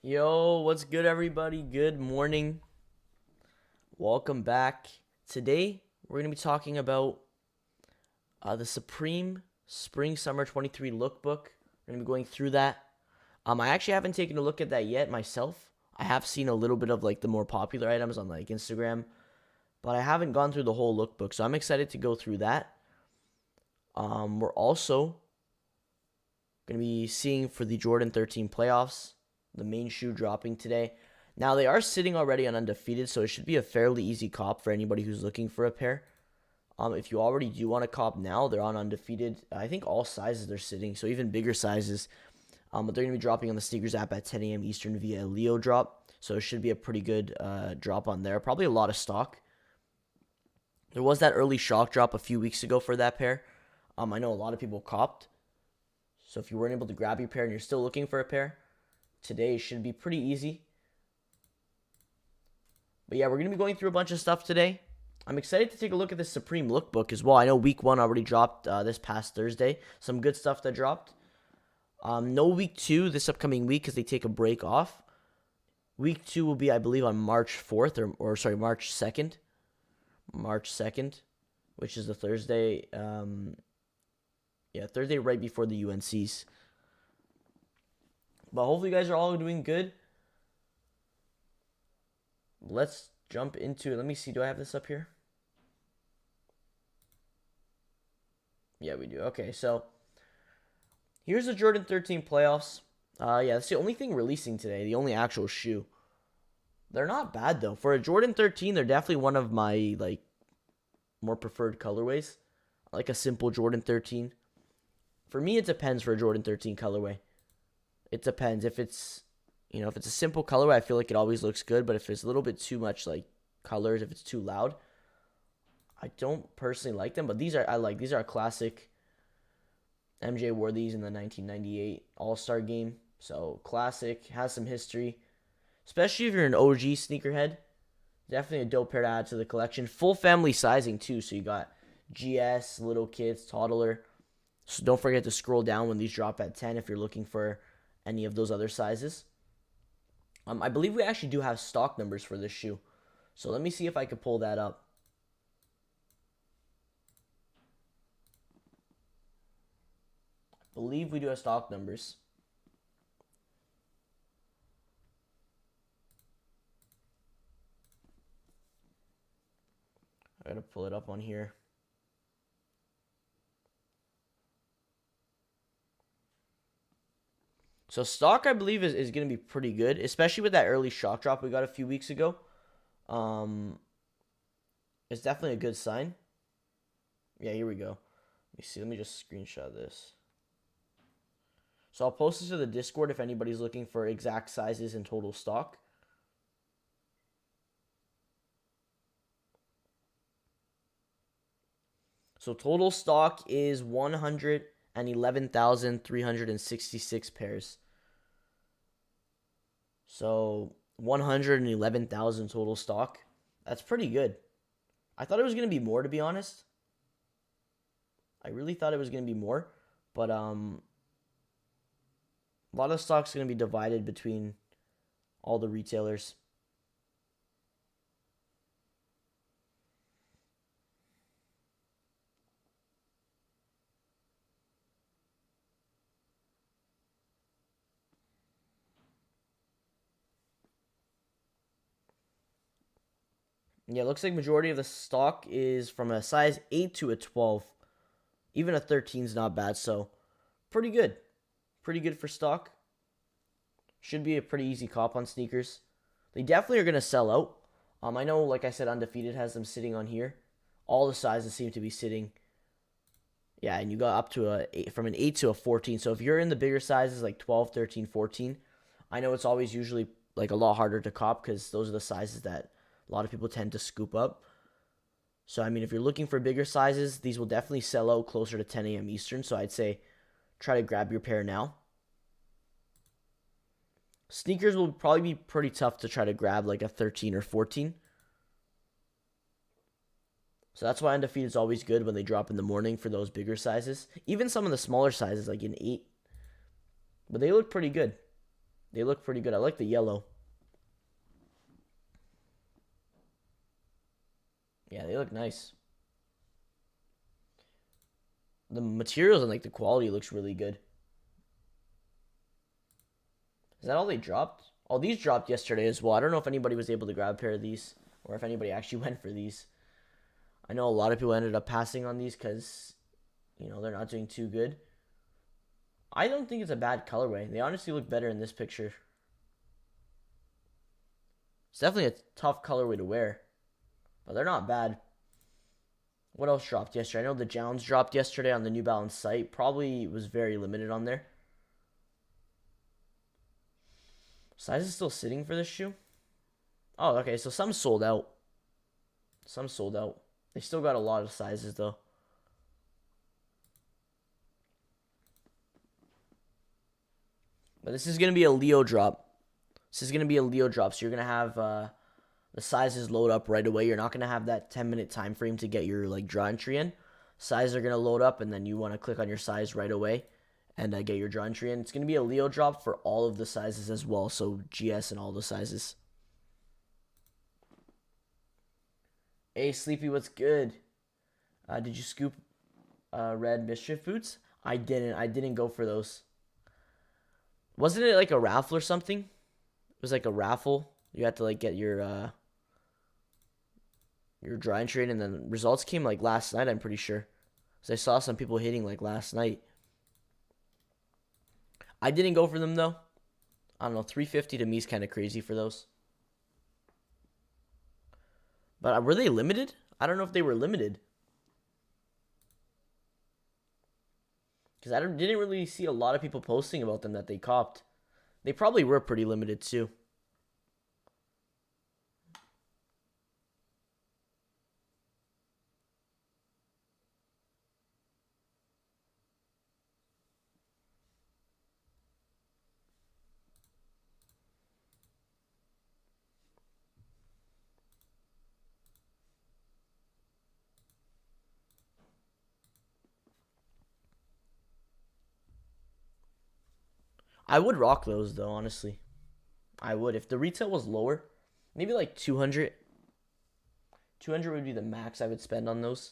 Yo, what's good, everybody? Good morning. Welcome back. Today, we're going to be talking about the Supreme Spring Summer 23 Lookbook. We're going to be going through that. I actually haven't taken a look at that yet myself. I have seen a little bit of like the more popular items on like Instagram, but I haven't gone through the whole lookbook, so I'm excited to go through that. We're also going to be seeing for the Jordan 13 playoffs, the main shoe dropping today. Now, they are sitting already on undefeated, so it should be a fairly easy cop for anybody who's looking for a pair. If you already do want a cop now, they're on undefeated. I think all sizes they're sitting, so even bigger sizes. But they're going to be dropping on the SNKRS app at 10 a.m. Eastern via Leo drop, so it should be a pretty good drop on there. Probably a lot of stock. There was that early shock drop a few weeks ago for that pair. I know a lot of people copped. So if you weren't able to grab your pair and you're still looking for a pair, today should be pretty easy. But yeah, we're going to be going through a bunch of stuff today. I'm excited to take a look at this Supreme Lookbook as well. I know week 1 already dropped this past Thursday. Some good stuff that dropped. No week 2 this upcoming week because they take a break off. Week 2 will be, I believe, on March 4th or March 2nd. March 2nd, which is the Thursday. Thursday right before the UNCs. But hopefully you guys are all doing good. Let's jump into it. Let me see. Do I have this up here? Yeah, we do. Okay, so here's the Jordan 13 playoffs. That's the only thing releasing today. The only actual shoe. They're not bad, though. For a Jordan 13, they're definitely one of my, more preferred colorways. I like a simple Jordan 13. For me, it depends for a Jordan 13 colorway. It depends. If it's a simple colorway, I feel like it always looks good. But if it's a little bit too much colors, if it's too loud, I don't personally like them. But these are classic. MJ wore these in the 1998 All-Star game. So classic, has some history. Especially if you're an OG sneakerhead. Definitely a dope pair to add to the collection. Full family sizing too. So you got GS, little kids, toddler. So don't forget to scroll down when these drop at 10 if you're looking for any of those other sizes. I believe we actually do have stock numbers for this shoe. So let me see if I can pull that up. I believe we do have stock numbers. I gotta pull it up on here. So stock, I believe, is going to be pretty good, especially with that early shock drop we got a few weeks ago. It's definitely a good sign. Yeah, here we go. Let me see. Let me just screenshot this. So I'll post this to the Discord if anybody's looking for exact sizes and total stock. So total stock is 111,366 pairs. So 111,000 total stock. That's pretty good. I thought it was going to be more, to be honest. I really thought it was going to be more. But a lot of stock's going to be divided between all the retailers. Yeah, it looks like majority of the stock is from a size 8 to a 12. Even a 13 is not bad, so pretty good. Pretty good for stock. Should be a pretty easy cop on sneakers. They definitely are going to sell out. I know, like I said, Undefeated has them sitting on here. All the sizes seem to be sitting. Yeah, and you got up to from an 8 to a 14. So if you're in the bigger sizes like 12, 13, 14, I know it's always usually like a lot harder to cop because those are the sizes that a lot of people tend to scoop up. So, I mean, if you're looking for bigger sizes, these will definitely sell out closer to 10 a.m. Eastern. So I'd say try to grab your pair now. Sneakers will probably be pretty tough to try to grab like a 13 or 14. So that's why Undefeated is always good when they drop in the morning for those bigger sizes. Even some of the smaller sizes like an 8. But they look pretty good. They look pretty good. I like the yellow. Yeah, they look nice. The materials and like the quality looks really good. Is that all they dropped? Oh, these dropped yesterday as well. I don't know if anybody was able to grab a pair of these or if anybody actually went for these. I know a lot of people ended up passing on these because, you know, they're not doing too good. I don't think it's a bad colorway. They honestly look better in this picture. It's definitely a tough colorway to wear, but they're not bad. What else dropped yesterday? I know the Jounds dropped yesterday on the New Balance site. Probably was very limited on there. Size is still sitting for this shoe? Oh, okay. So some sold out. Some sold out. They still got a lot of sizes, though. But this is going to be a Leo drop. This is going to be a Leo drop. So you're going to have the sizes load up right away. You're not going to have that 10-minute time frame to get your like draw entry in. Sizes are going to load up, and then you want to click on your size right away and get your draw entry in. It's going to be a Leo drop for all of the sizes as well. So GS and all the sizes. Hey, Sleepy, what's good? Did you scoop red mischief boots? I didn't. I didn't go for those. Wasn't it like a raffle or something? It was like a raffle. You had to like get your dry entry in, and then results came like last night, I'm pretty sure. So I saw some people hitting like last night. I didn't go for them though. I don't know, $350 to me is kind of crazy for those. But were they limited? I don't know if they were limited. Because I didn't really see a lot of people posting about them that they copped. They probably were pretty limited too. I would rock those though, honestly. I would. If the retail was lower, maybe like 200. 200 would be the max I would spend on those.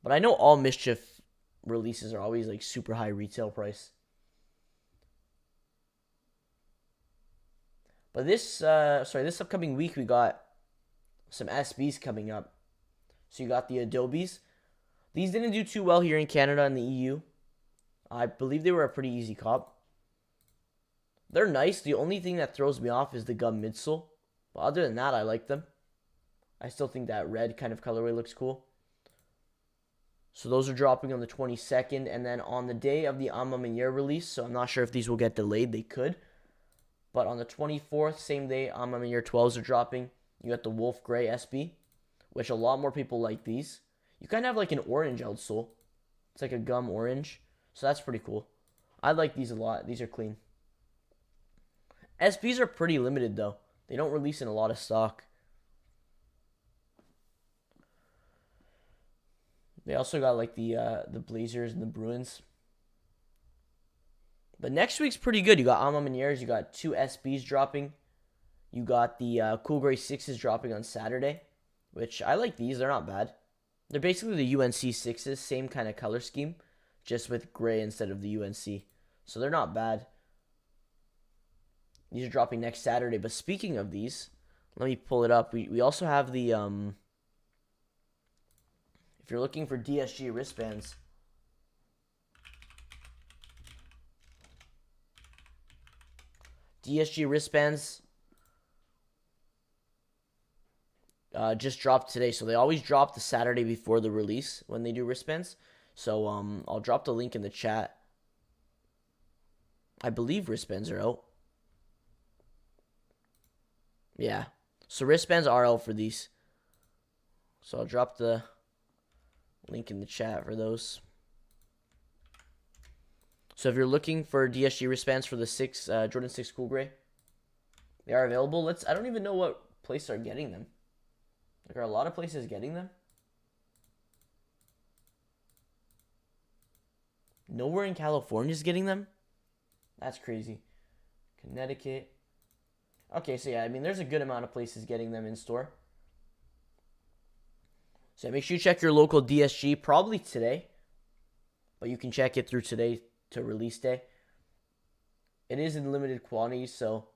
But I know all Mischief releases are always like super high retail price. But this upcoming week we got some SBs coming up. So you got the Adobes. These didn't do too well here in Canada and the EU. I believe they were a pretty easy cop. They're nice. The only thing that throws me off is the gum midsole. But other than that, I like them. I still think that red kind of colorway looks cool. So those are dropping on the 22nd. And then on the day of the Ama Maniere release, so I'm not sure if these will get delayed. They could. But on the 24th, same day, Ama Maniere 12s are dropping. You got the Wolf Gray SB, which a lot more people like these. You kind of have like an orange outsole. It's like a gum orange. So that's pretty cool. I like these a lot. These are clean. SBs are pretty limited though. They don't release in a lot of stock. They also got like the Blazers and the Bruins. But next week's pretty good. You got Ama Manieres. You got 2 SBs dropping. You got the Cool Gray 6s dropping on Saturday. Which I like these. They're not bad. They're basically the UNC 6s. Same kind of color scheme. Just with gray instead of the UNC. So they're not bad. These are dropping next Saturday. But speaking of these, let me pull it up. We also have the if you're looking for DSG wristbands, just dropped today. So they always drop the Saturday before the release when they do wristbands. So I'll drop the link in the chat. I believe wristbands are out. Yeah. So wristbands are out for these. So I'll drop the link in the chat for those. So if you're looking for DSG wristbands for the Jordan 6 Cool Gray, they are available. I don't even know what place are getting them. Like, are a lot of places getting them? Nowhere in California is getting them? That's crazy. Connecticut. Okay, so yeah, I mean, there's a good amount of places getting them in store. So make sure you check your local DSG, probably today. But you can check it through today to release day. It is in limited quantities, so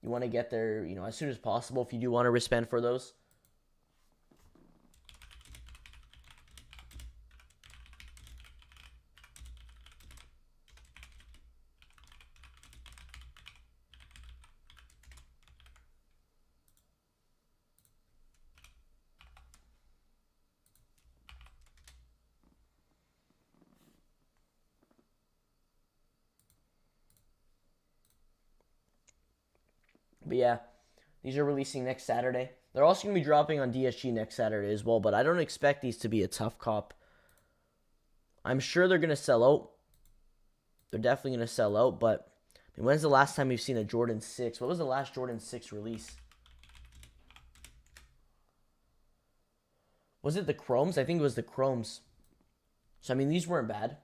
you want to get there, as soon as possible if you do want to wristband for those. But yeah, these are releasing next Saturday. They're also going to be dropping on DSG next Saturday as well, but I don't expect these to be a tough cop. I'm sure they're going to sell out. They're definitely going to sell out, but I mean, when's the last time you've seen a Jordan 6? What was the last Jordan 6 release? Was it the Chromes? I think it was the Chromes. So, I mean, these weren't bad.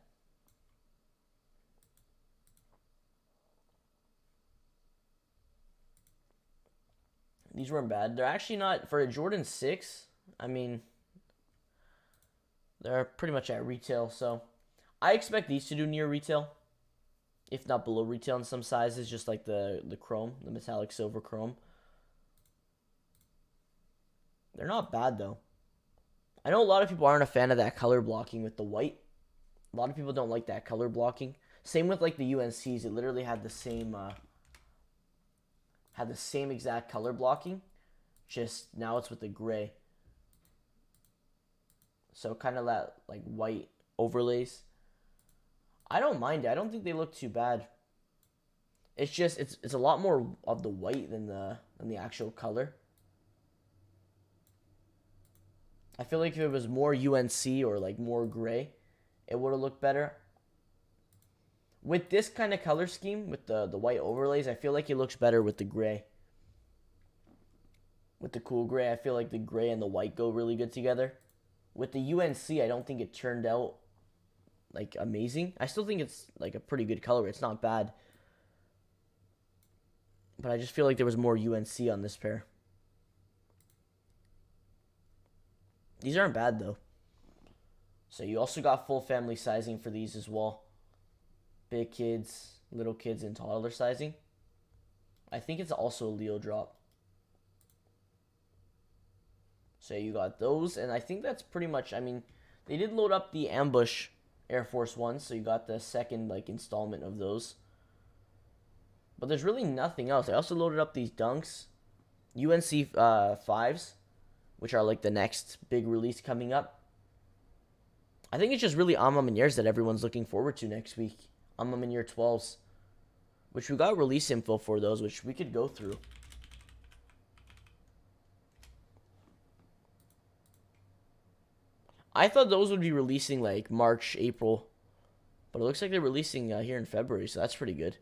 These weren't bad. They're actually not, for a Jordan 6, I mean, they're pretty much at retail. So I expect these to do near retail, if not below retail in some sizes, just like the chrome, the metallic silver chrome. They're not bad, though. I know a lot of people aren't a fan of that color blocking with the white. A lot of people don't like that color blocking. Same with like the UNCs. It literally had the same exact color blocking, just now it's with the gray. So kind of that like white overlays. I don't mind it. I don't think they look too bad. It's just it's a lot more of the white than the actual color. I feel like if it was more UNC or like more gray, it would have looked better. With this kind of color scheme, with the white overlays, I feel like it looks better with the gray. With the cool gray, I feel like the gray and the white go really good together. With the UNC, I don't think it turned out like amazing. I still think it's like a pretty good color. It's not bad. But I just feel like there was more UNC on this pair. These aren't bad though. So you also got full family sizing for these as well. Big kids, little kids, and toddler sizing. I think it's also a Leo drop. So you got those, and I think that's pretty much, I mean, they did load up the Ambush Air Force Ones, so you got the second like installment of those. But there's really nothing else. I also loaded up these Dunks, UNC 5s, which are like the next big release coming up. I think it's just really Ama Maniers that everyone's looking forward to next week. Ama Manier 12s, which we got release info for those, which we could go through. I thought those would be releasing like March, April, but it looks like they're releasing here in February, so that's pretty good.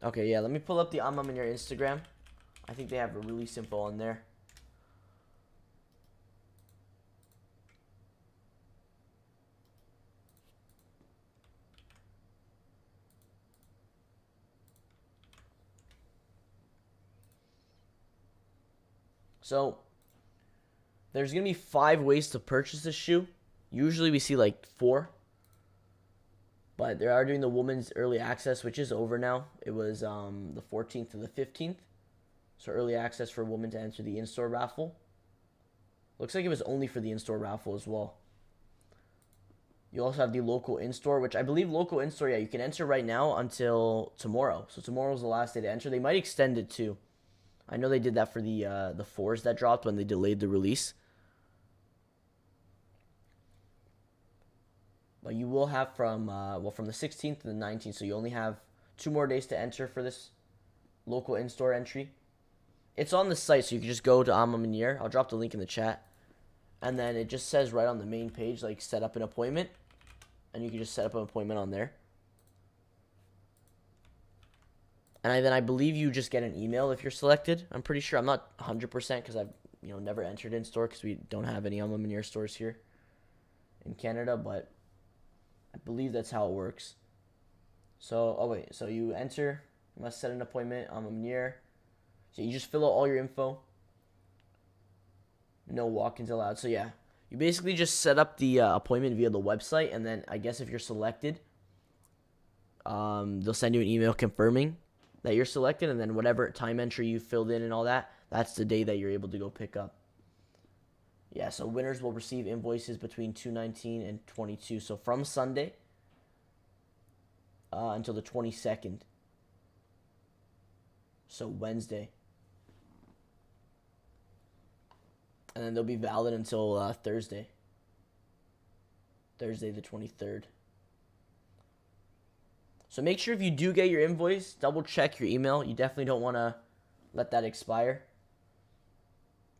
Okay, yeah, let me pull up the Ama Manier Instagram. I think they have a release info on there. So, there's going to be 5 ways to purchase this shoe. Usually we see like 4. But they are doing the women's early access, which is over now. It was the 14th to the 15th. So early access for women to enter the in-store raffle. Looks like it was only for the in-store raffle as well. You also have the local in-store, which I believe local in-store, yeah, you can enter right now until tomorrow. So tomorrow's the last day to enter. They might extend it too. I know they did that for the 4s that dropped when they delayed the release. But you will have from the 16th to the 19th, so you only have 2 more days to enter for this local in-store entry. It's on the site, so you can just go to Ama Manier. I'll drop the link in the chat. And then it just says right on the main page, like, set up an appointment. and you can just set up an appointment on there. And then I believe you just get an email if you're selected. I'm pretty sure. I'm not 100% because I've never entered in store because we don't have any Alma Manier stores here in Canada, but I believe that's how it works. So, so you enter, you must set an appointment, Alma Manier. So you just fill out all your info. No walk-ins allowed. So yeah, you basically just set up the appointment via the website, and then I guess if you're selected, they'll send you an email confirming that you're selected, and then whatever time entry you filled in and all that, that's the day that you're able to go pick up. Yeah, so winners will receive invoices between 2/19 and 22. So from Sunday until the 22nd. So Wednesday. And then they'll be valid until Thursday. Thursday the 23rd. So make sure if you do get your invoice, double check your email. You definitely don't want to let that expire.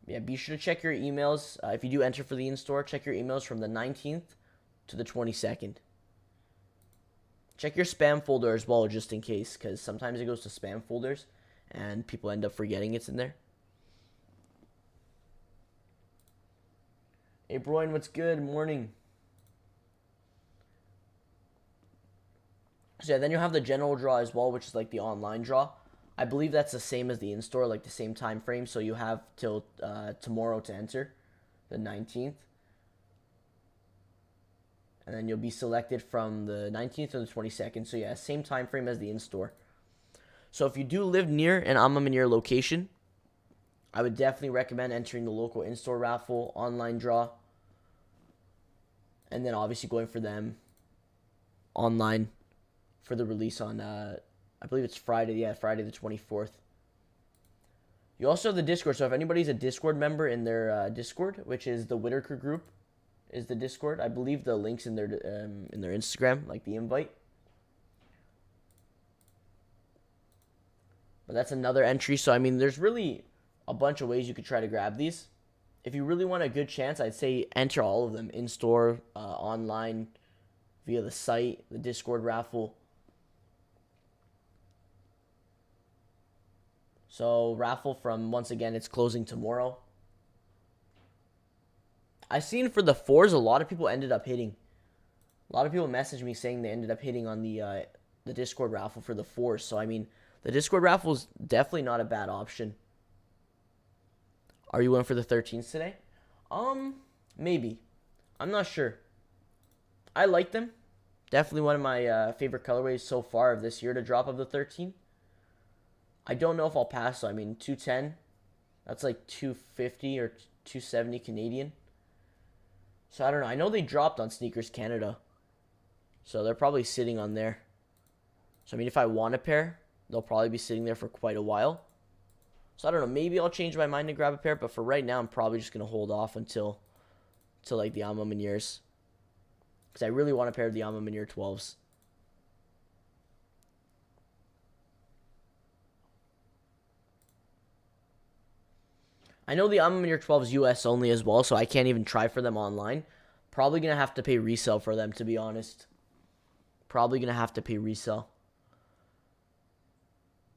Yeah, be sure to check your emails. If you do enter for the in-store, check your emails from the 19th to the 22nd. Check your spam folder as well, just in case, because sometimes it goes to spam folders, and people end up forgetting it's in there. Hey, Broyne, what's good? Morning. So yeah, then you'll have the general draw as well, which is like the online draw. I believe that's the same as the in-store, like the same time frame. So you have till tomorrow to enter, the 19th. And then you'll be selected from the 19th to the 22nd. So yeah, same time frame as the in-store. So if you do live near an Alma Manier location, I would definitely recommend entering the local in-store raffle, online draw, and then obviously going for them online for the release on, I believe it's Friday. Yeah, Friday the 24th. You also have the Discord. So if anybody's a Discord member in their Discord, which is the Whitaker group, is the Discord. I believe the link's in their Instagram, like the invite. But that's another entry. So I mean, there's really a bunch of ways you could try to grab these. If you really want a good chance, I'd say enter all of them in store, online, via the site, the Discord raffle. So raffle from, once again, it's closing tomorrow. I've seen for the 4s, a lot of people ended up hitting. A lot of people messaged me saying they ended up hitting on the Discord raffle for the 4s. So I mean, the Discord raffle is definitely not a bad option. Are you going for the 13s today? Maybe. I'm not sure. I like them. Definitely one of my favorite colorways so far of this year to drop of the 13. I don't know if I'll pass, so I mean, 210, that's like 250 or 270 Canadian. So I don't know. I know they dropped on Sneakers Canada, so they're probably sitting on there. So I mean, if I want a pair, they'll probably be sitting there for quite a while. So I don't know. Maybe I'll change my mind to grab a pair, but for right now, I'm probably just gonna hold off until like the Alma Maniers, because I really want a pair of the Alma Manier 12s. I know the Alma Manier 12s US only as well, so I can't even try for them online. Probably going to have to pay resale for them, to be honest. Probably going to have to pay resale.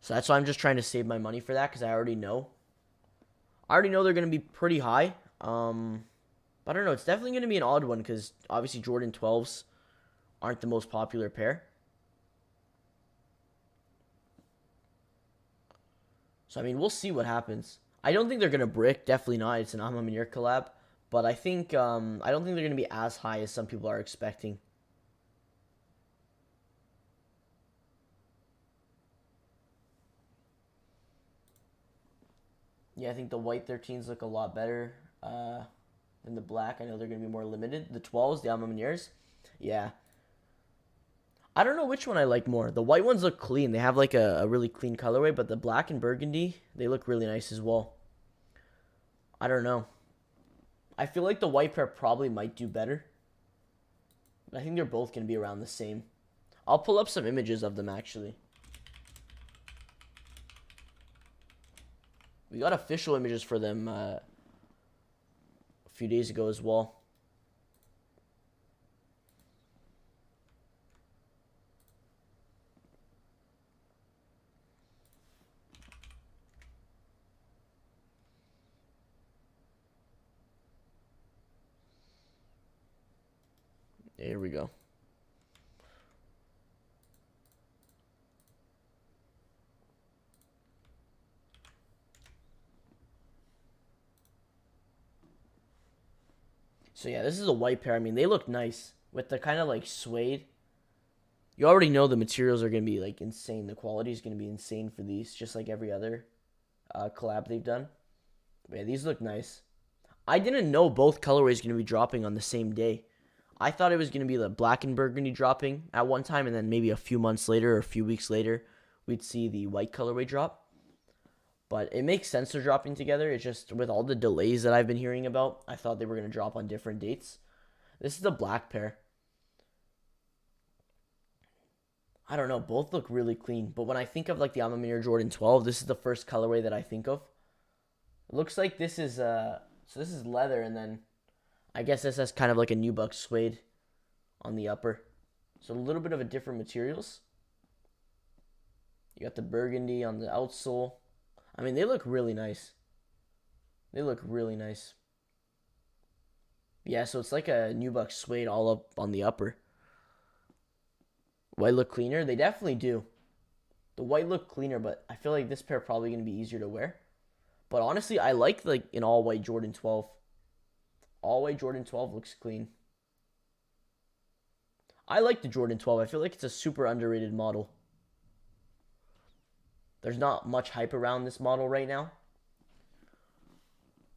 So that's why I'm just trying to save my money for that, because I already know. I already know they're going to be pretty high. But I don't know. It's definitely going to be an odd one, because obviously Jordan 12s aren't the most popular pair. So, I mean, we'll see what happens. I don't think they're going to brick. Definitely not. It's an Alma Manier collab. But I think, I don't think they're going to be as high as some people are expecting. Yeah, I think the white 13s look a lot better than the black. I know they're going to be more limited. The 12s, the Alma Maniers, yeah. I don't know which one I like more. The white ones look clean. They have like a really clean colorway, but the black and burgundy, they look really nice as well. I don't know. I feel like the white pair probably might do better. I think they're both going to be around the same. I'll pull up some images of them, actually. We got official images for them a few days ago as well. Here we go. So yeah, this is a white pair. I mean, they look nice with the kind of like suede. You already know the materials are going to be like insane. The quality is going to be insane for these, just like every other collab they've done. But yeah, these look nice. I didn't know both colorways going to be dropping on the same day. I thought it was going to be the black and burgundy dropping at one time, and then maybe a few months later or a few weeks later, we'd see the white colorway drop. But it makes sense they're dropping together. It's just with all the delays that I've been hearing about, I thought they were going to drop on different dates. This is the black pair. I don't know. Both look really clean. But when I think of like the AM EST Jordan 12, this is the first colorway that I think of. It looks like this is so this is leather, and then I guess this has kind of like a nubuck suede on the upper. So a little bit of a different materials. You got the burgundy on the outsole. I mean, they look really nice. They look really nice. Yeah, so it's like a nubuck suede all up on the upper. White look cleaner? They definitely do. The white look cleaner, but I feel like this pair probably going to be easier to wear. But honestly, I like an all white Jordan 12. All white Jordan 12 looks clean. I like the Jordan 12. I feel like it's a super underrated model. There's not much hype around this model right now.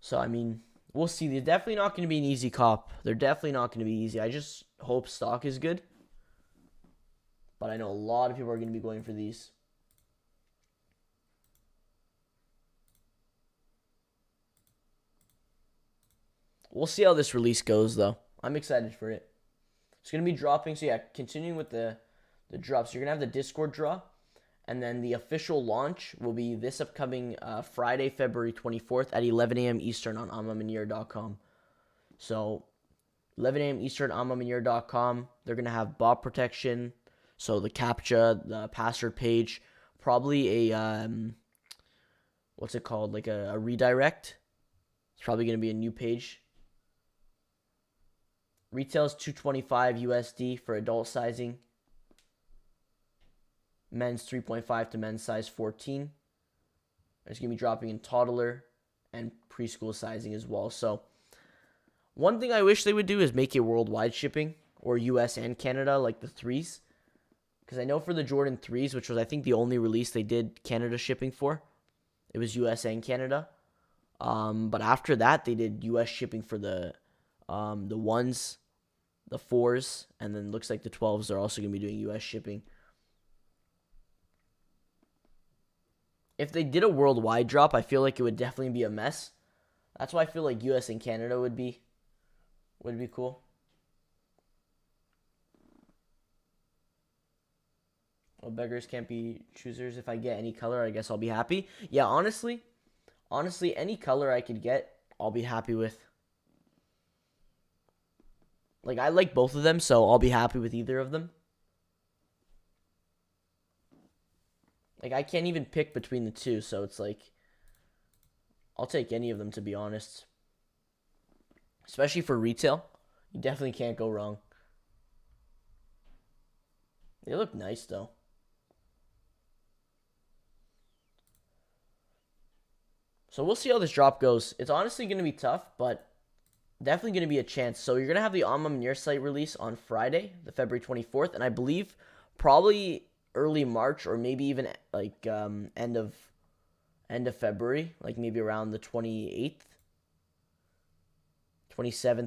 So, I mean, we'll see. They're definitely not going to be an easy cop. They're definitely not going to be easy. I just hope stock is good. But I know a lot of people are going to be going for these. We'll see how this release goes, though. I'm excited for it. It's going to be dropping. So, yeah, continuing with the drops. You're going to have the Discord draw. And then the official launch will be this upcoming Friday, February 24th at 11 a.m. Eastern on amamanir.com. So, 11 a.m. Eastern, amamanir.com. They're going to have bot protection. So, the CAPTCHA, the password page. Probably a, what's it called? Like a redirect. It's probably going to be a new page. Retails $225 USD for adult sizing. Men's 3.5 to men's size 14. It's going to be dropping in toddler and preschool sizing as well. So, one thing I wish they would do is make it worldwide shipping, or US and Canada, like the 3s. Because I know for the Jordan 3s, which was I think the only release they did Canada shipping for, it was US and Canada. But after that, they did US shipping for the 1s, the 4s, and then looks like the 12s are also going to be doing US shipping. If they did a worldwide drop, I feel like it would definitely be a mess. That's why I feel like US and Canada would be cool. Well, beggars can't be choosers. If I get any color, I guess I'll be happy. Yeah, honestly, any color I could get, I'll be happy with. Like, I like both of them, so I'll be happy with either of them. Like, I can't even pick between the two, so it's like, I'll take any of them, to be honest. Especially for retail. You definitely can't go wrong. They look nice, though. So we'll see how this drop goes. It's honestly going to be tough, but definitely going to be a chance. So you're going to have the amamanir site release on Friday, the February 24th, and I believe probably early March, or maybe even like end of February, like maybe around the 27th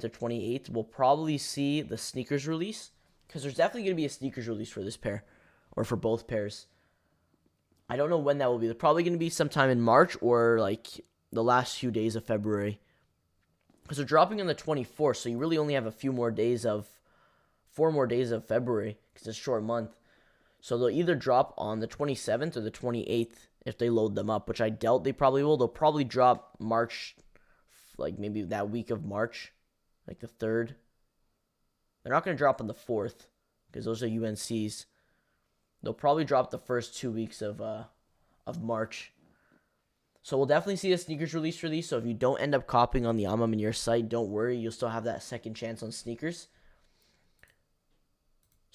or 28th, we'll probably see the sneakers release, because there's definitely going to be a sneakers release for this pair, or for both pairs. I don't know when that will be. They're probably going to be sometime in March or like the last few days of February, because they're dropping on the 24th, so you really only have 4 more days of February, because it's a short month. So they'll either drop on the 27th or the 28th if they load them up, which I doubt they probably will. They'll probably drop March, like maybe that week of March, like the 3rd. They're not going to drop on the 4th, because those are UNCs. They'll probably drop the first 2 weeks of March. So we'll definitely see a sneakers release for these. So if you don't end up copying on the amamanir site, don't worry. You'll still have that second chance on sneakers.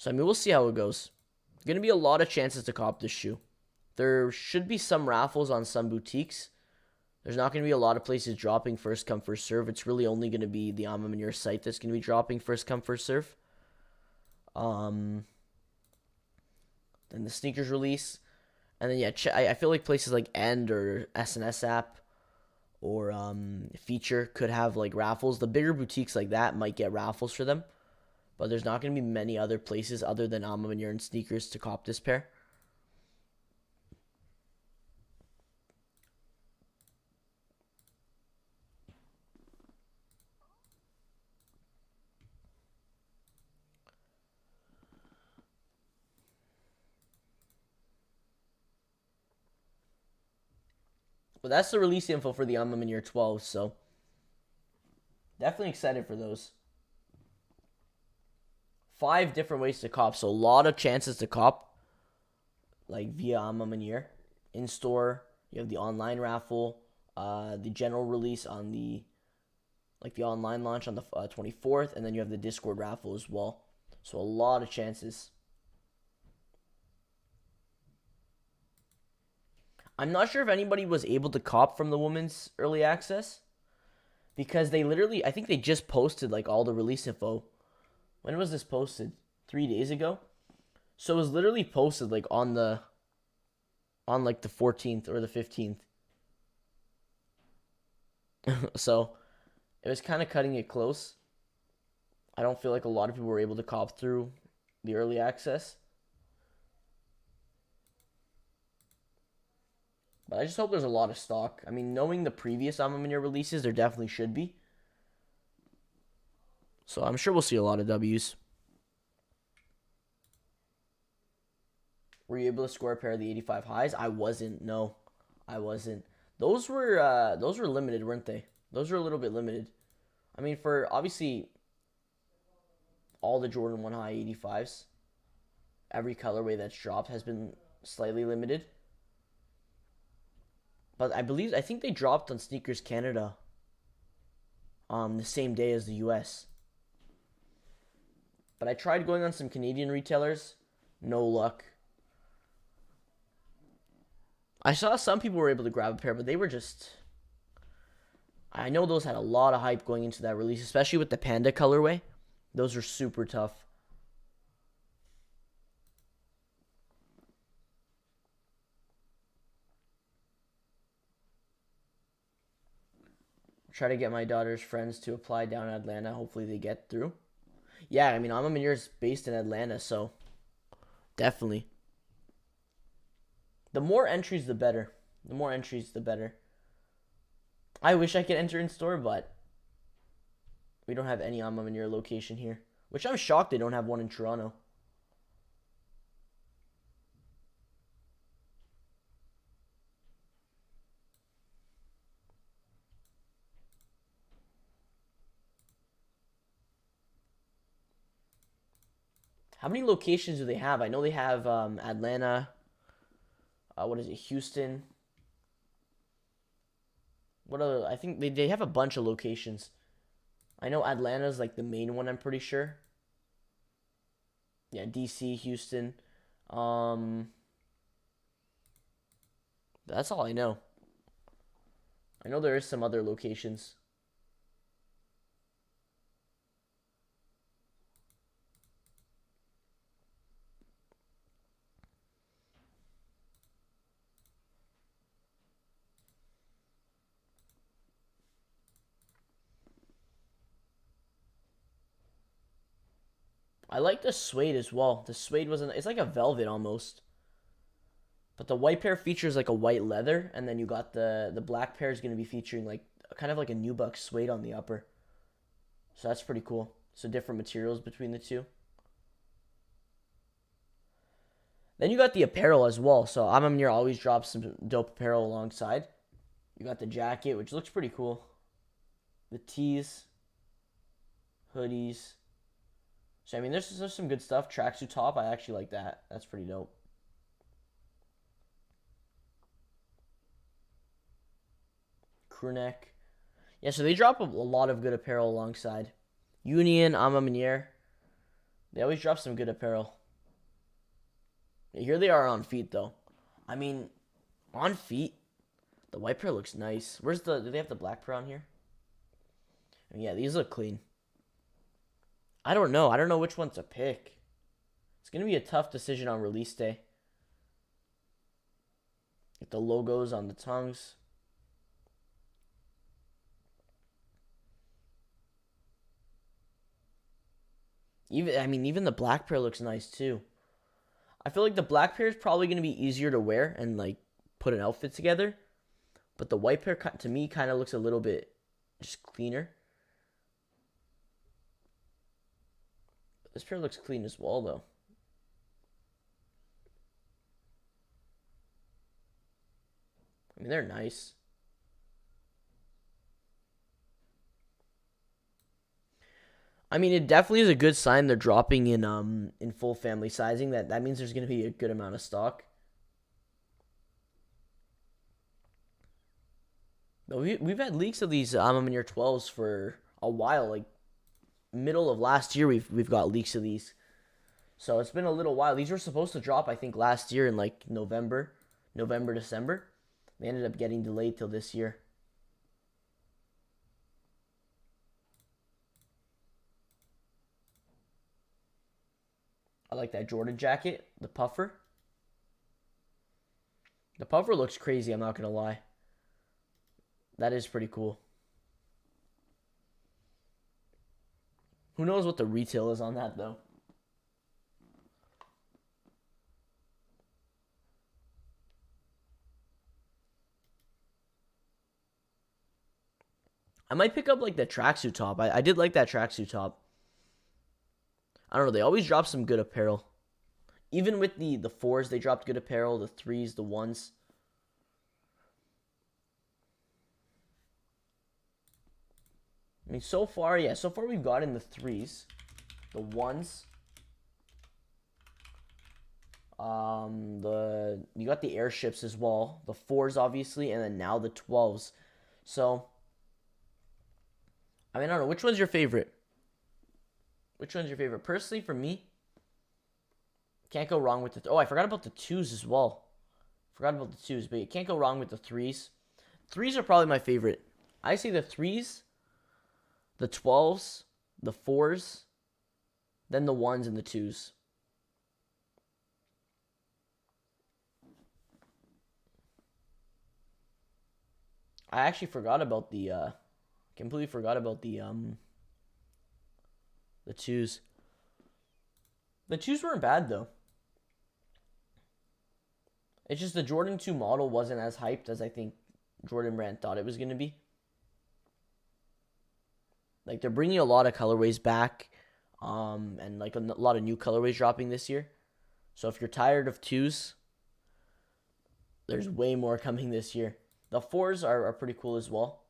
So, I mean, we'll see how it goes. Going to be a lot of chances to cop this shoe. There should be some raffles on some boutiques. There's not going to be a lot of places dropping first come, first serve. It's really only going to be the AM site that's going to be dropping first come, first serve. Then the sneakers release. And then, yeah, I feel like places like End or SNKRS App or Feature could have, like, raffles. The bigger boutiques like that might get raffles for them. But there's not going to be many other places other than AM and sneakers to cop this pair. But that's the release info for the AM 12, so definitely excited for those. 5 different ways to cop, so a lot of chances to cop, like via AM. In store, you have the online raffle, the general release on the online launch on the 24th, and then you have the Discord raffle as well. So a lot of chances. I'm not sure if anybody was able to cop from the women's early access because they literally, I think they just posted like all the release info. When was this posted? 3 days ago. So it was literally posted like on the 14th or the 15th. So it was kind of cutting it close. I don't feel like a lot of people were able to cop through the early access. But I just hope there's a lot of stock. I mean, knowing the previous AM releases, there definitely should be. So I'm sure we'll see a lot of W's. Were you able to score a pair of the 85 highs? I wasn't. No, I wasn't. Those were limited, weren't they? Those were a little bit limited. I mean, for obviously all the Jordan 1 high 85s, every colorway that's dropped has been slightly limited. But I think they dropped on Sneakers Canada the same day as the US. But I tried going on some Canadian retailers. No luck. I saw some people were able to grab a pair, but they were just... I know those had a lot of hype going into that release, especially with the Panda colorway. Those are super tough. Try to get my daughter's friends to apply down in Atlanta. Hopefully they get through. Yeah, I mean, I'm is based in Atlanta, so definitely. The more entries, the better. The more entries, the better. I wish I could enter in store, but we don't have any AM location here. Which I'm shocked they don't have one in Toronto. How many locations do they have? I know they have Atlanta. What is it? Houston. What other? I think they have a bunch of locations. I know Atlanta's like the main one, I'm pretty sure. Yeah, DC, Houston. That's all I know. I know there is some other locations. I like the suede as well. The suede it's like a velvet almost. But the white pair features like a white leather, and then you got the black pair is going to be featuring like kind of like a nubuck suede on the upper. So that's pretty cool. So different materials between the two. Then you got the apparel as well. So AM always drops some dope apparel alongside. You got the jacket, which looks pretty cool. The tees, hoodies. So, I mean, there's some good stuff. Tracksuit top, I actually like that. That's pretty dope. Crew neck. Yeah, so they drop a lot of good apparel alongside. Union, AM. They always drop some good apparel. Here they are on feet, though. I mean, on feet, the white pair looks nice. Do they have the black pair on here? I mean, yeah, these look clean. I don't know. I don't know which one to pick. It's going to be a tough decision on release day. Get the logos on the tongues. Even the black pair looks nice too. I feel like the black pair is probably going to be easier to wear and like put an outfit together. But the white pair to me kind of looks a little bit just cleaner. This pair looks clean as well though. I mean, they're nice. I mean, it definitely is a good sign they're dropping in full family sizing. That means there's going to be a good amount of stock. But we've had leaks of these in your 12s for a while. Like middle of last year, we've got leaks of these. So it's been a little while. These were supposed to drop, I think, last year in like November, December. They ended up getting delayed till this year. I like that Jordan jacket, the puffer. The puffer looks crazy, I'm not going to lie. That is pretty cool. Who knows what the retail is on that, though? I might pick up like the tracksuit top. I did like that tracksuit top. I don't know. They always drop some good apparel. Even with the 4s, they dropped good apparel. The 3s, the 1s. I mean, so far we've gotten the 3s, the 1s. You got the airships as well, the 4s obviously, and then now the 12s. So, I mean, I don't know. Which one's your favorite? Personally, for me, can't go wrong with the... Oh, I forgot about the 2s as well. But you can't go wrong with the 3s. 3s are probably my favorite. I say the 3s, the 12s, the 4s, then the 1s and the 2s. I actually forgot about completely forgot about the 2s. The 2s weren't bad though. It's just the Jordan 2 model wasn't as hyped as I think Jordan Brand thought it was going to be. Like, they're bringing a lot of colorways back, and like a lot of new colorways dropping this year. So if you're tired of 2s, there's way more coming this year. The 4s are pretty cool as well.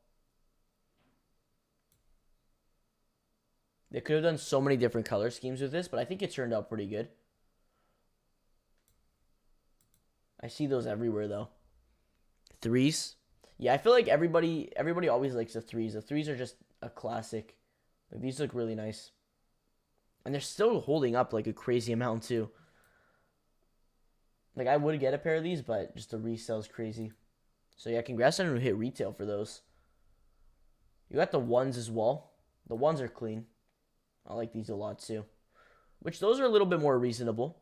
They could have done so many different color schemes with this, but I think it turned out pretty good. I see those everywhere though. 3s. Yeah, I feel like everybody always likes the 3s. The 3s are just a classic. Like, these look really nice. And they're still holding up like a crazy amount too. Like, I would get a pair of these, but just the resale is crazy. So yeah, congrats on who hit retail for those. You got the 1s as well. The 1s are clean. I like these a lot too. Which, those are a little bit more reasonable.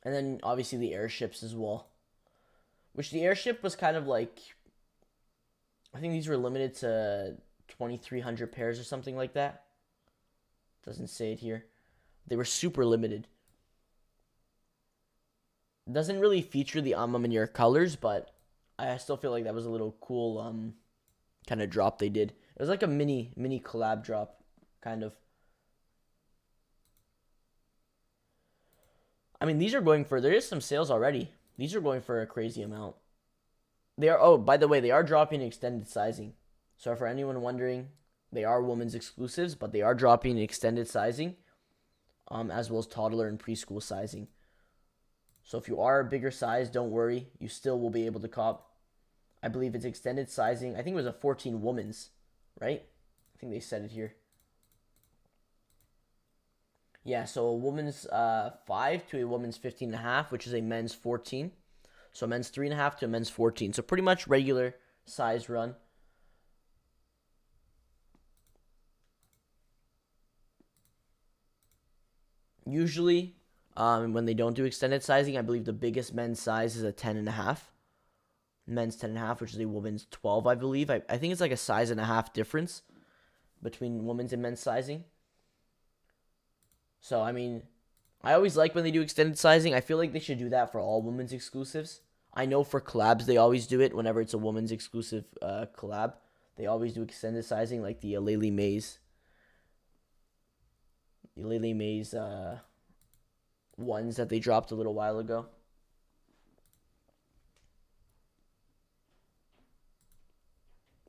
And then obviously the airships as well. Which, the airship was kind of like, I think these were limited to 2,300 pairs or something like that. Doesn't say it here. They were super limited. Doesn't really feature the Manure colors, but I still feel like that was a little cool kind of drop they did. It was like a mini collab drop, kind of. I mean, these are going for, there is some sales already. These are going for a crazy amount. They are, oh, by the way, they are dropping extended sizing. So for anyone wondering, they are women's exclusives, but they are dropping extended sizing, as well as toddler and preschool sizing. So if you are a bigger size, don't worry. You still will be able to cop. I believe it's extended sizing. I think it was a 14 women's, right? I think they said it here. Yeah, so a woman's 5 to a woman's 15.5, which is a men's 14. So a men's 3.5 to a men's 14. So pretty much regular size run. Usually, when they don't do extended sizing, I believe the biggest men's size is a 10.5. Men's 10.5, which is a woman's 12, I believe. I think it's like a size and a half difference between women's and men's sizing. So, I mean, I always like when they do extended sizing. I feel like they should do that for all women's exclusives. I know for collabs, they always do it whenever it's a woman's exclusive collab. They always do extended sizing, like the Lily Mays. The Lily Mays ones that they dropped a little while ago.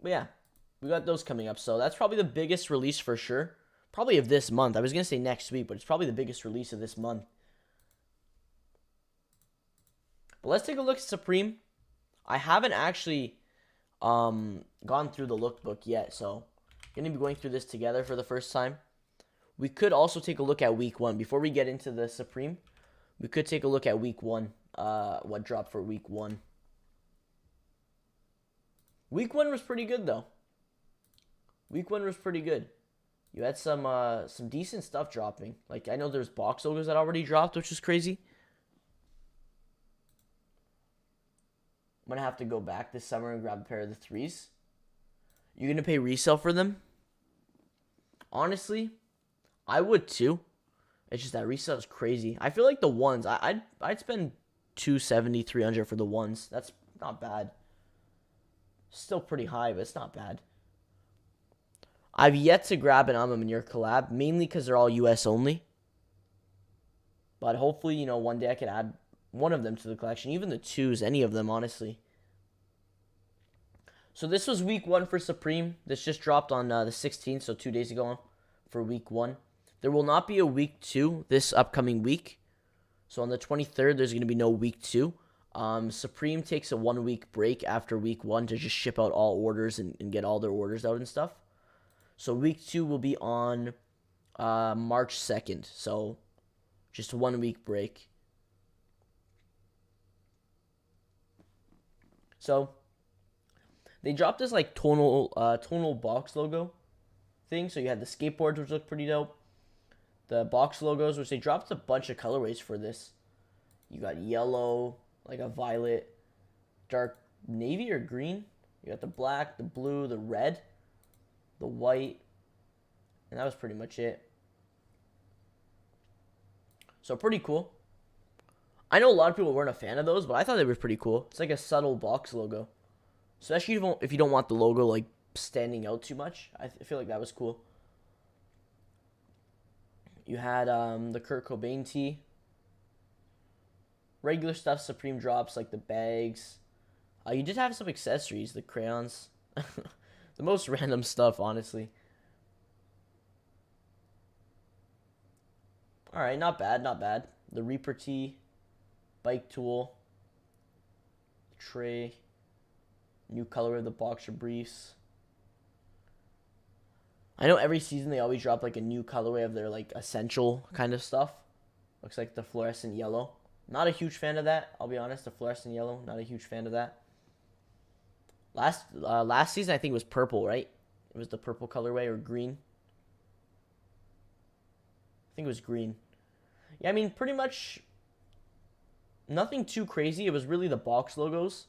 But yeah, we got those coming up. So that's probably the biggest release for sure. Probably of this month. I was going to say next week, but it's probably the biggest release of this month. But let's take a look at Supreme. I haven't actually gone through the lookbook yet, so I'm going to be going through this together for the first time. We could also take a look at week 1. Before we get into the Supreme, we could take a look at week 1. What dropped for week 1. Week 1 was pretty good, though. Week 1 was pretty good. You had some decent stuff dropping. Like, I know there's box logos that already dropped, which is crazy. I'm going to have to go back this summer and grab a pair of the 3s. You're going to pay resale for them? Honestly, I would too. It's just that resale is crazy. I feel like the 1s, I'd spend $270, $300 for the 1s. That's not bad. Still pretty high, but it's not bad. I've yet to grab an Manure collab, mainly because they're all US only. But hopefully, you know, one day I could add one of them to the collection. Even the 2s, any of them, honestly. So this was week 1 for Supreme. This just dropped on the 16th, so 2 days ago for week 1. There will not be a week 2 this upcoming week. So on the 23rd, there's going to be no week 2. Supreme takes a 1-week break after week 1 to just ship out all orders and get all their orders out and stuff. So week 2 will be on March 2nd. So just a 1-week break. So they dropped this like tonal box logo thing. So you had the skateboards, which look pretty dope. The box logos, which they dropped a bunch of colorways for this. You got yellow, like a violet, dark navy or green. You got the black, the blue, the red, the white, and that was pretty much it. So pretty cool. I know a lot of people weren't a fan of those, but I thought they were pretty cool. It's like a subtle box logo, especially if you don't want the logo like standing out too much. I feel like that was cool. You had the Kurt Cobain tee. Regular stuff, Supreme drops, like the bags. You did have some accessories, the crayons. The most random stuff, honestly. Alright, not bad, not bad. The Reaper tee. Bike tool. Tray. New color of the boxer briefs. I know every season they always drop like a new colorway of their like essential kind of stuff. Looks like the fluorescent yellow. Not a huge fan of that, I'll be honest. The fluorescent yellow, not a huge fan of that. Last season I think it was purple, right? It was the purple colorway or green. I think it was green. Yeah, I mean pretty much nothing too crazy. It was really the box logos.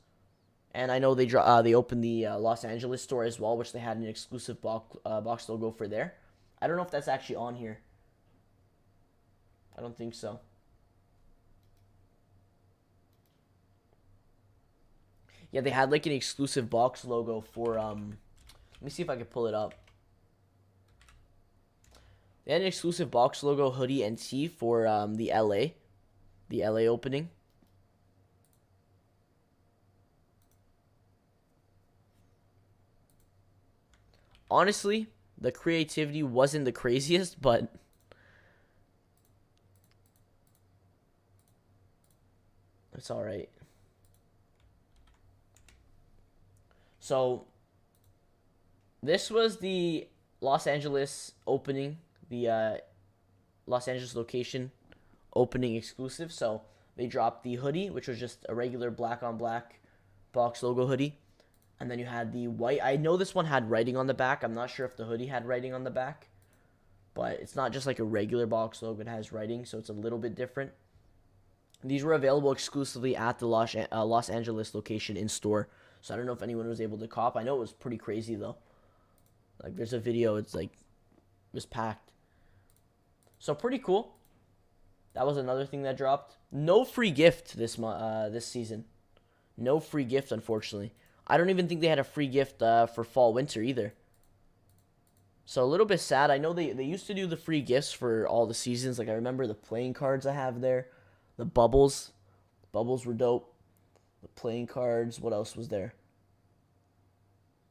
And I know they opened the Los Angeles store as well, which they had an exclusive box logo for there. I don't know if that's actually on here. I don't think so. Yeah, they had like an exclusive box logo for let me see if I can pull it up. They had an exclusive box logo hoodie and tee for the LA opening. Honestly, the creativity wasn't the craziest, but it's all right. So this was the Los Angeles opening, the Los Angeles location opening exclusive. So they dropped the hoodie, which was just a regular black on black box logo hoodie. And then you had the white. I know this one had writing on the back. I'm not sure if the hoodie had writing on the back. But it's not just like a regular box logo. It has writing, so it's a little bit different. These were available exclusively at the Los Angeles location in store. So I don't know if anyone was able to cop. I know it was pretty crazy, though. Like, there's a video. It's like, it was packed. So pretty cool. That was another thing that dropped. No free gift this season. No free gift, unfortunately. I don't even think they had a free gift for fall-winter either. So a little bit sad. I know they used to do the free gifts for all the seasons. Like, I remember the playing cards I have there. The bubbles. Bubbles were dope. The playing cards. What else was there?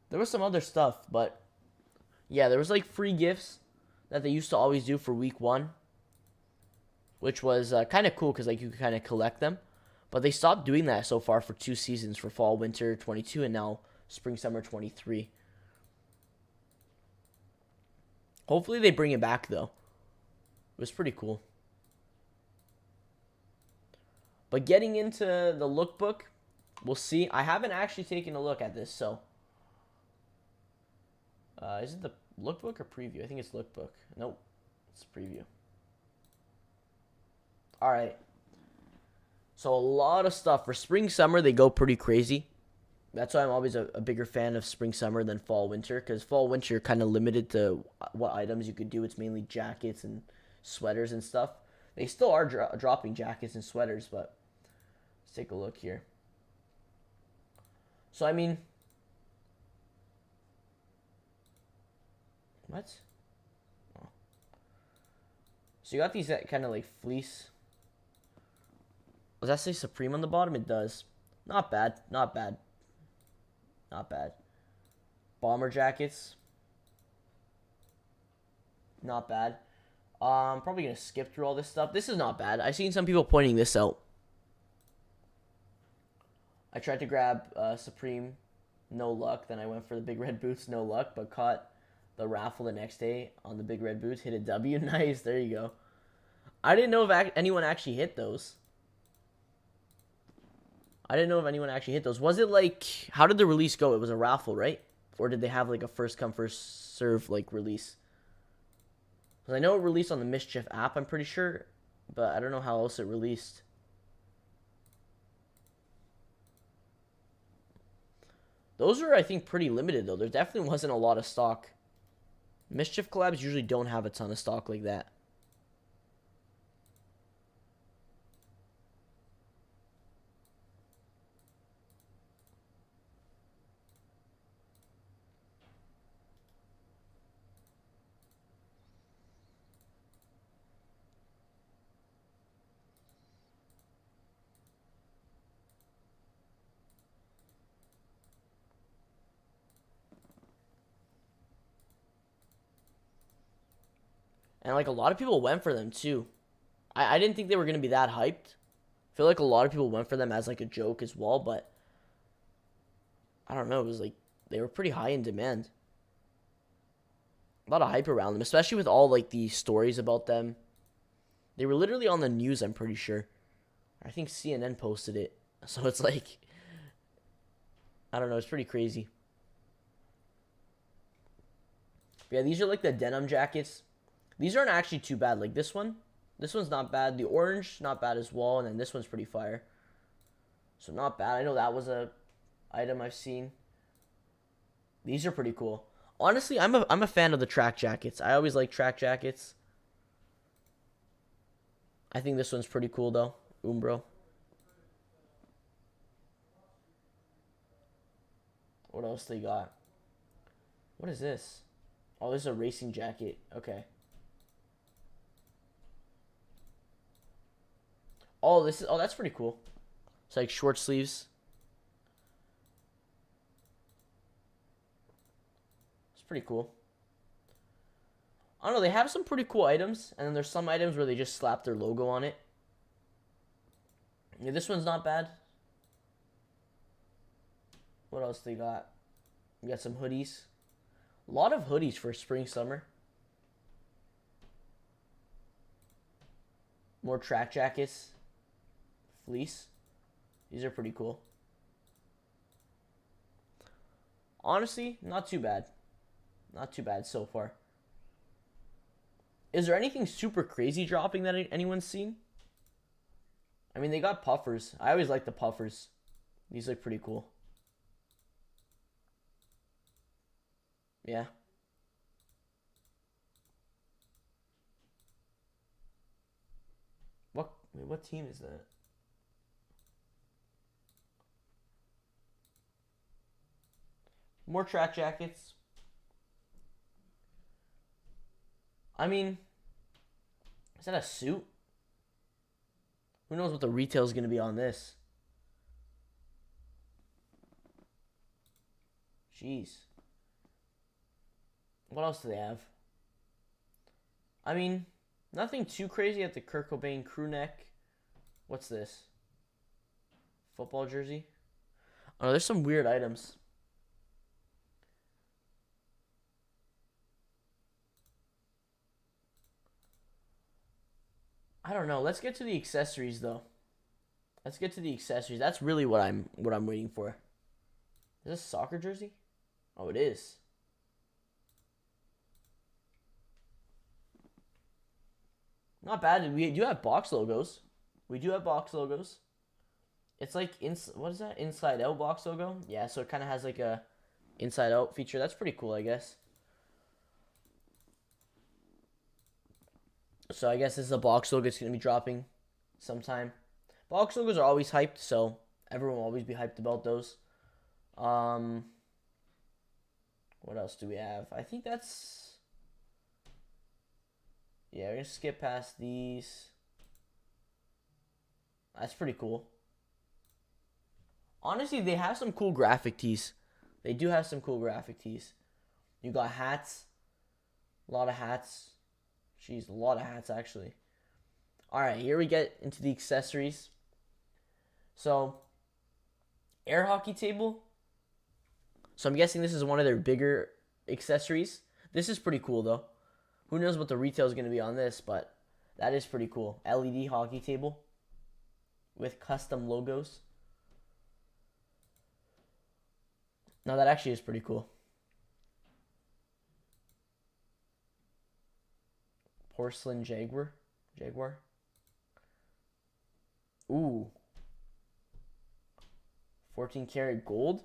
There was some other stuff, but yeah, there was like free gifts that they used to always do for week 1, which was kind of cool because like you could kind of collect them. But they stopped doing that so far for 2 seasons, for fall winter 22 and now spring summer 23. Hopefully they bring it back, though. It was pretty cool. But getting into the lookbook, we'll see. I haven't actually taken a look at this, so. Is it the lookbook or preview? I think it's lookbook. Nope. It's preview. Alright. So a lot of stuff. For spring summer, they go pretty crazy. That's why I'm always a bigger fan of spring summer than fall winter, because fall winter kind of limited to what items you could do. It's mainly jackets and sweaters and stuff. They still are dropping jackets and sweaters, but let's take a look here. So I mean, what? Oh. So you got these that kind of like fleece. Does that say Supreme on the bottom? It does. Not bad. Not bad. Not bad. Bomber jackets. Not bad. I'm probably going to skip through all this stuff. This is not bad. I've seen some people pointing this out. I tried to grab Supreme. No luck. Then I went for the big red boots. No luck. But caught the raffle the next day on the big red boots. Hit a W. Nice. There you go. I didn't know if anyone actually hit those. I didn't know if anyone actually hit those. Was it like, how did the release go? It was a raffle, right? Or did they have like a first come, first serve like release? Because I know it released on the Mischief app, I'm pretty sure. But I don't know how else it released. Those are, I think, pretty limited though. There definitely wasn't a lot of stock. Mischief collabs usually don't have a ton of stock like that. And like a lot of people went for them too. I didn't think they were going to be that hyped. I feel like a lot of people went for them as like a joke as well, but I don't know. It was like they were pretty high in demand. A lot of hype around them, especially with all like the stories about them. They were literally on the news, I'm pretty sure. I think CNN posted it. So it's like, I don't know, it's pretty crazy. But yeah, these are like the denim jackets. These aren't actually too bad. Like this one's not bad. The orange, not bad as well. And then this one's pretty fire. So not bad. I know that was a item I've seen. These are pretty cool. Honestly, I'm a fan of the track jackets. I always like track jackets. I think this one's pretty cool though. Umbro. What else they got? What is this? Oh, this is a racing jacket. Okay. Oh, that's pretty cool. It's like short sleeves. It's pretty cool. I don't know, they have some pretty cool items, and then there's some items where they just slap their logo on it. Yeah, this one's not bad. What else they got? We got some hoodies. A lot of hoodies for spring, summer. More track jackets. Fleece. These are pretty cool. Honestly, not too bad. Not too bad so far. Is there anything super crazy dropping that anyone's seen? I mean, they got puffers. I always like the puffers. These look pretty cool. Yeah. What team is that? More track jackets. I mean, is that a suit? Who knows what the retail is going to be on this? Jeez. What else do they have? I mean, nothing too crazy at the Kurt Cobain crew neck. What's this? Football jersey? Oh, there's some weird items. I don't know. Let's get to the accessories though. Let's get to the accessories. That's really what I'm waiting for. Is this a soccer jersey? Oh, it is. Not bad. We do have box logos. We do have box logos. It's like what is that? Inside out box logo? Yeah, so it kind of has like a inside out feature. That's pretty cool, I guess. So I guess this is a box logo. It's going to be dropping sometime. Box logos are always hyped, so everyone will always be hyped about those. What else do we have? I think that's... Yeah, we're going to skip past these. That's pretty cool. Honestly, they have some cool graphic tees. They do have some cool graphic tees. You got hats. A lot of hats. Jeez, a lot of hats, actually. Alright, here we get into the accessories. So, air hockey table. So I'm guessing this is one of their bigger accessories. This is pretty cool, though. Who knows what the retail is going to be on this, but that is pretty cool. LED hockey table with custom logos. Now, that actually is pretty cool. Porcelain Jaguar. Ooh. 14 karat gold.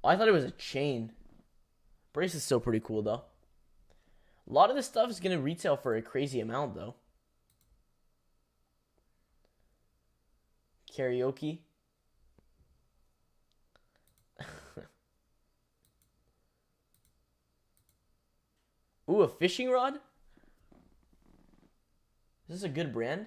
Oh, I thought it was a chain. Brace is still pretty cool, though. A lot of this stuff is going to retail for a crazy amount, though. Karaoke. Ooh, a fishing rod? Is this a good brand?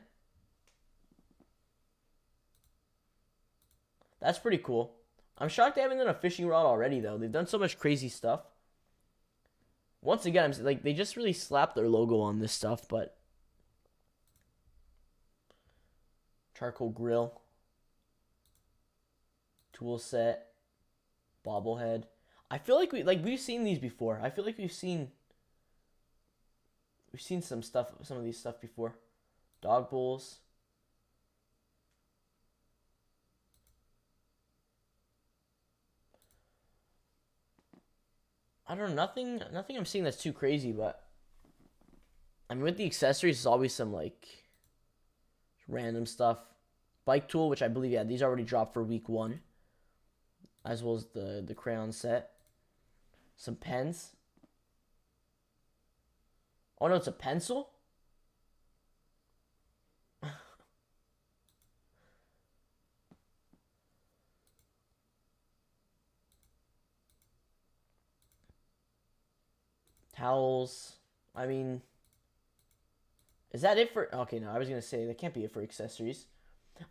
That's pretty cool. I'm shocked they haven't done a fishing rod already, though. They've done so much crazy stuff. Once again, I'm like, they just really slapped their logo on this stuff, but... Charcoal grill. Tool set. Bobblehead. I feel like we've seen these before. I feel like we've seen some of these stuff before. Dog bowls. I don't know, nothing I'm seeing that's too crazy, but I mean, with the accessories, there's always some like random stuff. Bike tool, which I believe, yeah, these already dropped for week 1, as well as the crayon set. Some pens. Oh no, it's a pencil. Towels. I mean, is that it for... Okay, no, I was going to say, that can't be it for accessories.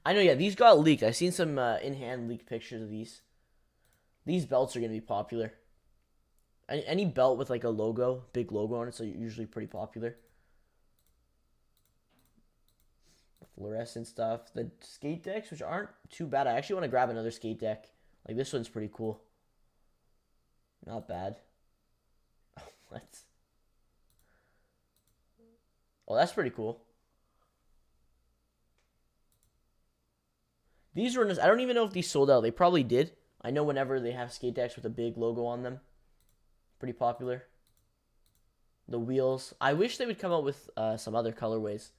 I know, yeah, these got leaked. I've seen some in-hand leaked pictures of these. These belts are going to be popular. Any belt with, like, a logo, big logo on it, so usually pretty popular. Fluorescent stuff. The skate decks, which aren't too bad. I actually want to grab another skate deck. Like, this one's pretty cool. Not bad. Let's. Oh, that's pretty cool. These runners, I don't even know if these sold out. They probably did. I know whenever they have skate decks with a big logo on them, pretty popular. The wheels. I wish they would come out with some other colorways.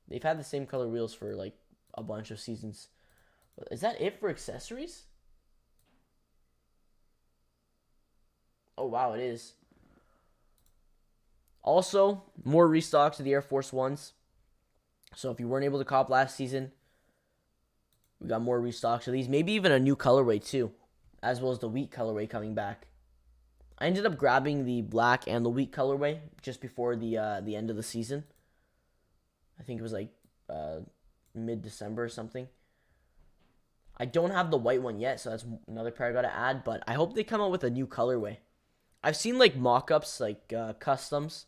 They've had the same color wheels for like a bunch of seasons. Is that it for accessories? Oh, wow, it is. Also, more restocks of the Air Force Ones. So if you weren't able to cop last season, we got more restocks of these. Maybe even a new colorway too, as well as the wheat colorway coming back. I ended up grabbing the black and the wheat colorway just before the end of the season. I think it was like mid-December or something. I don't have the white one yet, so that's another pair I gotta add. But I hope they come out with a new colorway. I've seen like mock-ups, like customs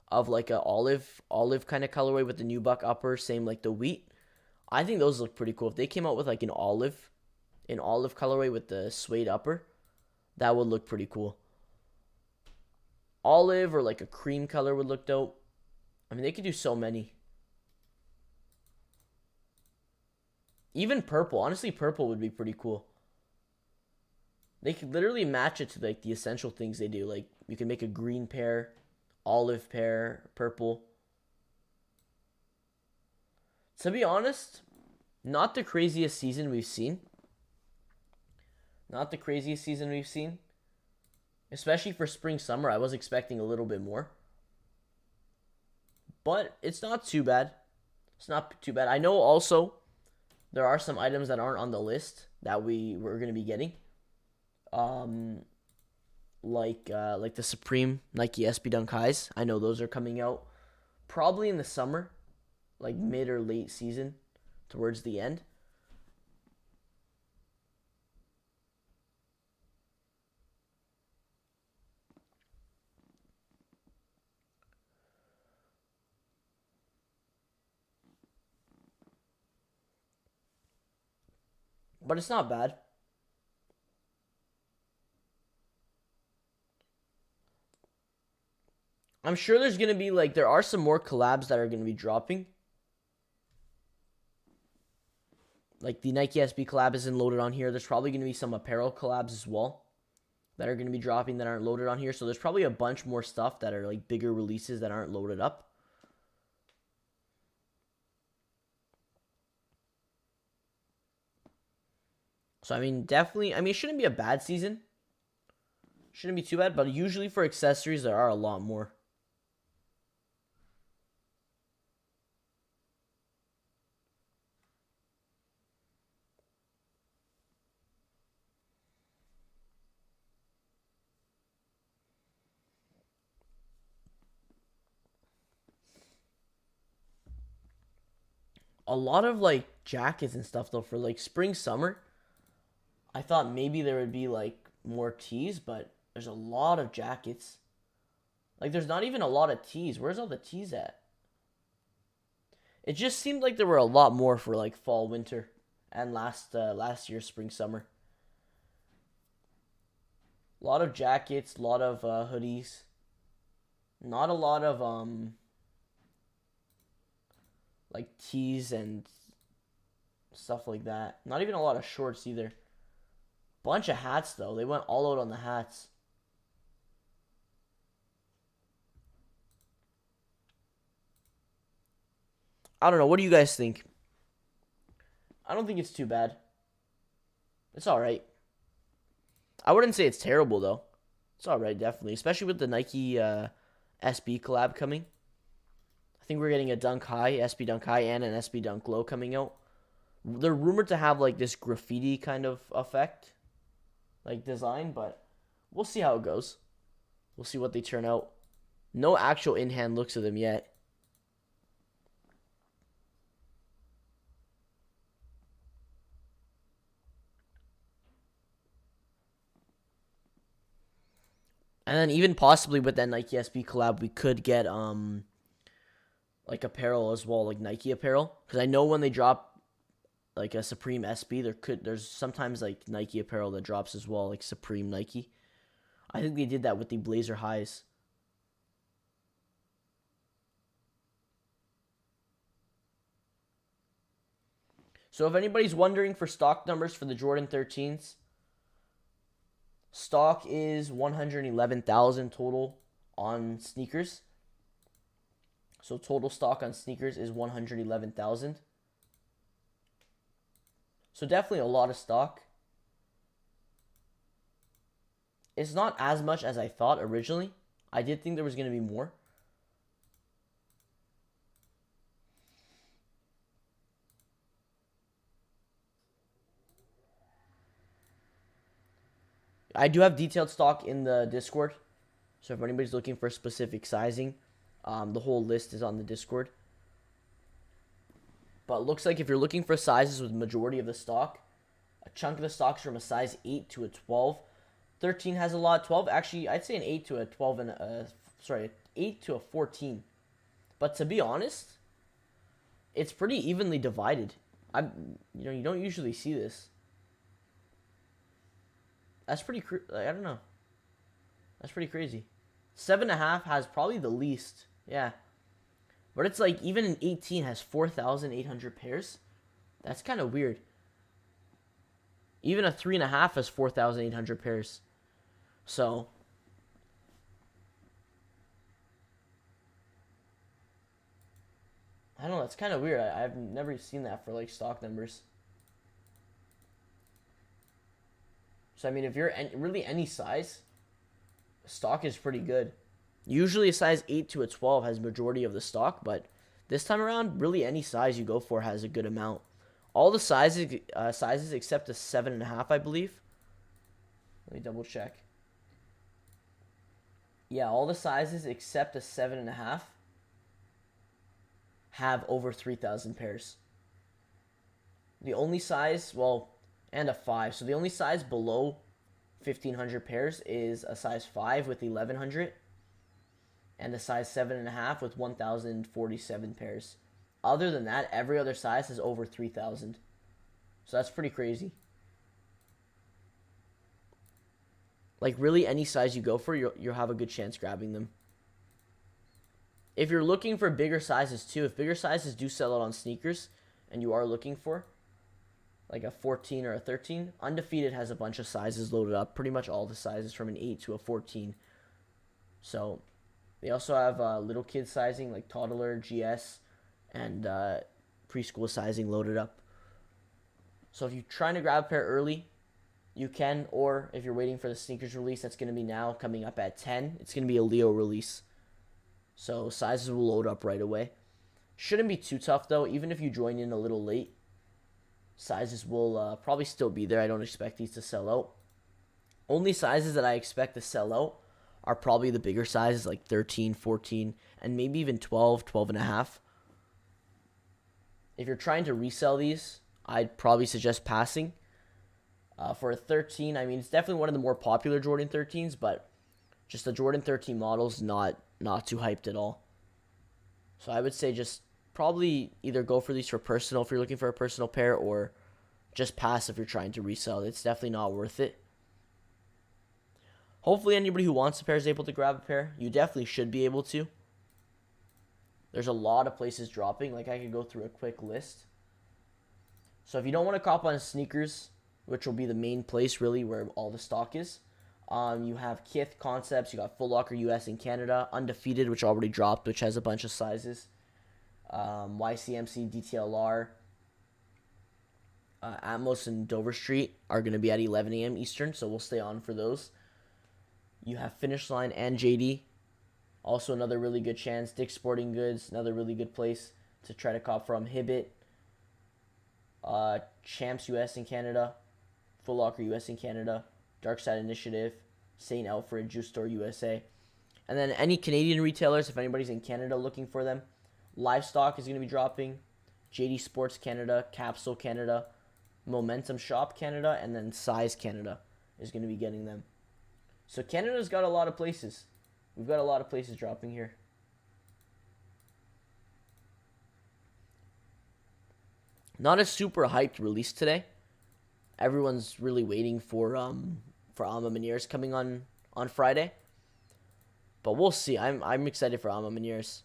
of like a olive kind of colorway with the nubuck upper, same like the wheat. I think those look pretty cool. If they came out with like an olive colorway with the suede upper, that would look pretty cool. Olive or like a cream color would look dope. I mean, they could do so many. Even purple. Honestly, purple would be pretty cool. They could literally match it to like the essential things they do. Like you can make a green pair, olive pair, purple. To be honest, not the craziest season we've seen. Not the craziest season we've seen. Especially for spring summer, I was expecting a little bit more. But it's not too bad. It's not too bad. I know also there are some items that aren't on the list that we're going to be getting. Like the Supreme Nike SB Dunk Highs. I know those are coming out probably in the summer, like mid or late season, towards the end. But it's not bad. I'm sure there's going to be like, there are some more collabs that are going to be dropping. Like the Nike SB collab isn't loaded on here. There's probably going to be some apparel collabs as well that are going to be dropping that aren't loaded on here. So there's probably a bunch more stuff that are like bigger releases that aren't loaded up. So, I mean, definitely, I mean, it shouldn't be a bad season. Shouldn't be too bad, but usually for accessories, there are a lot more. A lot of like jackets and stuff though for like spring summer. I thought maybe there would be like more tees, but there's a lot of jackets. Like there's not even a lot of tees. Where's all the tees at? It just seemed like there were a lot more for like fall, winter, and last year's spring, summer. A lot of jackets, a lot of hoodies. Not a lot of like tees and stuff like that. Not even a lot of shorts either. Bunch of hats though. They went all out on the hats. I don't know. What do you guys think? I don't think it's too bad. It's all right. I wouldn't say it's terrible though. It's all right, definitely, especially with the Nike SB collab coming. I think we're getting a Dunk High, SB Dunk High, and an SB Dunk Low coming out. They're rumored to have like this graffiti kind of effect, like design, but we'll see how it goes. We'll see what they turn out. No actual in-hand looks of them yet. And then even possibly with that Nike SB collab, we could get like apparel as well, like Nike apparel. Because I know when they drop like a Supreme SB, there's sometimes like Nike apparel that drops as well, like Supreme Nike. I think they did that with the Blazer Highs. So if anybody's wondering for stock numbers for the Jordan 13s, stock is 111,000 total on sneakers. So total stock on sneakers is 111,000. So definitely a lot of stock. It's not as much as I thought originally. I did think there was going to be more. I do have detailed stock in the Discord. So if anybody's looking for specific sizing, the whole list is on the Discord. But it looks like if you're looking for sizes with majority of the stock, a chunk of the stock is from a size 8 to a 12. 13 has a lot. 12, actually, I'd say an 8 to a 12 and 8 to a 14. But to be honest, it's pretty evenly divided. You don't usually see this. That's pretty, I don't know. That's pretty crazy. 7.5 has probably the least. Yeah. But it's like, even an 18 has 4,800 pairs. That's kind of weird. Even a 3.5 has 4,800 pairs. So, I don't know. That's kind of weird. I've never seen that for like stock numbers. So, I mean, if you're really any size, stock is pretty good. Usually a size 8 to a 12 has majority of the stock, but this time around, really any size you go for has a good amount. All the sizes except a 7.5, I believe. Let me double check. Yeah, all the sizes except a 7.5 have over 3,000 pairs. The only size, and a 5. So the only size below 1,500 pairs is a size 5 with 1,100. And a size 7.5 with 1,047 pairs. Other than that, every other size has over 3,000. So that's pretty crazy. Like, really, any size you go for, you'll have a good chance grabbing them. If you're looking for bigger sizes too, if bigger sizes do sell out on sneakers, and you are looking for like a 14 or a 13, Undefeated has a bunch of sizes loaded up. Pretty much all the sizes from an 8 to a 14. So they also have little kid sizing like toddler, GS, and preschool sizing loaded up. So if you're trying to grab a pair early, you can. Or if you're waiting for the sneakers release, that's going to be now coming up at 10. It's going to be a Leo release. So sizes will load up right away. Shouldn't be too tough though. Even if you join in a little late, sizes will probably still be there. I don't expect these to sell out. Only sizes that I expect to sell out are probably the bigger sizes like 13, 14, and maybe even 12, 12.5. If you're trying to resell these, I'd probably suggest passing. For a 13, I mean, it's definitely one of the more popular Jordan 13s, but just the Jordan 13 model's not too hyped at all. So I would say just probably either go for these for personal if you're looking for a personal pair, or just pass if you're trying to resell. It's definitely not worth it. Hopefully anybody who wants a pair is able to grab a pair. You definitely should be able to. There's a lot of places dropping. Like, I could go through a quick list. So if you don't want to cop on sneakers, which will be the main place really where all the stock is, you have Kickz Concepts, you got Foot Locker US and Canada, Undefeated, which already dropped, which has a bunch of sizes, YCMC, DTLR, Atmos and Dover Street are going to be at 11 a.m. Eastern, so we'll stay on for those. You have Finish Line and JD, also another really good chance. Dick's Sporting Goods, another really good place to try to cop from. Hibbett, Champs US and Canada, Foot Locker US and Canada, Dark Side Initiative, St. Alfred, Juice Store USA. And then any Canadian retailers, if anybody's in Canada looking for them, Livestock is going to be dropping, JD Sports Canada, Capsule Canada, Momentum Shop Canada, and then Size Canada is going to be getting them. So Canada's got a lot of places. We've got a lot of places dropping here. Not a super hyped release today. Everyone's really waiting for Alma Meniere's coming on Friday. But we'll see. I'm excited for Alma Meniere's.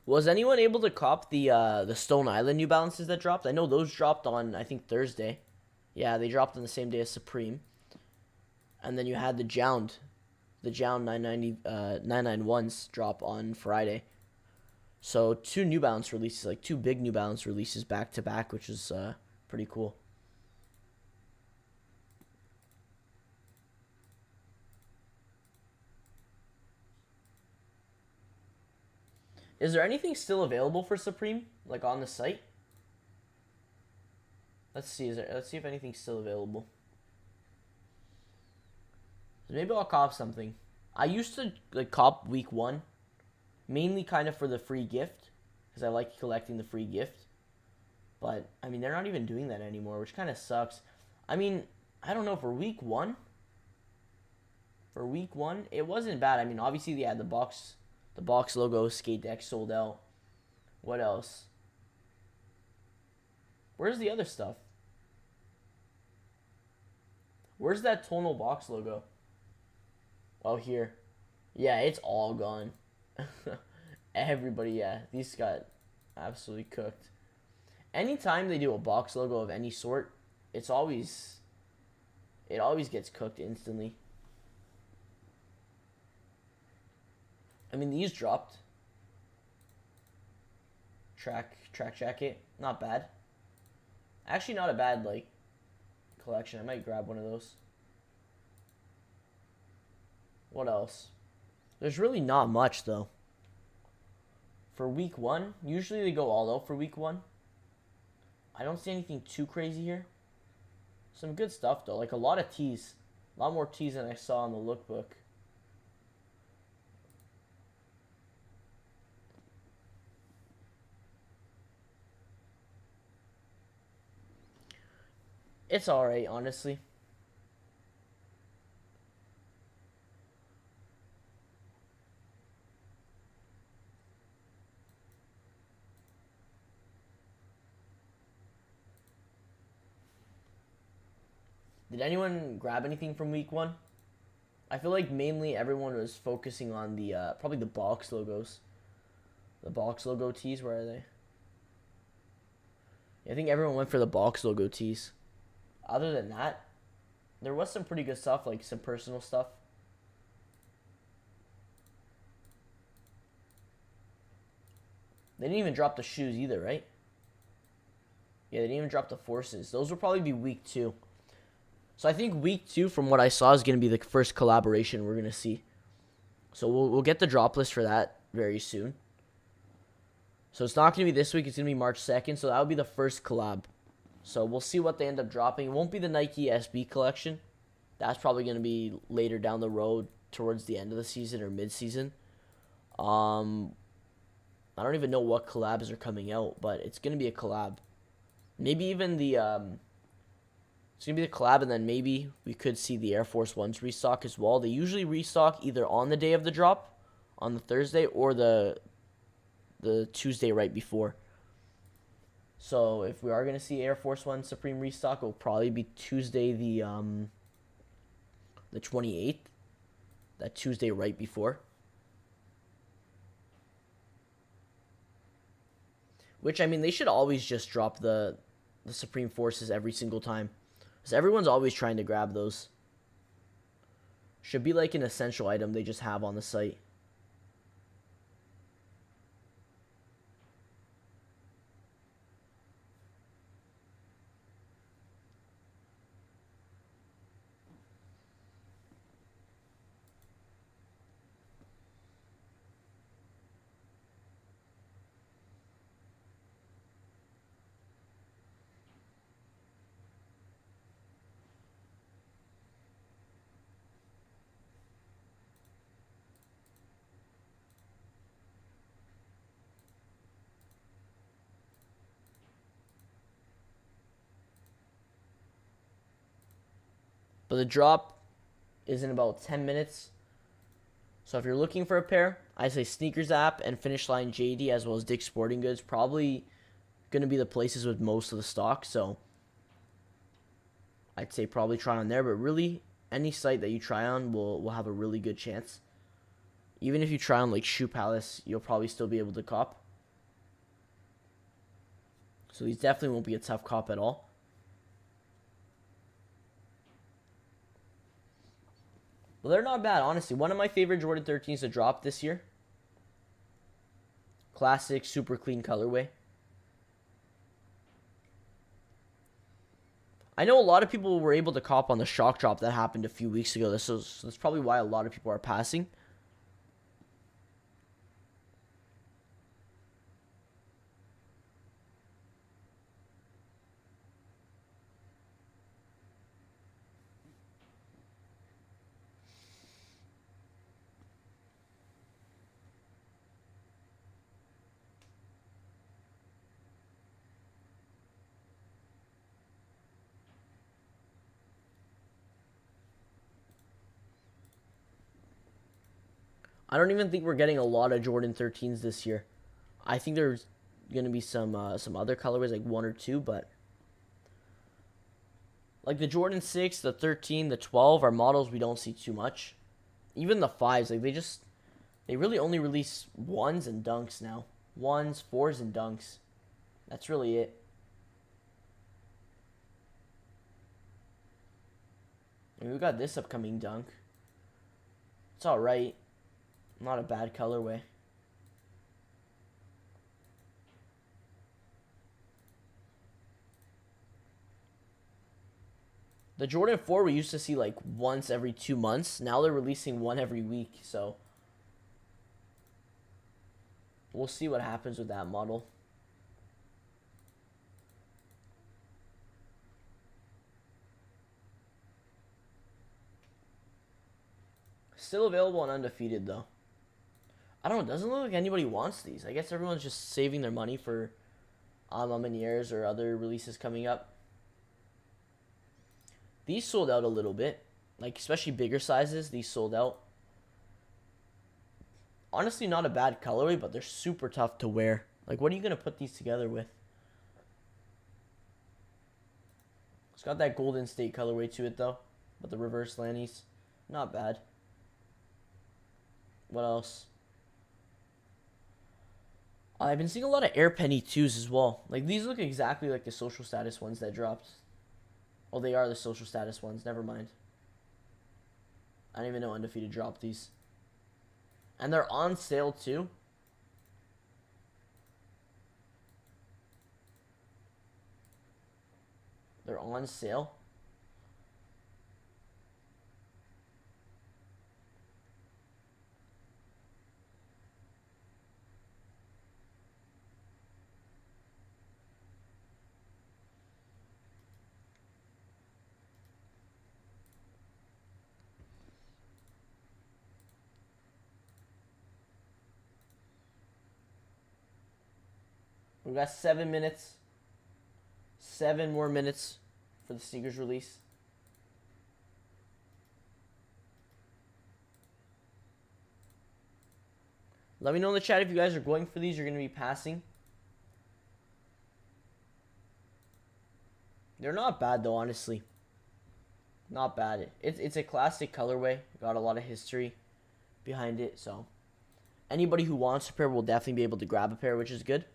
Was anyone able to cop the Stone Island New Balances that dropped? I know those dropped on, I think, Thursday. Yeah, they dropped on the same day as Supreme. And then you had the Jound 990 991s drop on Friday. So two New Balance releases, like two big New Balance releases back to back, which is pretty cool. Is there anything still available for Supreme, like on the site? Let's see. Let's see if anything's still available. Maybe I'll cop something. I used to like cop week 1, mainly kind of for the free gift, because I like collecting the free gift. But I mean, they're not even doing that anymore, which kind of sucks. I mean, I don't know, for week 1. For week 1, it wasn't bad. I mean, obviously they had the box logo, skate deck sold out. What else? Where's the other stuff? Where's that tonal box logo? Oh, here. Yeah, it's all gone. Everybody, yeah. These got absolutely cooked. Anytime they do a box logo of any sort, it always gets cooked instantly. I mean, these dropped. Track jacket, not bad. Actually, not a bad like collection. I might grab one of those. What else? There's really not much though. For week 1, usually they go all out for week 1. I don't see anything too crazy here. Some good stuff though, like a lot of tees. A lot more tees than I saw in the lookbook. It's alright, honestly. Did anyone grab anything from week 1? I feel like mainly everyone was focusing on the probably the box logos. The box logo tees, where are they? Yeah, I think everyone went for the box logo tees. Other than that, there was some pretty good stuff, like some personal stuff. They didn't even drop the shoes either, right? Yeah, they didn't even drop the forces. Those will probably be week 2. So I think week 2, from what I saw, is going to be the first collaboration we're going to see. So we'll get the drop list for that very soon. So it's not going to be this week. It's going to be March 2nd. So that would be the first collab. So we'll see what they end up dropping. It won't be the Nike SB collection. That's probably going to be later down the road, towards the end of the season or mid-season. I don't even know what collabs are coming out, but it's going to be a collab. Maybe even the it's going to be the collab, and then maybe we could see the Air Force Ones restock as well. They usually restock either on the day of the drop, on the Thursday, or the Tuesday right before. So if we are going to see Air Force One Supreme restock, it will probably be Tuesday the 28th. That Tuesday right before. Which, I mean, they should always just drop the Supreme Forces every single time. Because everyone's always trying to grab those. Should be like an essential item they just have on the site. But the drop is in about 10 minutes. So if you're looking for a pair, I say SNKRS App and Finish Line JD, as well as Dick's Sporting Goods, probably going to be the places with most of the stock. So I'd say probably try on there. But really, any site that you try on will have a really good chance. Even if you try on like Shoe Palace, you'll probably still be able to cop. So these definitely won't be a tough cop at all. But they're not bad, honestly. One of my favorite Jordan 13s to drop this year. Classic, super clean colorway. I know a lot of people were able to cop on the shock drop that happened a few weeks ago. That's probably why a lot of people are passing. I don't even think we're getting a lot of Jordan 13s this year. I think there's going to be some other colorways, like 1 or 2, but like the Jordan 6, the 13, the 12 are models we don't see too much. Even the 5s, like they really only release 1s and dunks now. 1s, 4s, and dunks. That's really it. And we got this upcoming dunk. It's alright. Not a bad colorway. The Jordan 4 we used to see like once every 2 months. Now they're releasing one every week, so we'll see what happens with that model. Still available and undefeated though. I don't know, it doesn't look like anybody wants these. I guess everyone's just saving their money for Lumineers or other releases coming up. These sold out a little bit. Like, especially bigger sizes, these sold out. Honestly, not a bad colorway, but they're super tough to wear. Like, what are you going to put these together with? It's got that Golden State colorway to it, though. But the reverse lannies, not bad. What else? I've been seeing a lot of Air Penny 2s as well. Like, these look exactly like the social status ones that dropped. Oh, they are the social status ones. Never mind. I didn't even know Undefeated dropped these. And they're on sale, too. They're on sale. We've got 7 minutes. 7 more minutes for the sneakers release. Let me know in the chat if you guys are going for these. You're going to be passing. They're not bad though, honestly. Not bad. It's a classic colorway. Got a lot of history behind it. So anybody who wants a pair will definitely be able to grab a pair, which is good.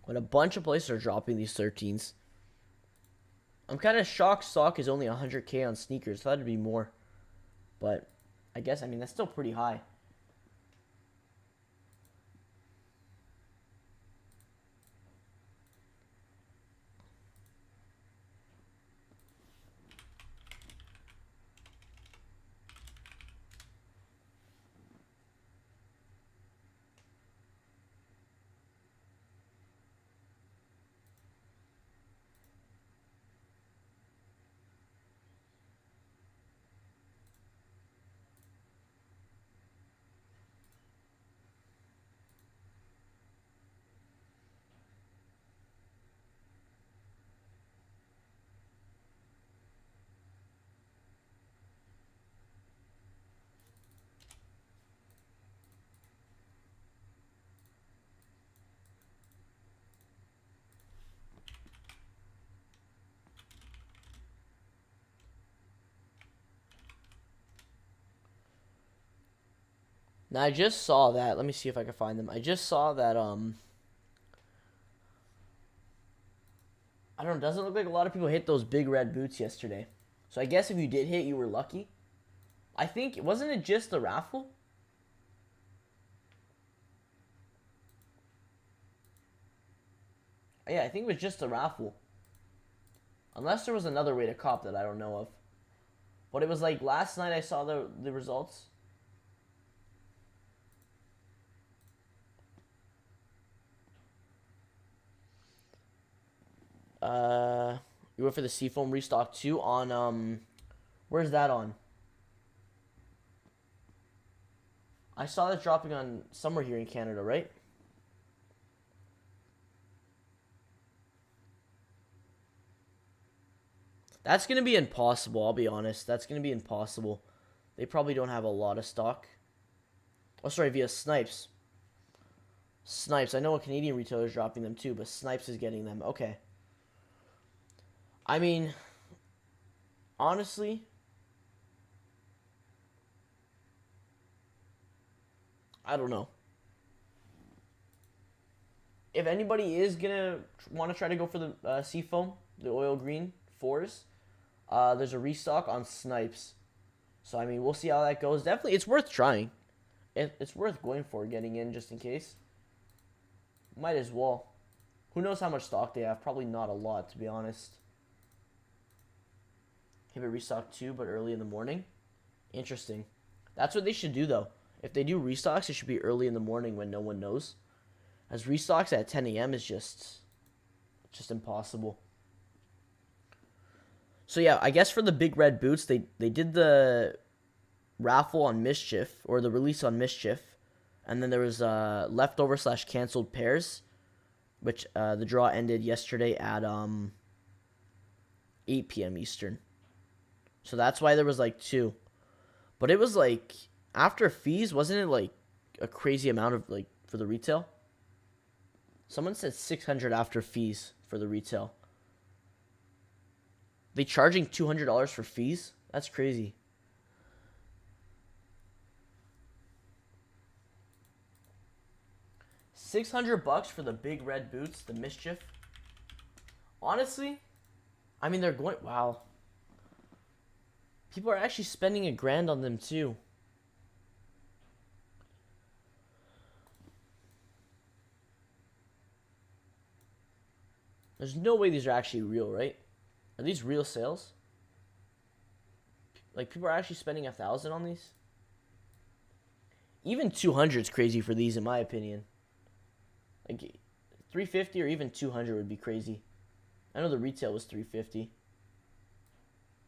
But a bunch of places are dropping these 13s. I'm kind of shocked stock is only 100K on sneakers. Thought it'd be more. But I guess, I mean, that's still pretty high. Now I just saw that. Let me see if I can find them. I just saw that I don't know, doesn't look like a lot of people hit those big red boots yesterday. So I guess if you did hit, you were lucky. I think, wasn't it just the raffle? Yeah, I think it was just the raffle. Unless there was another way to cop that I don't know of. But it was like last night I saw the results. You went for the Seafoam restock too on where's that on? I saw that dropping on somewhere here in Canada, right? That's gonna be impossible, I'll be honest. That's gonna be impossible. They probably don't have a lot of stock. Oh, sorry, via Snipes. Snipes. I know a Canadian retailer is dropping them too, but Snipes is getting them. Okay. I mean, honestly, I don't know. If anybody is gonna want to try to go for the Seafoam, the oil green 4s, there's a restock on Snipes. So, I mean, we'll see how that goes. Definitely, it's worth trying. It's worth going for, getting in just in case. Might as well. Who knows how much stock they have? Probably not a lot, to be honest. Have it restock too, but early in the morning. Interesting. That's what they should do, though. If they do restocks, it should be early in the morning when no one knows. As restocks at 10 a.m. is just impossible. So yeah, I guess for the big red boots, they did the raffle on Mischief, or the release on Mischief, and then there was leftover / canceled pairs, which the draw ended yesterday at 8 p.m. Eastern. So that's why there was like 2. But it was like, after fees, wasn't it like a crazy amount of, like, for the retail? Someone said $600 after fees for the retail. They charging $200 for fees? That's crazy. $600 for the big red boots, the Mischief. Honestly, I mean, they're going, wow. People are actually spending $1,000 on them too. There's no way these are actually real, right? Are these real sales? Like, people are actually spending $1,000 on these? Even 200 is crazy for these, in my opinion. Like, 350 or even 200 would be crazy. I know the retail was 350,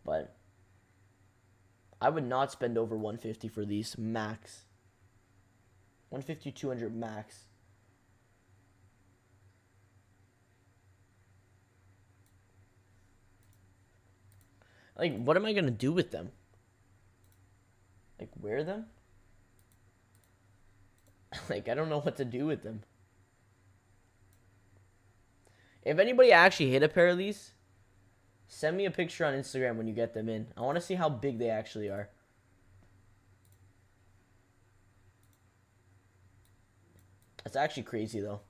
but I would not spend over 150 for these max. 150, 200 max. Like, what am I gonna do with them? Like, wear them? Like, I don't know what to do with them. If anybody actually hit a pair of these, send me a picture on Instagram when you get them in. I want to see how big they actually are. That's actually crazy, though.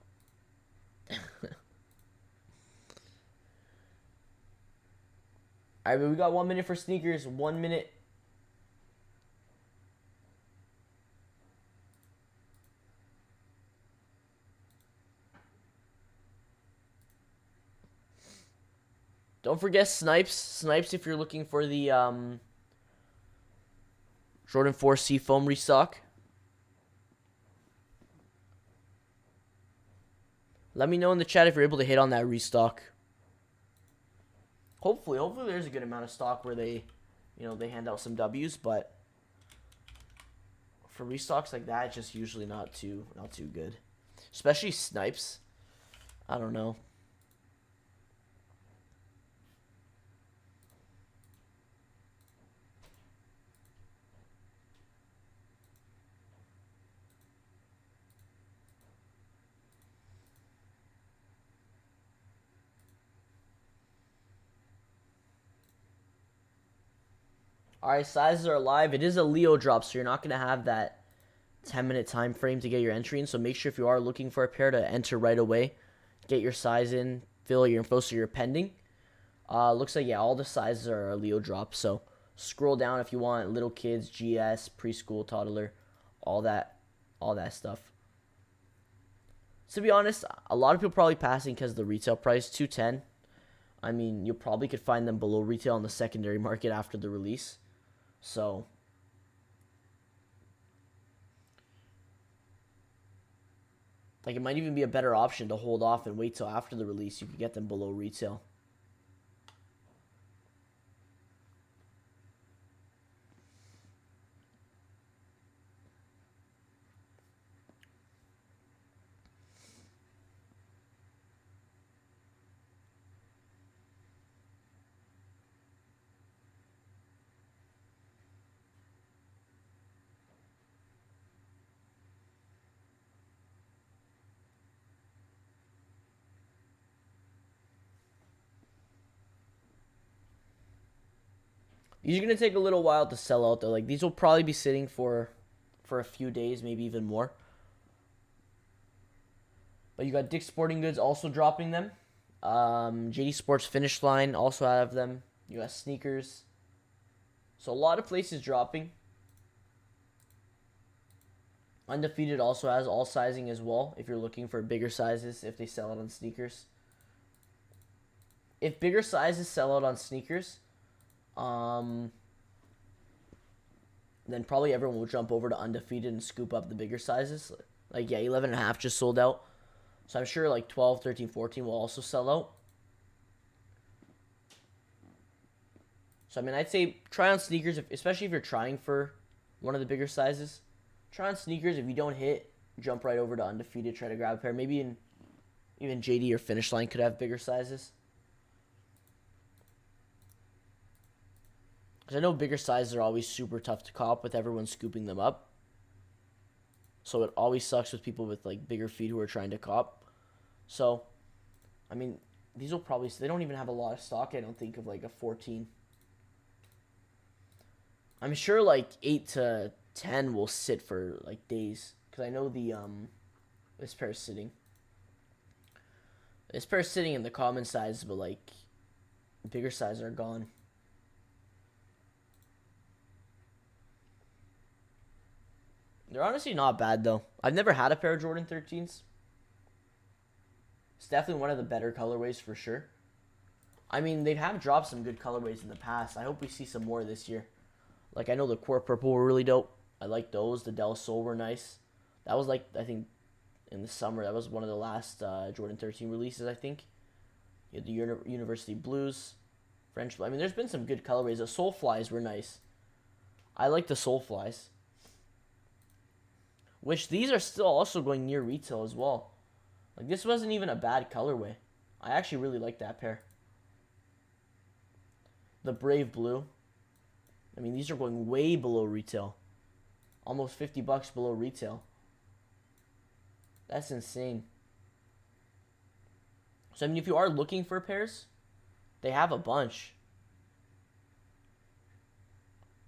Alright, but we got 1 minute for sneakers. 1 minute. Don't forget Snipes. Snipes if you're looking for the Jordan 4 Seafoam restock. Let me know in the chat if you're able to hit on that restock. Hopefully there's a good amount of stock where they, they hand out some W's, but for restocks like that, it's just usually not too good. Especially Snipes. I don't know. Alright, sizes are live. It is a Leo drop, so you're not going to have that 10-minute time frame to get your entry in. So make sure if you are looking for a pair to enter right away, get your size in, fill your info so you're pending. Looks like, yeah, all the sizes are a Leo drop. So scroll down if you want little kids, GS, preschool, toddler, all that stuff. To be honest, a lot of people probably passing because of the retail price, $210. I mean, you probably could find them below retail on the secondary market after the release. So like, it might even be a better option to hold off and wait till after the release. You could get them below retail. These are going to take a little while to sell out, though. Like, these will probably be sitting for a few days, maybe even more. But you got Dick's Sporting Goods also dropping them. JD Sports Finish Line also have them. You got sneakers. So a lot of places dropping. Undefeated also has all sizing as well, if you're looking for bigger sizes, if they sell it on sneakers. If bigger sizes sell out on sneakers, then probably everyone will jump over to Undefeated and scoop up the bigger sizes. Like, yeah, 11.5 just sold out. So I'm sure like 12, 13, 14 will also sell out. So, I mean, I'd say try on sneakers, especially if you're trying for one of the bigger sizes. Try on sneakers. If you don't hit, jump right over to Undefeated, try to grab a pair. Maybe even JD or Finish Line could have bigger sizes. Because I know bigger sizes are always super tough to cop with everyone scooping them up. So it always sucks with people with like bigger feet who are trying to cop. So, I mean, these will probably, they don't even have a lot of stock, I don't think, of like a 14. I'm sure like 8 to 10 will sit for like days. Because I know this pair is sitting. This pair is sitting in the common size, but like bigger sizes are gone. They're honestly not bad, though. I've never had a pair of Jordan 13s. It's definitely one of the better colorways for sure. I mean, they have dropped some good colorways in the past. I hope we see some more this year. Like, I know the Core Purple were really dope. I like those. The Del Sol were nice. That was, like, I think, in the summer. That was one of the last Jordan 13 releases, I think. You had the University Blues, French. I mean, there's been some good colorways. The Soul Flies were nice. I like the Soul Flies. Which these are still also going near retail as well. Like, this wasn't even a bad colorway. I actually really like that pair. The Brave Blue. I mean, these are going way below retail. Almost $50 below retail. That's insane. So, I mean, if you are looking for pairs, they have a bunch.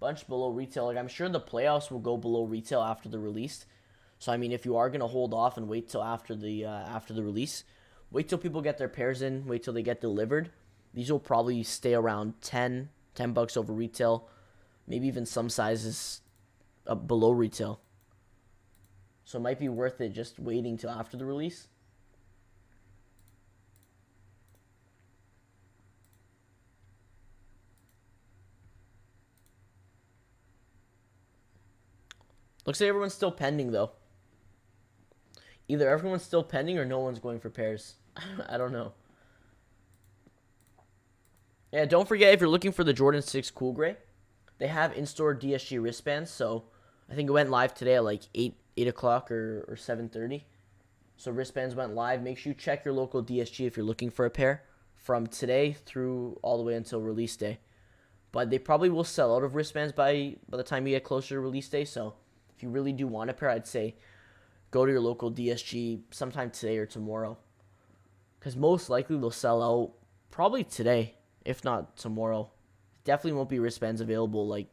Bunch below retail. Like, I'm sure the playoffs will go below retail after the release. So, I mean, if you are going to hold off and wait till after the release, wait till people get their pairs in, wait till they get delivered. These will probably stay around $10 over retail, maybe even some sizes up below retail. So it might be worth it just waiting till after the release. Looks like everyone's still pending, though. Either everyone's still pending or no one's going for pairs. I don't know. Yeah, don't forget, if you're looking for the Jordan 6 Cool Gray, they have in-store DSG wristbands. So I think it went live today at like 8 o'clock or 7:30. So wristbands went live. Make sure you check your local DSG if you're looking for a pair from today through all the way until release day. But they probably will sell out of wristbands by the time you get closer to release day. So if you really do want a pair, I'd say go to your local DSG sometime today or tomorrow. Because most likely they'll sell out probably today, if not tomorrow. Definitely won't be wristbands available like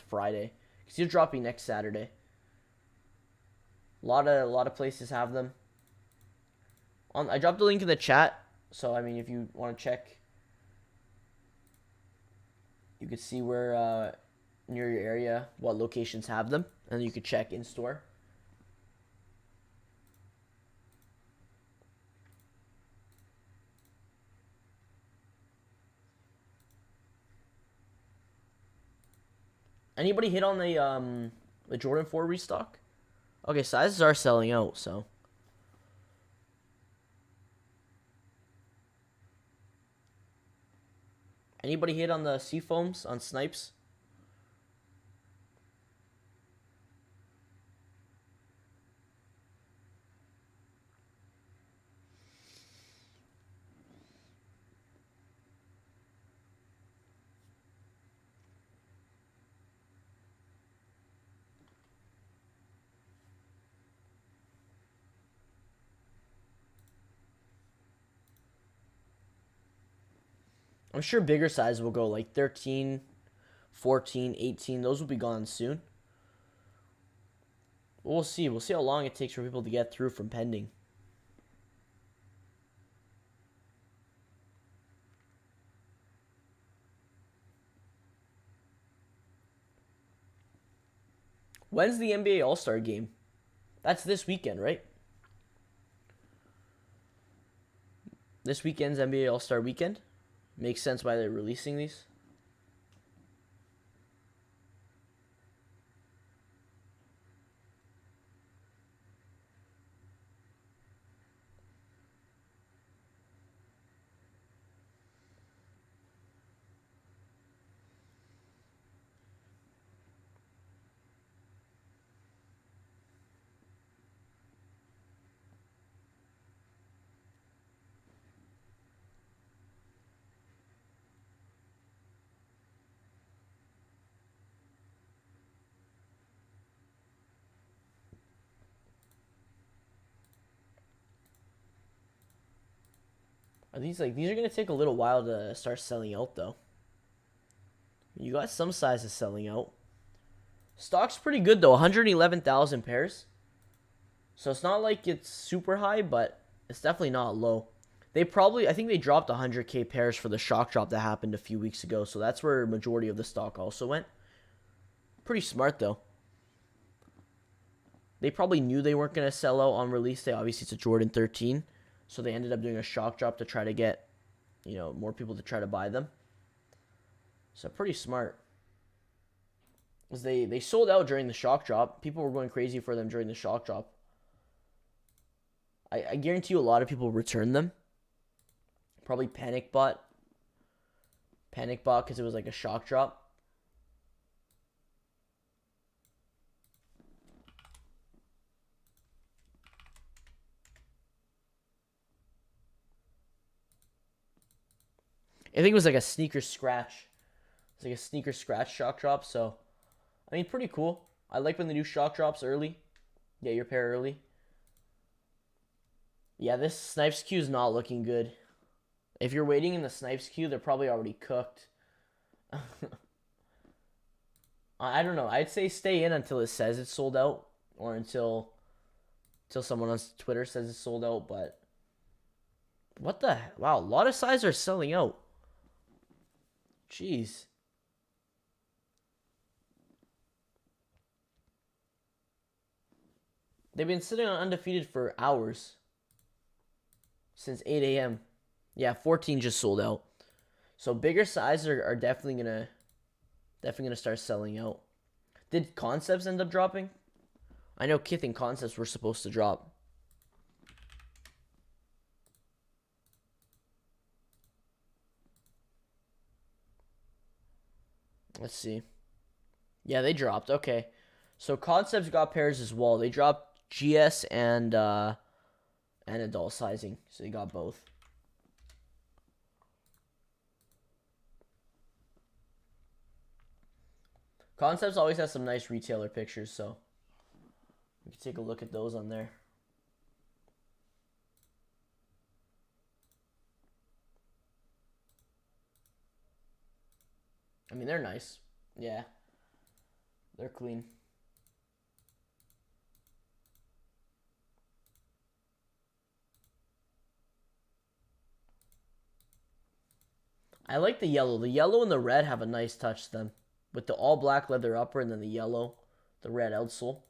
Friday. Because you're dropping next Saturday. A lot of places have them. I dropped the link in the chat, so I mean, if you want to check, you could see where near your area what locations have them, and you could check in store. Anybody hit on the Jordan 4 restock? Okay, sizes are selling out, so. Anybody hit on the Seafoams on Snipes? I'm sure bigger sizes will go like 13, 14, 18. Those will be gone soon. We'll see. We'll see how long it takes for people to get through from pending. When's the NBA All-Star game? That's this weekend, right? This weekend's NBA All-Star weekend. Makes sense why they're releasing these. Are these these are gonna take a little while to start selling out though. You got some sizes selling out. Stock's pretty good though, 111,000 pairs. So it's not like it's super high, but it's definitely not low. I think they dropped 100K pairs for the shock drop that happened a few weeks ago. So that's where majority of the stock also went. Pretty smart though. They probably knew they weren't going to sell out on release day. Obviously, it's a Jordan 13. So they ended up doing a shock drop to try to get, more people to try to buy them. So pretty smart. Because they sold out during the shock drop. People were going crazy for them during the shock drop. I guarantee you a lot of people returned them. Probably panic bought. Panic bought because it was like a shock drop. I think it was like a sneaker scratch. It's like a sneaker scratch shock drop. So, I mean, pretty cool. I like when they do shock drops early. Get your pair early. Yeah, this Snipes queue is not looking good. If you're waiting in the Snipes queue, they're probably already cooked. I don't know. I'd say stay in until it says it's sold out, or until someone on Twitter says it's sold out. But what the wow, a lot of sizes are selling out. Jeez. They've been sitting on undefeated for hours. Since 8 a.m. Yeah, 14 just sold out. So bigger sizes are definitely gonna start selling out. Did Concepts end up dropping? I know Kith and Concepts were supposed to drop. Let's see. Yeah, they dropped. Okay. So Concepts got pairs as well. They dropped GS and adult sizing. So they got both. Concepts always has some nice retailer pictures, so we can take a look at those on there. I mean, they're nice. Yeah. They're clean. I like the yellow. The yellow and the red have a nice touch to them. With the all black leather upper and then the yellow, the red outsole.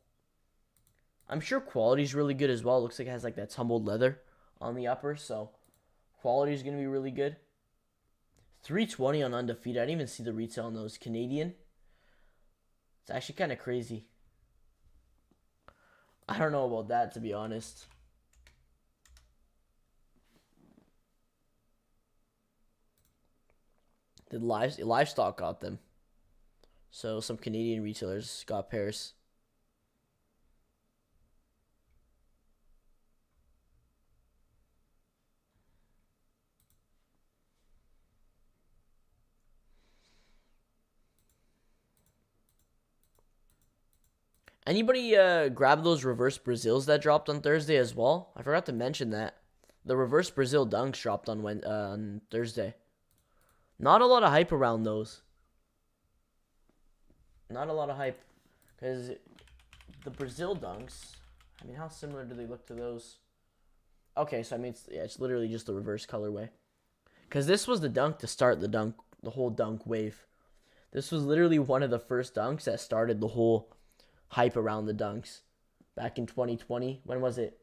I'm sure quality is really good as well. It looks like it has like that tumbled leather on the upper, so quality is going to be really good. $320 on Undefeated. I didn't even see the retail on those. Canadian. It's actually kind of crazy. I don't know about that, to be honest. The livestock got them. So some Canadian retailers got pairs. Anybody grab those reverse Brazils that dropped on Thursday as well? I forgot to mention that. The reverse Brazil dunks dropped on Thursday. Not a lot of hype around those. Not a lot of hype. Because the Brazil dunks, I mean, how similar do they look to those? Okay, so I mean, it's literally just the reverse colorway. Because this was the dunk to start the whole dunk wave. This was literally one of the first dunks that started the whole hype around the dunks. Back in 2020. When was it?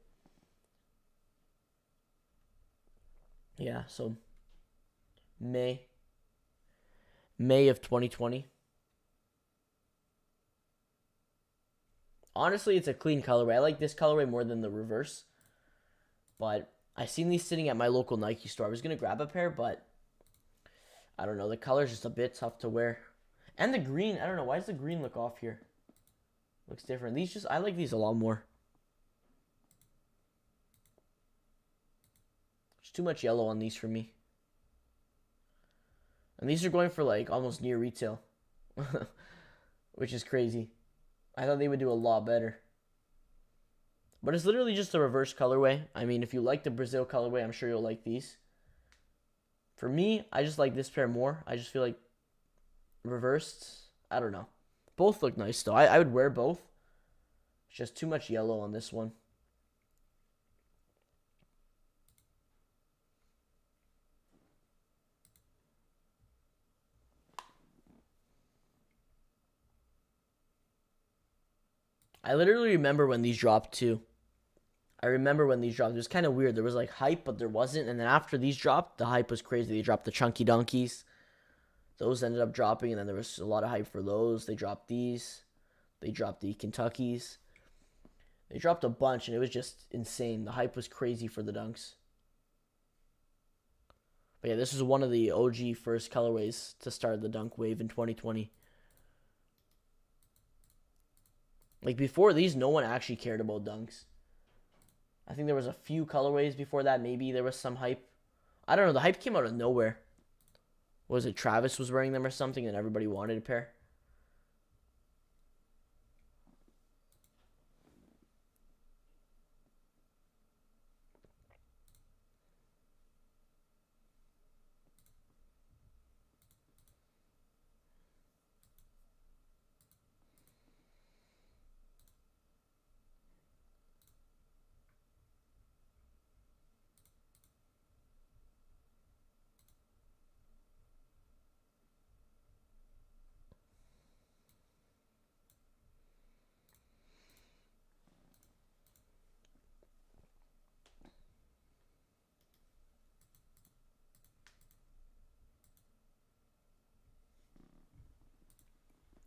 Yeah, so May of 2020. Honestly, it's a clean colorway. I like this colorway more than the reverse. But I seen these sitting at my local Nike store. I was going to grab a pair, but I don't know. The color's just a bit tough to wear. And the green, I don't know. Why does the green look off here? Looks different. I like these a lot more. There's too much yellow on these for me. And these are going for like almost near retail. Which is crazy. I thought they would do a lot better. But it's literally just a reverse colorway. I mean, if you like the Brazil colorway, I'm sure you'll like these. For me, I just like this pair more. I just feel like reversed. I don't know. Both look nice, though. I would wear both. It's just too much yellow on this one. I literally remember when these dropped, too. I remember when these dropped. It was kind of weird. There was, like, hype, but there wasn't. And then after these dropped, the hype was crazy. They dropped the Chunky Donkeys. Those ended up dropping, and then there was a lot of hype for those. They dropped these. They dropped the Kentuckys. They dropped a bunch, and it was just insane. The hype was crazy for the dunks. But yeah, this was one of the OG first colorways to start the dunk wave in 2020. Like, before these, no one actually cared about dunks. I think there was a few colorways before that. Maybe there was some hype. I don't know. The hype came out of nowhere. Was it Travis was wearing them or something, and everybody wanted a pair?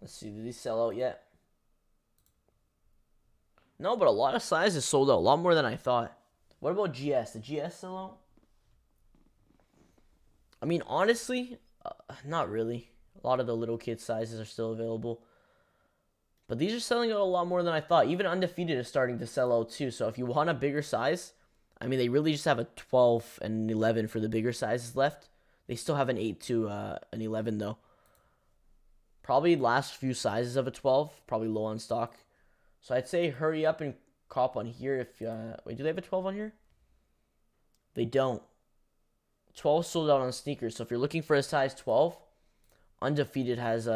Let's see, did these sell out yet? No, but a lot of sizes sold out. A lot more than I thought. What about GS? Did GS sell out? I mean, honestly, not really. A lot of the little kid sizes are still available. But these are selling out a lot more than I thought. Even Undefeated is starting to sell out too. So if you want a bigger size, I mean, they really just have a 12 and an 11 for the bigger sizes left. They still have an 8 to an 11 though. Probably last few sizes of a 12, probably low on stock. So I'd say hurry up and cop on here. If wait, do they have a 12 on here? They don't. 12 sold out on sneakers. So if you're looking for a size 12, Undefeated has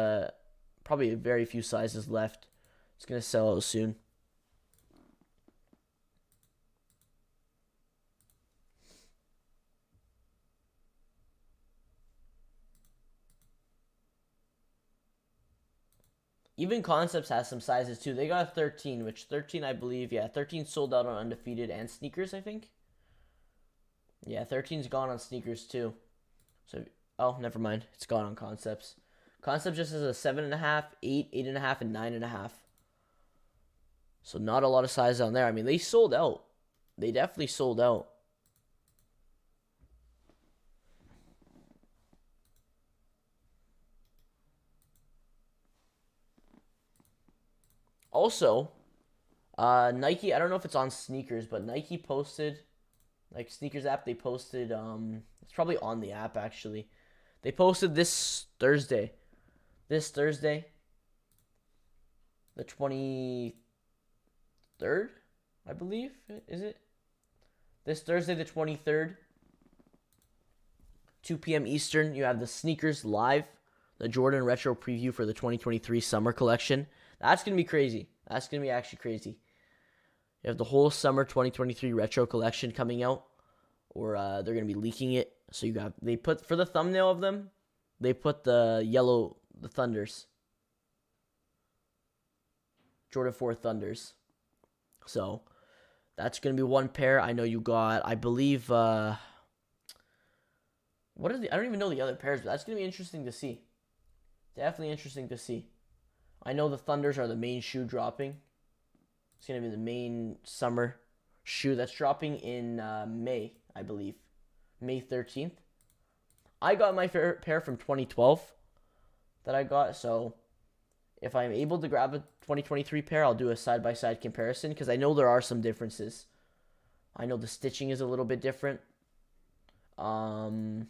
probably very few sizes left. It's gonna sell out soon. Even Concepts has some sizes too. They got a 13, which 13 I believe, yeah, 13 sold out on Undefeated and sneakers, I think. Yeah, 13's gone on sneakers too. So, oh, never mind. It's gone on Concepts. Concepts just has a 7.5, 8, 8.5, and 9.5. So not a lot of sizes on there. I mean, they sold out. They definitely sold out. Also, Nike, I don't know if it's on sneakers, but Nike posted, like sneakers app, they posted, it's probably on the app actually. They posted this Thursday, the 23rd, I believe, is it? This Thursday, the 23rd, 2 p.m. Eastern, you have the Sneakers Live, the Jordan Retro Preview for the 2023 Summer Collection. That's going to be crazy. That's going to be actually crazy. You have the whole Summer 2023 Retro Collection coming out, or they're going to be leaking it. So you got, they put, for the thumbnail of them, they put the Thunders. Jordan 4 Thunders. So that's going to be one pair. I know you got, I believe, what are the, I don't even know the other pairs, but that's going to be interesting to see. Definitely interesting to see. I know the Thunders are the main shoe dropping. It's going to be the main summer shoe that's dropping in May, I believe. May 13th. I got my favorite pair from 2012 that I got, so if I'm able to grab a 2023 pair, I'll do a side-by-side comparison because I know there are some differences. I know the stitching is a little bit different. So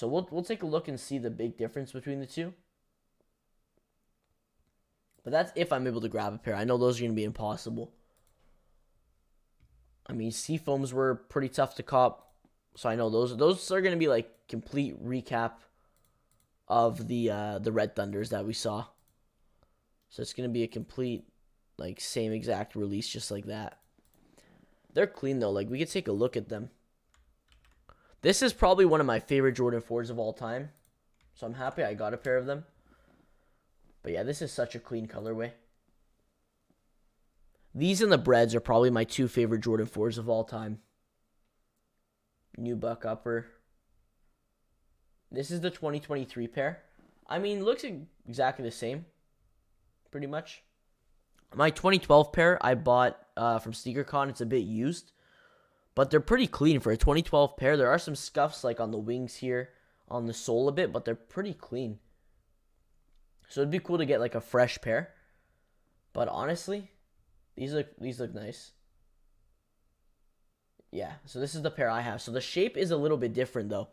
we'll take a look and see the big difference between the two. But that's if I'm able to grab a pair. I know those are going to be impossible. I mean, Seafoams were pretty tough to cop. So I know those are going to be like complete recap of the Red Thunders that we saw. So it's going to be a complete, like, same exact release just like that. They're clean though. Like, we could take a look at them. This is probably one of my favorite Jordan 4s of all time. So I'm happy I got a pair of them. But yeah, this is such a clean colorway. These and the Breads are probably my two favorite Jordan 4s of all time. Nubuck upper. This is the 2023 pair. I mean, looks exactly the same. Pretty much. My 2012 pair I bought from SneakerCon. It's a bit used. But they're pretty clean for a 2012 pair. There are some scuffs like on the wings here. On the sole a bit. But they're pretty clean. So it'd be cool to get like a fresh pair. But honestly, these look nice. Yeah, so this is the pair I have. So the shape is a little bit different though.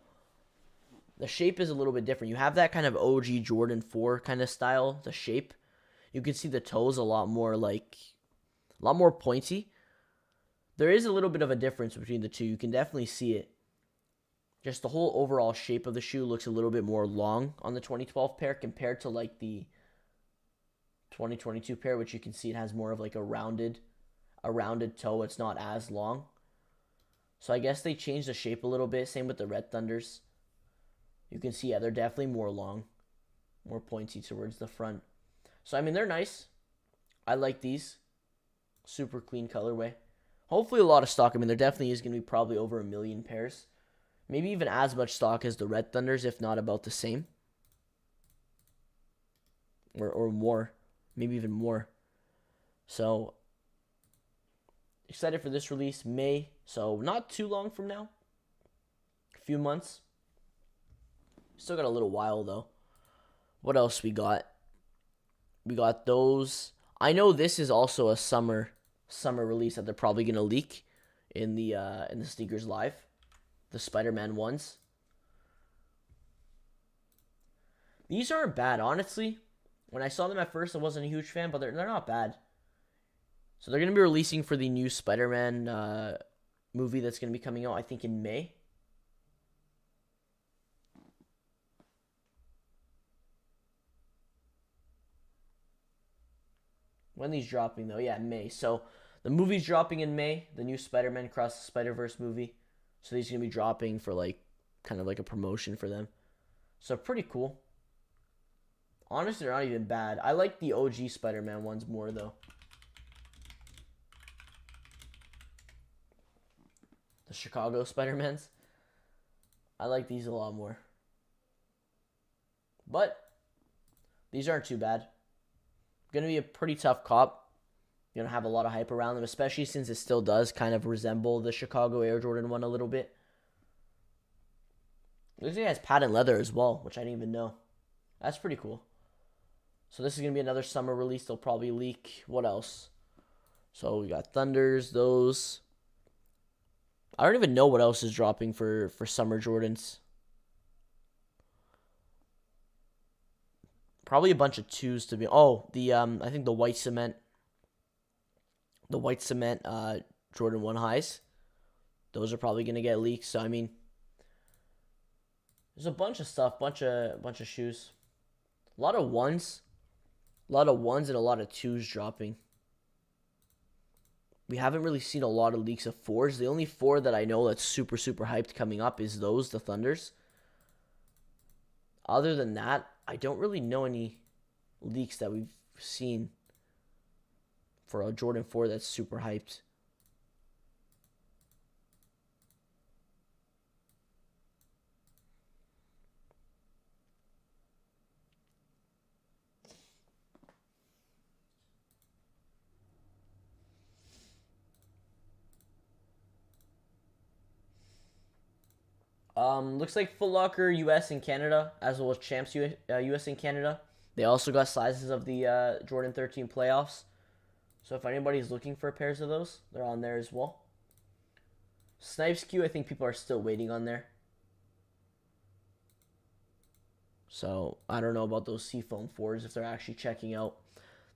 The shape is a little bit different. You have that kind of OG Jordan 4 kind of style, the shape. You can see the toes a lot more pointy. There is a little bit of a difference between the two. You can definitely see it. Just the whole overall shape of the shoe looks a little bit more long on the 2012 pair compared to like the 2022 pair, which you can see it has more of like a rounded toe. It's not as long. So I guess they changed the shape a little bit. Same with the Red Thunders. You can see, yeah, they're definitely more long, more pointy towards the front. So, I mean, they're nice. I like these. Super clean colorway. Hopefully a lot of stock. I mean, there definitely is going to be probably over 1 million pairs. Maybe even as much stock as the Red Thunders, if not about the same. Or more. Maybe even more. So, excited for this release. May. So, not too long from now. A few months. Still got a little while, though. What else we got? We got those. I know this is also a summer release that they're probably going to leak in the Sneakers Live. The Spider-Man ones. These aren't bad, honestly. When I saw them at first, I wasn't a huge fan, but they're not bad. So they're going to be releasing for the new Spider-Man movie that's going to be coming out, I think, in May. When these dropping, though? Yeah, May. So the movie's dropping in May. The new Spider-Man Across the Spider-Verse movie. So these are going to be dropping for like kind of like a promotion for them. So pretty cool. Honestly, they're not even bad. I like the OG Spider-Man ones more, though. The Chicago Spider-Mans. I like these a lot more. But these aren't too bad. Going to be a pretty tough cop. You don't have a lot of hype around them, especially since it still does kind of resemble the Chicago Air Jordan 1 a little bit. Looks like it has patent leather as well, which I didn't even know. That's pretty cool. So this is going to be another summer release. They'll probably leak. What else? So we got Thunders, those. I don't even know what else is dropping for summer Jordans. Probably a bunch of 2s to be. Oh, the I think the white cement. The white cement Jordan 1 highs. Those are probably going to get leaked. So I mean, there's a bunch of stuff, bunch of shoes. A lot of 1s. A lot of 1s and a lot of 2s dropping. We haven't really seen a lot of leaks of 4s. The only 4 that I know that's super hyped coming up is those, the Thunders. Other than that, I don't really know any leaks that we've seen for a Jordan 4 that's super hyped. Looks like Foot Locker US and Canada, as well as Champs US and Canada. They also got sizes of the Jordan 13 playoffs. So if anybody's looking for pairs of those, they're on there as well. Snipes Q, I think people are still waiting on there. So I don't know about those Seafoam 4s if they're actually checking out.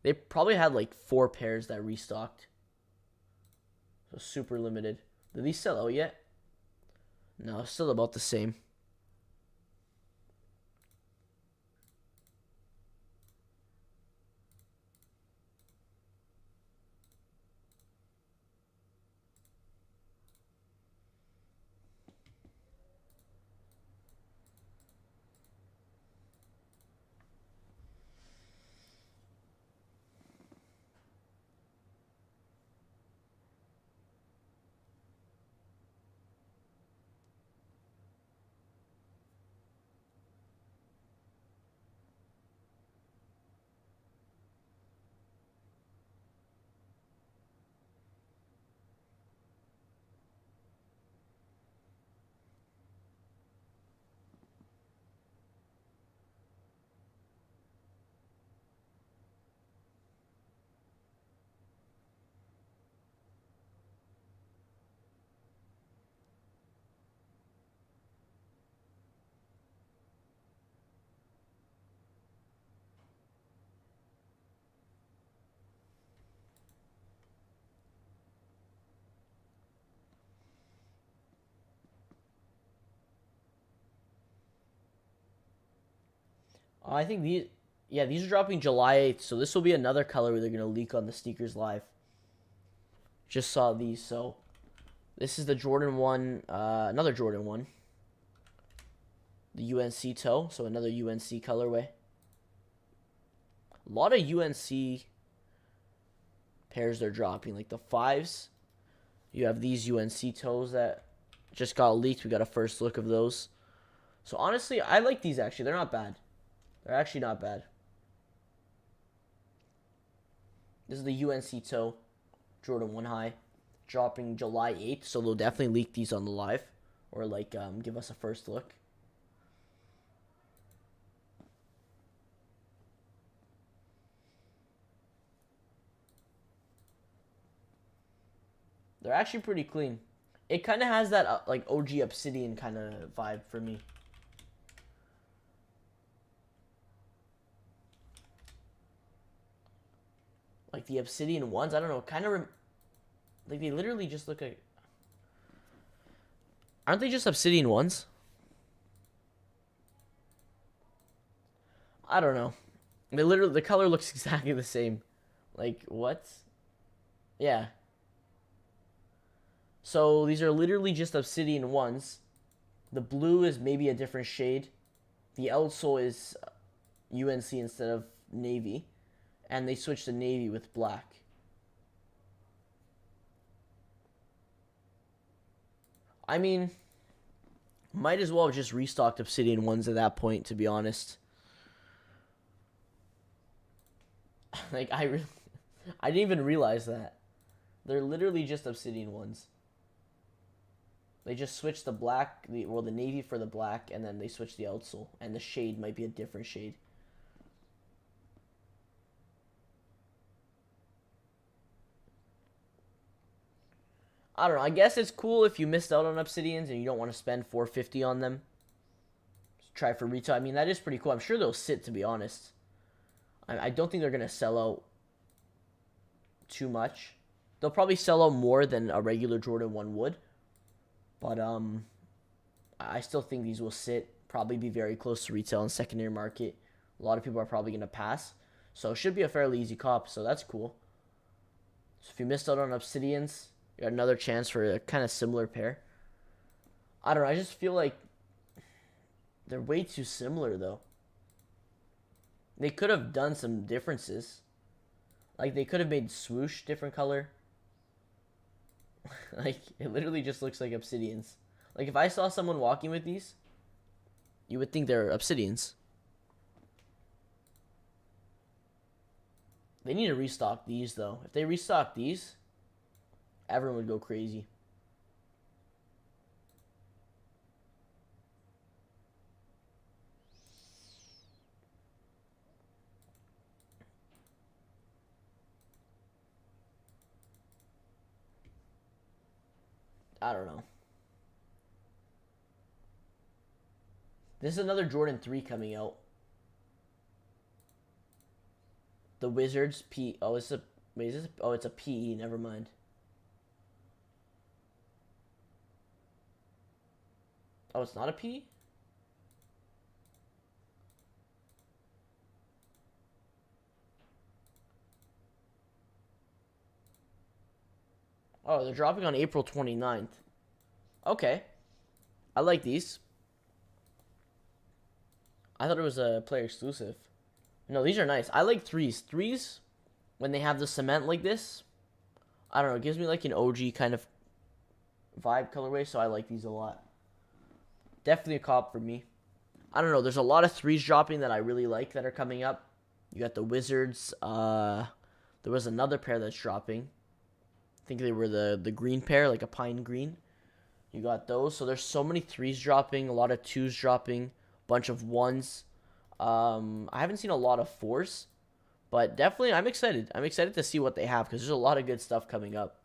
They probably had like 4 pairs that restocked. So super limited. Did these sell out yet? No, still about the same. I think these are dropping July 8th, so this will be another color they're going to leak on the Sneakers Live. Just saw these, so this is the Jordan 1, another Jordan 1. The UNC toe, so another UNC colorway. A lot of UNC pairs they're dropping, like the 5s. You have these UNC toes that just got leaked. We got a first look of those. So honestly, I like these actually. They're not bad. They're actually not bad. This is the UNC toe, Jordan 1 high, dropping July 8th. So they'll definitely leak these on the live, or like give us a first look. They're actually pretty clean. It kind of has that like OG Obsidian kind of vibe for me. Like the Obsidian ones, I don't know, kind of like they literally just look like. Aren't they just Obsidian ones? I don't know. They literally, the color looks exactly the same. Like what? Yeah. So these are literally just Obsidian ones. The blue is maybe a different shade. The outsole is UNC instead of navy, and they switched to navy with black. I mean, might as well have just restocked Obsidian ones at that point, to be honest. Like, I didn't even realize that. They're literally just Obsidian ones. They just switched the black, the navy for the black, and then they switched the outsole. And the shade might be a different shade. I don't know. I guess it's cool if you missed out on Obsidians and you don't want to spend $450 on them. Just try for retail. I mean, that is pretty cool. I'm sure they'll sit, to be honest. I don't think they're going to sell out too much. They'll probably sell out more than a regular Jordan 1 would. But I still think these will sit, probably be very close to retail in secondary market. A lot of people are probably going to pass. So it should be a fairly easy cop, so that's cool. So if you missed out on Obsidians, you got another chance for a kind of similar pair. I don't know, I just feel like they're way too similar, though. They could have done some differences. Like, they could have made swoosh different color. Like, it literally just looks like Obsidians. Like, if I saw someone walking with these, you would think they're Obsidians. They need to restock these, though. If they restock these, everyone would go crazy. I don't know. This is another Jordan 3 coming out. The Wizards P. Oh, it's a. Wait, is this? Oh, it's a PE. Never mind. Oh, it's not a PE? Oh, they're dropping on April 29th. Okay. I like these. I thought it was a player exclusive. No, these are nice. I like threes. Threes, when they have the cement like this, I don't know, it gives me like an OG kind of vibe colorway, so I like these a lot. Definitely a cop for me. I don't know, there's a lot of threes dropping that I really like that are coming up. You got the Wizards. There was another pair that's dropping. I think they were the green pair, like a pine green. You got those. So there's so many threes dropping, a lot of twos dropping, bunch of ones. I haven't seen a lot of fours, but definitely I'm excited. I'm excited to see what they have because there's a lot of good stuff coming up.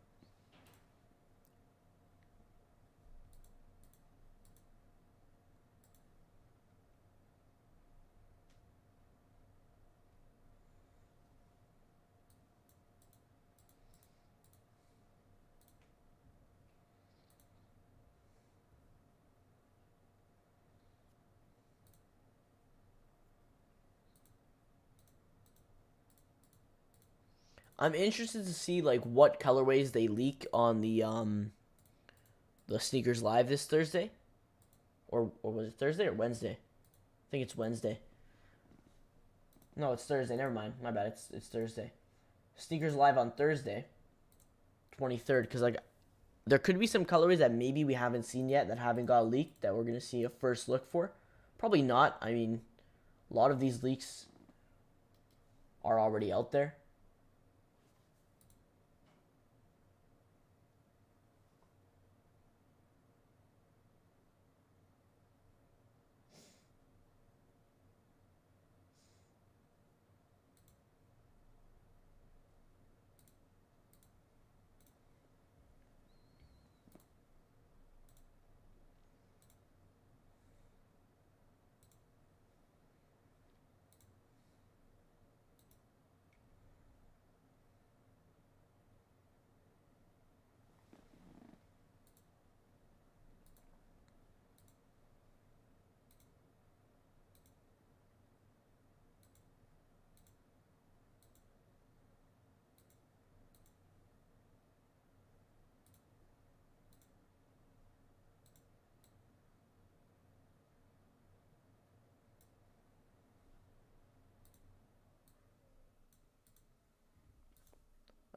I'm interested to see like what colorways they leak on the sneakers live this Thursday, or was it Thursday or Wednesday? I think it's Wednesday. No, it's Thursday. Never mind. My bad. It's Thursday. Sneakers live on Thursday, 23rd. Because like, there could be some colorways that maybe we haven't seen yet that haven't got leaked that we're gonna see a first look for. Probably not. I mean, a lot of these leaks are already out there.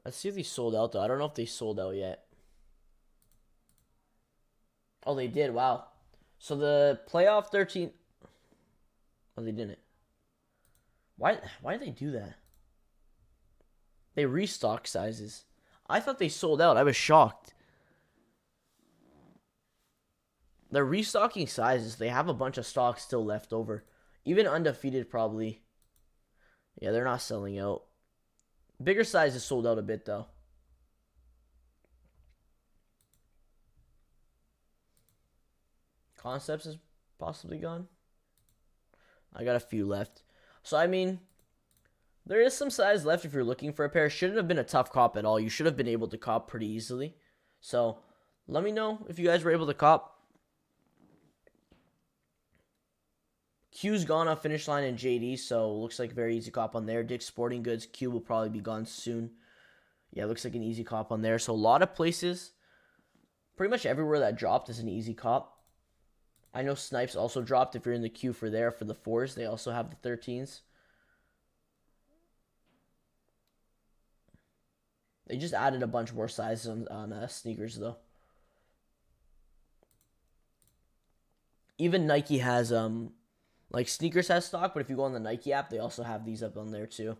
Let's see if they sold out, though. I don't know if they sold out yet. Oh, they did. Wow. So the playoff 13... Oh, they didn't. Why did they do that? They restock sizes. I thought they sold out. I was shocked. They're restocking sizes. They have a bunch of stock still left over. Even undefeated, probably. Yeah, they're not selling out. Bigger sizes sold out a bit, though. Concepts is possibly gone. I got a few left. So, I mean, there is some size left if you're looking for a pair. Shouldn't have been a tough cop at all. You should have been able to cop pretty easily. So, let me know if you guys were able to cop. Q's gone on Finish Line and JD, so looks like very easy cop on there. Dick's Sporting Goods, Q will probably be gone soon. Yeah, looks like an easy cop on there. So a lot of places, pretty much everywhere that dropped is an easy cop. I know Snipes also dropped if you're in the queue for there for the 4s. They also have the 13s. They just added a bunch more sizes on sneakers, though. Even Nike has, like, sneakers has stock, but if you go on the Nike app, they also have these up on there, too.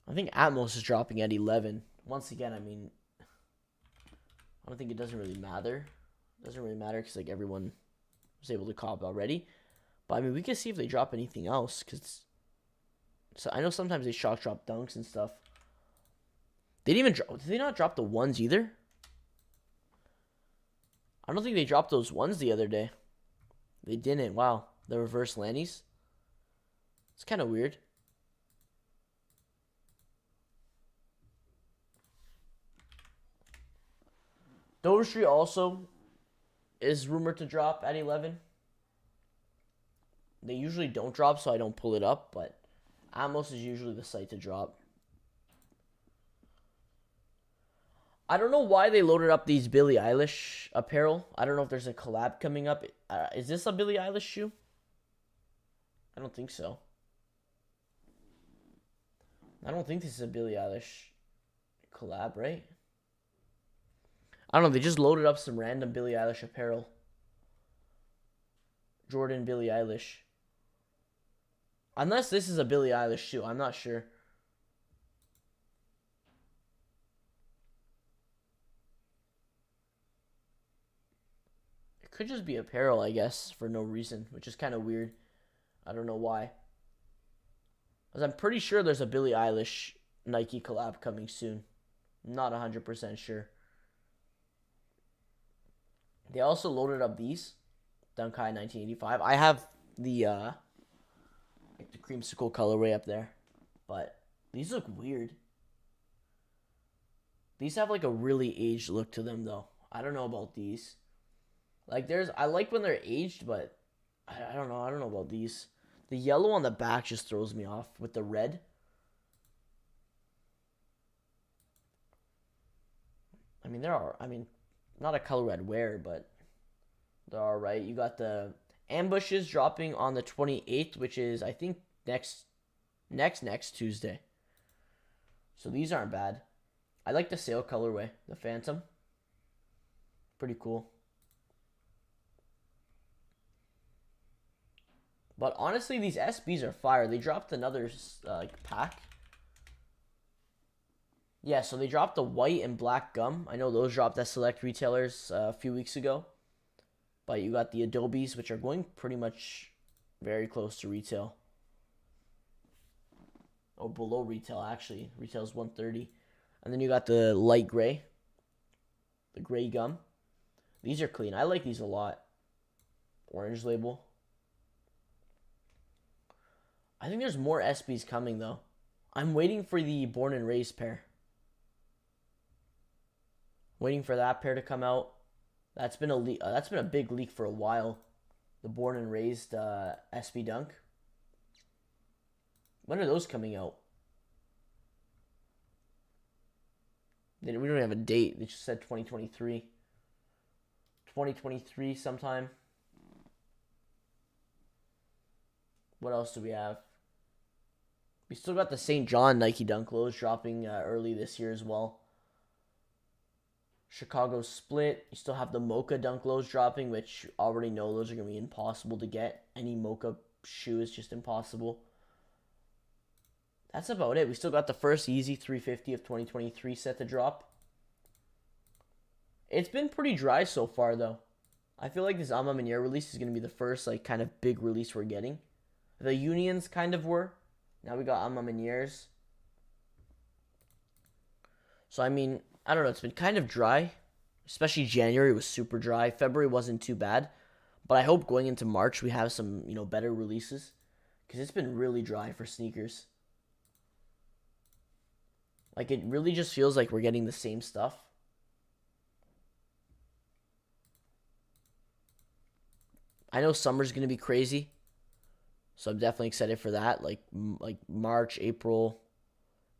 I think Atmos is dropping at 11. Once again, I mean, I don't think it doesn't really matter. It doesn't really matter because, like, everyone was able to cop already. But, I mean, we can see if they drop anything else. Because so I know sometimes they shock drop dunks and stuff. They didn't even drop. Did they not drop the ones either? I don't think they dropped those ones the other day. They didn't. Wow. The reverse Lannies. It's kind of weird. Dover Street also is rumored to drop at 11. They usually don't drop, so I don't pull it up, but Atmos is usually the site to drop. I don't know why they loaded up these Billie Eilish apparel. I don't know if there's a collab coming up. Is this a Billie Eilish shoe? I don't think so. I don't think this is a Billie Eilish collab, right? I don't know. They just loaded up some random Billie Eilish apparel. Jordan Billie Eilish. Unless this is a Billie Eilish shoe. I'm not sure. It could just be apparel, I guess, for no reason, which is kind of weird. I don't know why. Because I'm pretty sure there's a Billie Eilish Nike collab coming soon. I'm not 100% sure. They also loaded up these Dunk High 1985. I have the like the creamsicle colorway up there, but these look weird. These have like a really aged look to them, though. I don't know about these. Like I like when they're aged, but I don't know. I don't know about these. The yellow on the back just throws me off with the red. I mean, not a color I'd wear, but they're all right. You got the ambushes dropping on the 28th, which is, I think, next Tuesday. So these aren't bad. I like the sale colorway, the Phantom. Pretty cool. But honestly, these SBs are fire. They dropped another pack. Yeah, so they dropped the white and black gum. I know those dropped at select retailers a few weeks ago. But you got the Adobes, which are going pretty much very close to retail. Or below retail, actually. Retail's $130. And then you got the light gray. The gray gum. These are clean. I like these a lot. Orange label. I think there's more SBs coming though. I'm waiting for the born and raised pair. Waiting for that pair to come out. That's been a big leak for a while. The born and raised SB Dunk. When are those coming out? We don't have a date. They just said 2023. 2023 sometime. What else do we have? We still got the St. John Nike Dunk Lows dropping early this year as well. Chicago Split. You still have the Mocha Dunk Lows dropping, which you already know those are going to be impossible to get. Any Mocha shoe is just impossible. That's about it. We still got the first Yeezy 350 of 2023 set to drop. It's been pretty dry so far, though. I feel like this Alma Manier release is going to be the first like kind of big release we're getting. The Unions kind of were. Now we got Alma Maniers. So, I mean, I don't know. It's been kind of dry. Especially January was super dry. February wasn't too bad. But I hope going into March we have some, better releases. Because it's been really dry for sneakers. Like, it really just feels like we're getting the same stuff. I know summer's going to be crazy. So I'm definitely excited for that. Like March, April,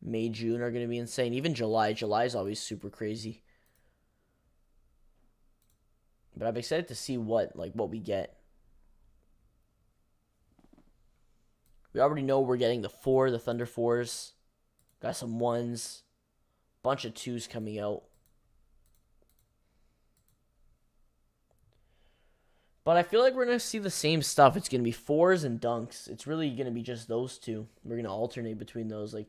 May, June are going to be insane. Even July. July is always super crazy. But I'm excited to see what we get. We already know we're getting the Thunder 4s. Got some 1s. Bunch of 2s coming out. But I feel like we're going to see the same stuff. It's going to be 4s and Dunks. It's really going to be just those two. We're going to alternate between those. Like,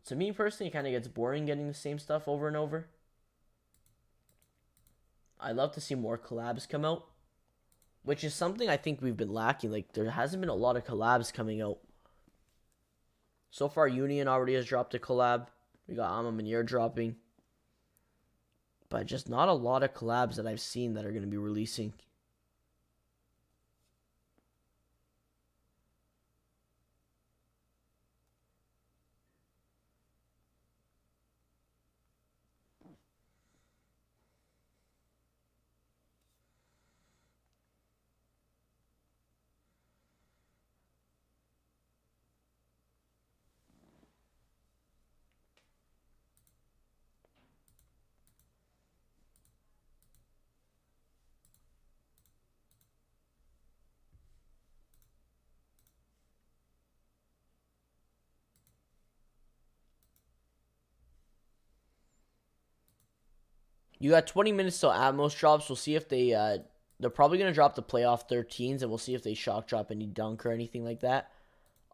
to me personally, it kind of gets boring getting the same stuff over and over. I'd love to see more collabs come out, which is something I think we've been lacking. Like, there hasn't been a lot of collabs coming out. So far, Union already has dropped a collab. We got Alma Manier dropping. But just not a lot of collabs that I've seen that are going to be releasing. You got 20 minutes till Atmos drops. We'll see if they're probably going to drop the playoff 13s, and we'll see if they shock drop any dunk or anything like that.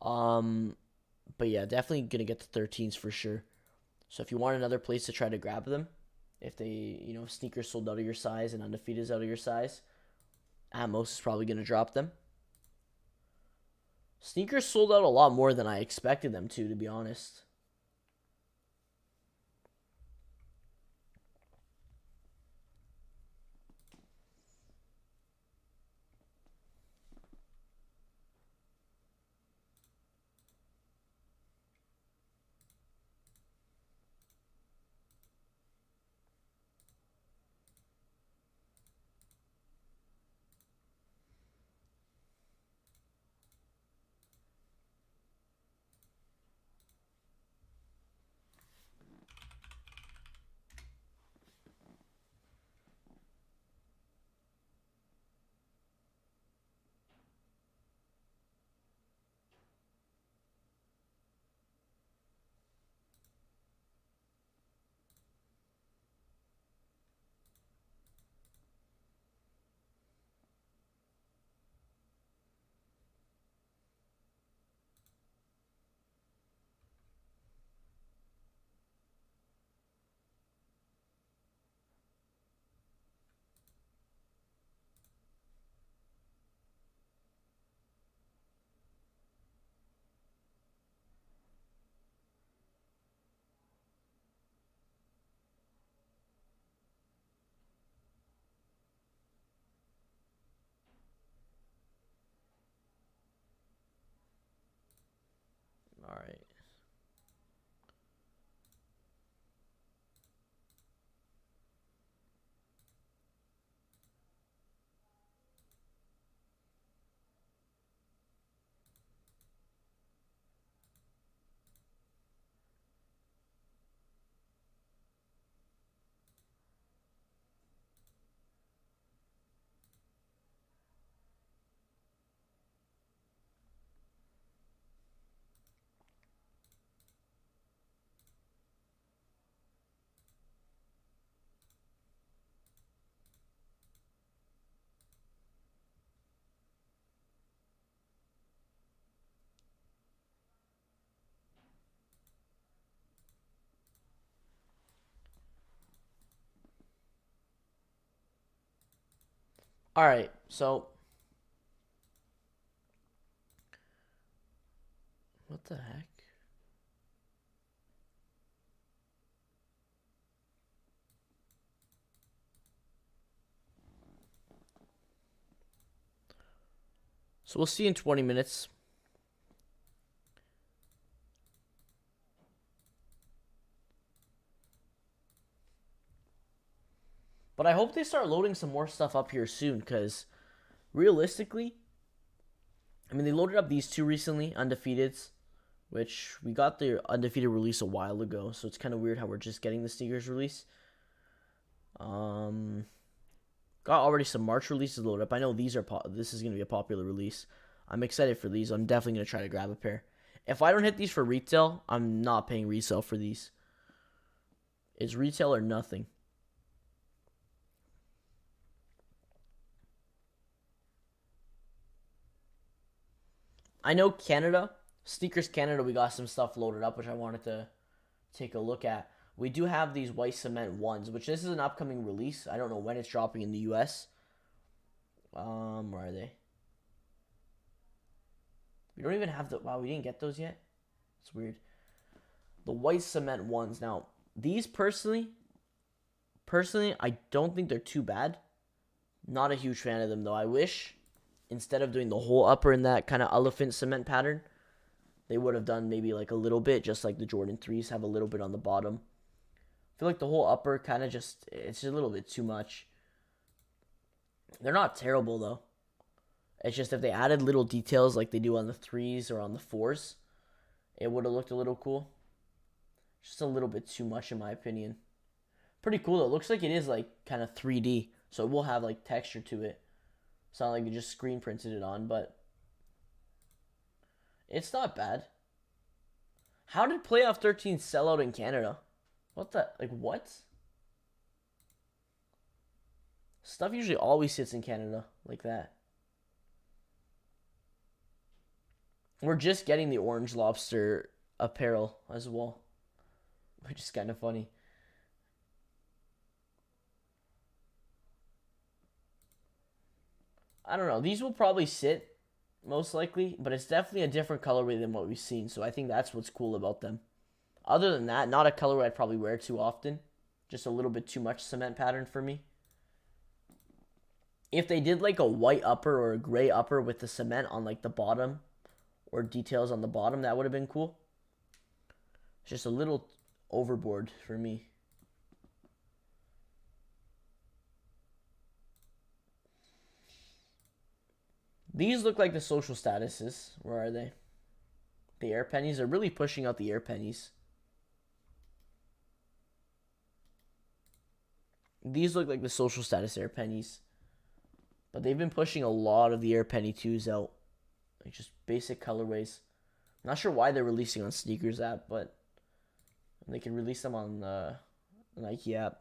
But yeah, definitely going to get the 13s for sure. So if you want another place to try to grab them, if they, sneakers sold out of your size and undefeated is out of your size, Atmos is probably going to drop them. Sneakers sold out a lot more than I expected them to be honest. All right, so what the heck? So we'll see in 20 minutes. But I hope they start loading some more stuff up here soon, because realistically, I mean, they loaded up these two recently, Undefeateds, which we got the Undefeated release a while ago, so it's kind of weird how we're just getting the sneakers release. Got already some March releases loaded up. I know these are this is going to be a popular release. I'm excited for these. I'm definitely going to try to grab a pair. If I don't hit these for retail, I'm not paying resale for these. It's retail or nothing. I know Canada, Sneakers Canada, we got some stuff loaded up, which I wanted to take a look at. We do have these white cement ones, which this is an upcoming release. I don't know when it's dropping in the US. Where are they? We don't even have the... Wow, we didn't get those yet? It's weird. The white cement ones. Now, these personally, I don't think they're too bad. Not a huge fan of them, though. I wish, instead of doing the whole upper in that kind of elephant cement pattern, they would have done maybe like a little bit, just like the Jordan 3s have a little bit on the bottom. I feel like the whole upper kind of just, it's just a little bit too much. They're not terrible, though. It's just if they added little details like they do on the 3s or on the 4s, it would have looked a little cool. Just a little bit too much in my opinion. Pretty cool though. It looks like it is like kind of 3D, so it will have like texture to it. It's not like you just screen printed it on, but it's not bad. How did Playoff 13 sell out in Canada? What the, like what? Stuff usually always sits in Canada like that. We're just getting the Orange Lobster apparel as well, which is kind of funny. I don't know. These will probably sit most likely, but it's definitely a different colorway than what we've seen. So I think that's what's cool about them. Other than that, not a colorway I'd probably wear too often. Just a little bit too much cement pattern for me. If they did like a white upper or a gray upper with the cement on like the bottom or details on the bottom, that would have been cool. It's just a little overboard for me. These look like the social statuses. Where are they? The air pennies are really pushing out the air pennies. These look like the social status air pennies. But they've been pushing a lot of the air penny 2s out. Like just basic colorways. I'm not sure why they're releasing on SNKRS App, but they can release them on the Nike app.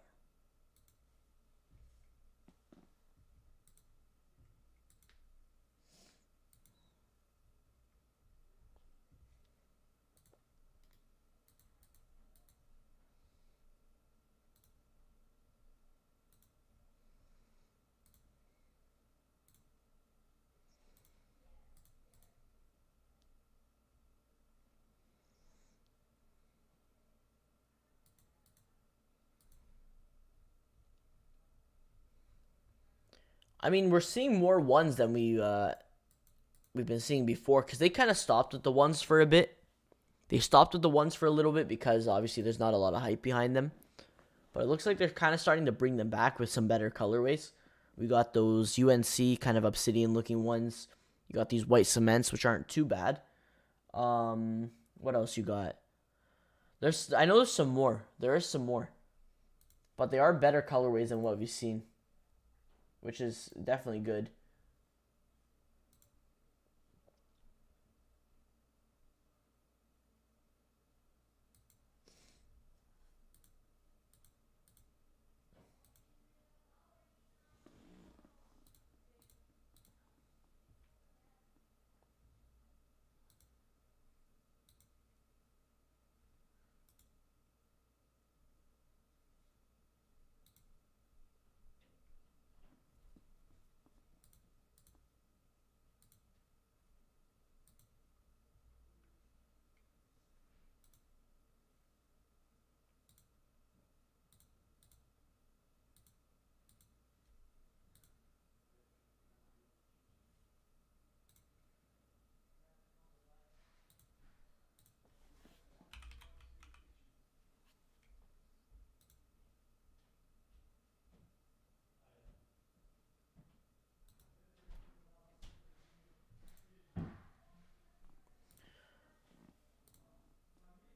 I mean, we're seeing more ones than we've been seeing before, because they kind of stopped with the ones for a bit. They stopped with the ones for a little bit because obviously there's not a lot of hype behind them. But it looks like they're kind of starting to bring them back with some better colorways. We got those UNC kind of obsidian looking ones. You got these white cements, which aren't too bad. What else you got? I know there's some more. There is some more. But they are better colorways than what we've seen, which is definitely good.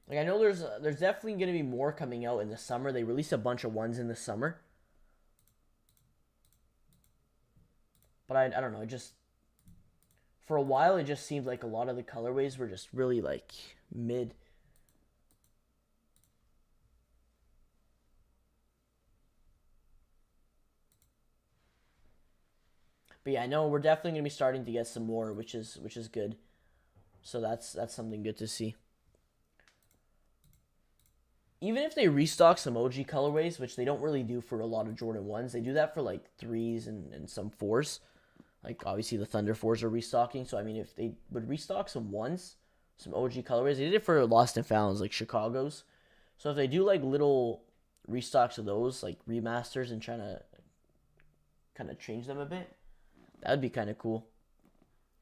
Like I know there's definitely gonna be more coming out in the summer. They released a bunch of ones in the summer, but I don't know. It just for a while it just seemed like a lot of the colorways were just really like mid. But yeah, I know we're definitely gonna be starting to get some more, which is good. So that's something good to see. Even if they restock some OG colorways, which they don't really do for a lot of Jordan 1s, they do that for like 3s and some 4s. Like obviously the Thunder 4s are restocking. So I mean if they would restock some 1s, some OG colorways, they did it for Lost and Founds, like Chicago's. So if they do like little restocks of those, like remasters and trying to kind of change them a bit, that would be kind of cool.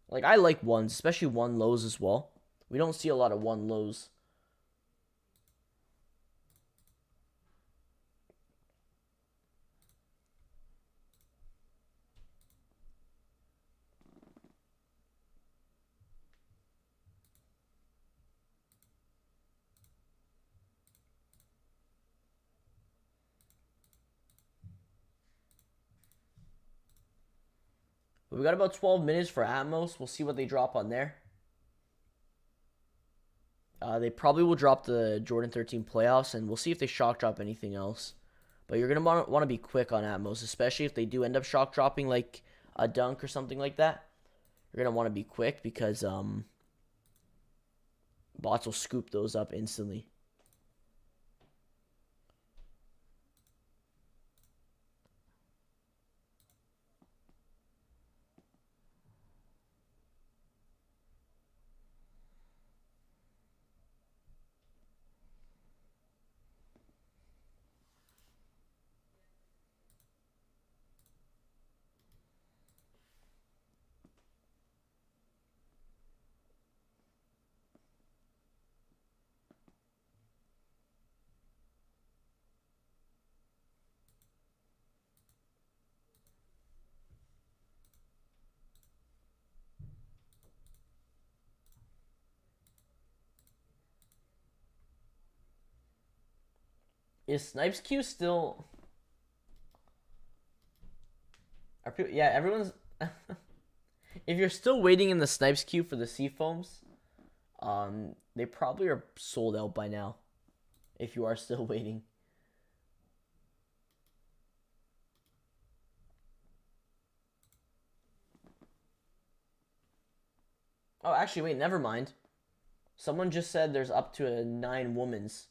Like I like 1s, especially 1 lows as well. We don't see a lot of 1 lows. But we got about 12 minutes for Atmos. We'll see what they drop on there. They probably will drop the Jordan 13 playoffs, and we'll see if they shock drop anything else. But you're going to want to be quick on Atmos, especially if they do end up shock dropping like a dunk or something like that. You're going to want to be quick because bots will scoop those up instantly. Is Snipes Q still... Yeah, everyone's... If you're still waiting in the Snipes queue for the Seafoams, they probably are sold out by now. If you are still waiting. Oh, actually, wait, never mind. Someone just said there's up to a 9 women's.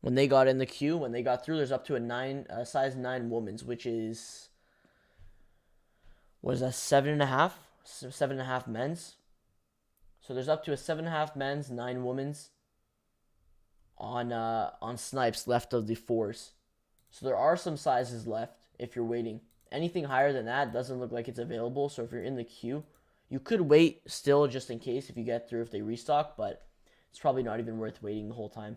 When they got in the queue, when they got through, there's up to a size 9 women's, which is... What is that, 7.5? 7.5 men's. So there's up to a 7.5 men's, 9 women's on Snipes left of the 4s. So there are some sizes left if you're waiting. Anything higher than that doesn't look like it's available. So if you're in the queue, you could wait still just in case if you get through if they restock, but it's probably not even worth waiting the whole time.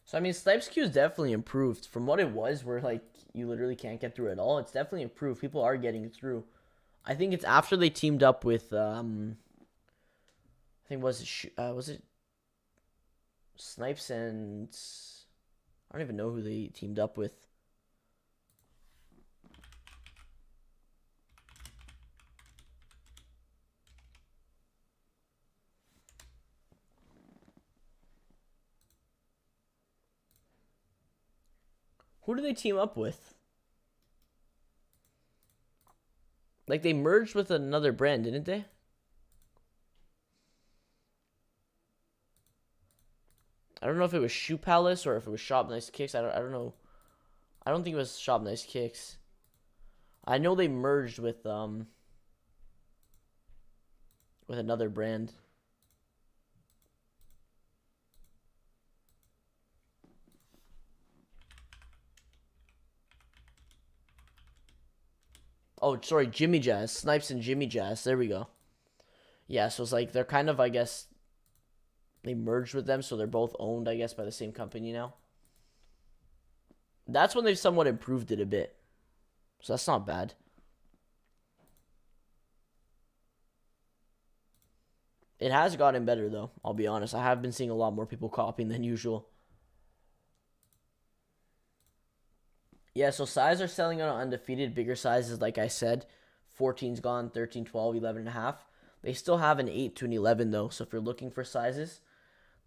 So I mean, Snipes Q is definitely improved from what it was, where like you literally can't get through at all. It's definitely improved. People are getting through. I think it's after they teamed up with I think was it Snipes and I don't even know who they teamed up with. Who do they team up with? Like they merged with another brand, didn't they? I don't know if it was Shoe Palace or if it was Shop Nice Kickz. I don't know. I don't think it was Shop Nice Kickz. I know they merged with another brand. Oh, sorry, Jimmy Jazz. Snipes and Jimmy Jazz. There we go. Yeah, so it's like they're kind of, I guess, they merged with them, so they're both owned, I guess, by the same company now. That's when they've somewhat improved it a bit. So that's not bad. It has gotten better, though, I'll be honest. I have been seeing a lot more people copying than usual. Yeah, so size are selling on undefeated. Bigger sizes, like I said, 14's gone, 13, 12, 11 and a half. They still have an 8 to an 11, though. So if you're looking for sizes,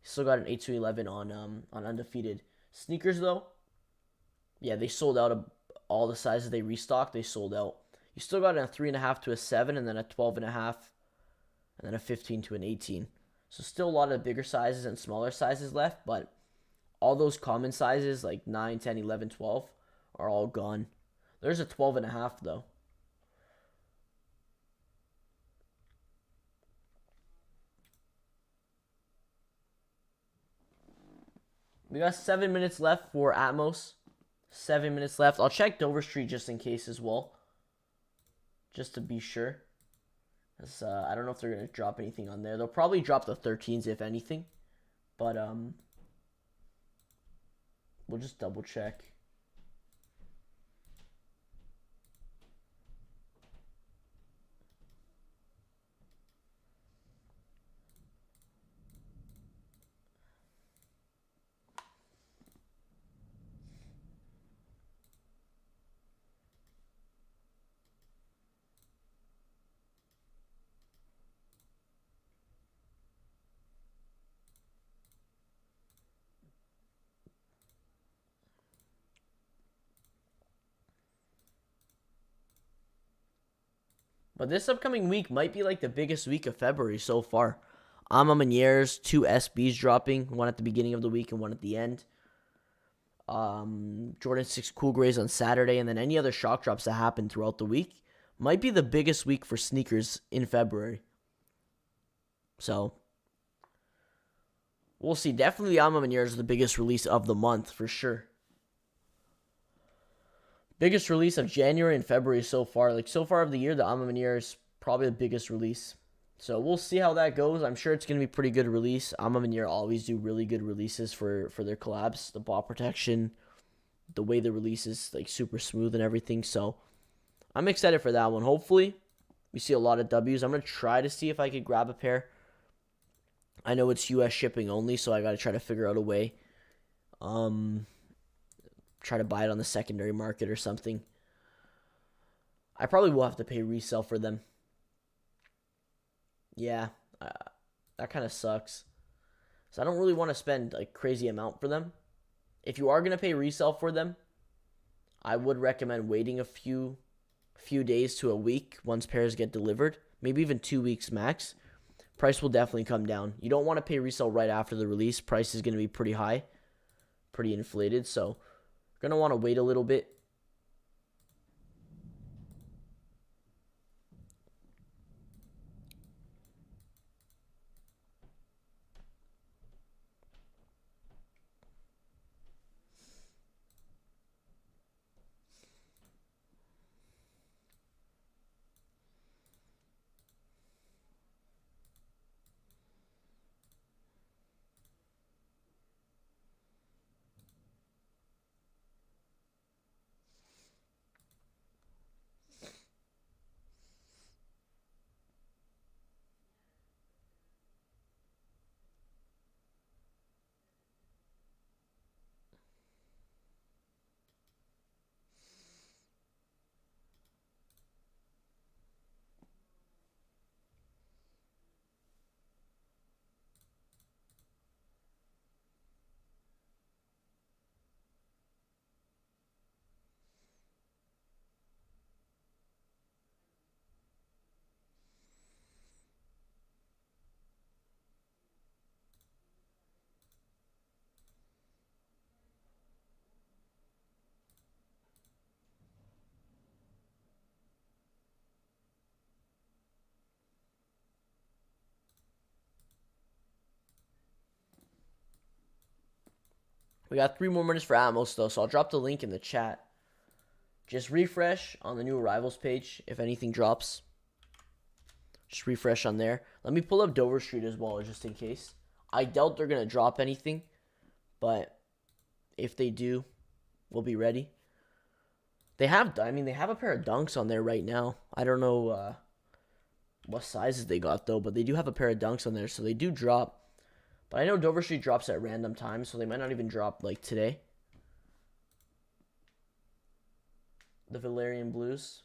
still got an 8 to 11 on undefeated. Sneakers, though, yeah, they sold out of all the sizes they restocked. They sold out. You still got a 3.5 to a 7, and then a 12.5, and then a 15 to an 18. So still a lot of bigger sizes and smaller sizes left, but all those common sizes like 9, 10, 11, 12 are all gone. There's a 12.5, though. We got 7 minutes left for Atmos. 7 minutes left. I'll check Dover Street just in case as well, just to be sure. I don't know if they're going to drop anything on there. They'll probably drop the 13s if anything, but we'll just double check. But this upcoming week might be like the biggest week of February so far. Ama Meniere's 2 SBs dropping, one at the beginning of the week and one at the end. Jordan 6 Cool Grays on Saturday, and then any other shock drops that happen throughout the week. Might be the biggest week for sneakers in February. So, we'll see. Definitely Ama Meniere's is the biggest release of the month for sure. Biggest release of January and February so far. Like, so far of the year, the Ama Maniere is probably the biggest release. So, we'll see how that goes. I'm sure it's going to be a pretty good release. Ama Maniere always do really good releases for their collabs. The ball protection, the way the release is, like, super smooth and everything. So, I'm excited for that one. Hopefully, we see a lot of W's. I'm going to try to see if I could grab a pair. I know it's U.S. shipping only, so I got to try to figure out a way. Try to buy it on the secondary market or something. I probably will have to pay resale for them. Yeah, that kind of sucks. So I don't really want to spend like crazy amount for them. If you are going to pay resale for them, I would recommend waiting a few days to a week once pairs get delivered. Maybe even 2 weeks max. Price will definitely come down. You don't want to pay resale right after the release. Price is going to be pretty high, pretty inflated, so going to want to wait a little bit. We got 3 more minutes for Atmos, though, so I'll drop the link in the chat Just refresh on the new arrivals page if anything drops. Just refresh on there. Let me pull up Dover Street as well, just in case. I doubt they're going to drop anything, but if they do, we'll be ready. They have a pair of dunks on there right now. I don't know what sizes they got, though, but they do have a pair of dunks on there, so they do drop. But I know Dover Street drops at random times, so they might not even drop, like, today. The Valerian Blues.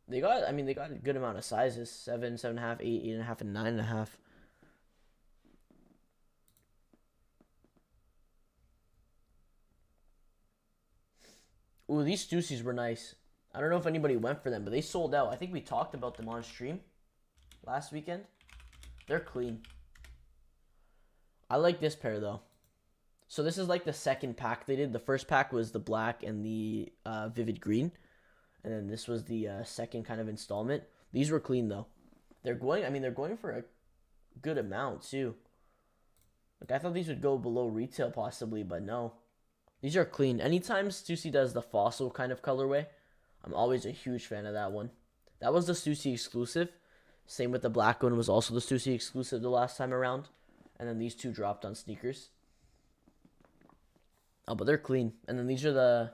They got a good amount of sizes. 7, 7.5, 8, 8.5, and 9.5. Ooh, these Stussies were nice. I don't know if anybody went for them, but they sold out. I think we talked about them on stream last weekend. They're clean. I like this pair, though. So this is like the second pack they did. The first pack was the black and the vivid green. And then this was the second kind of installment. These were clean, though. They're going for a good amount, too. Like, I thought these would go below retail, possibly, but no. These are clean. Anytime Stussy does the fossil kind of colorway, I'm always a huge fan of that one. That was the Stussy exclusive. Same with the black one, was also the Stussy exclusive the last time around. And then these two dropped on sneakers. Oh, but they're clean. And then these are the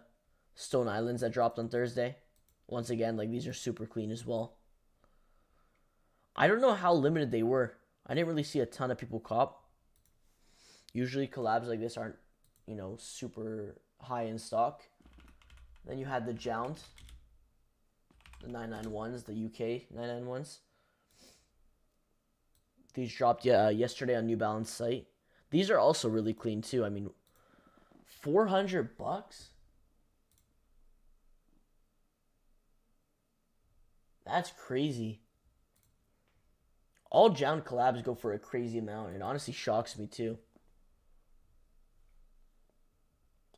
Stone Islands that dropped on Thursday. Once again, like, these are super clean as well. I don't know how limited they were. I didn't really see a ton of people cop. Usually collabs like this aren't, you know, super high in stock. Then you had the Jount, the 991s, the UK 991s. These dropped yesterday on New Balance site. These are also really clean too. I mean, $400? That's crazy. All Jount collabs go for a crazy amount. It honestly shocks me too.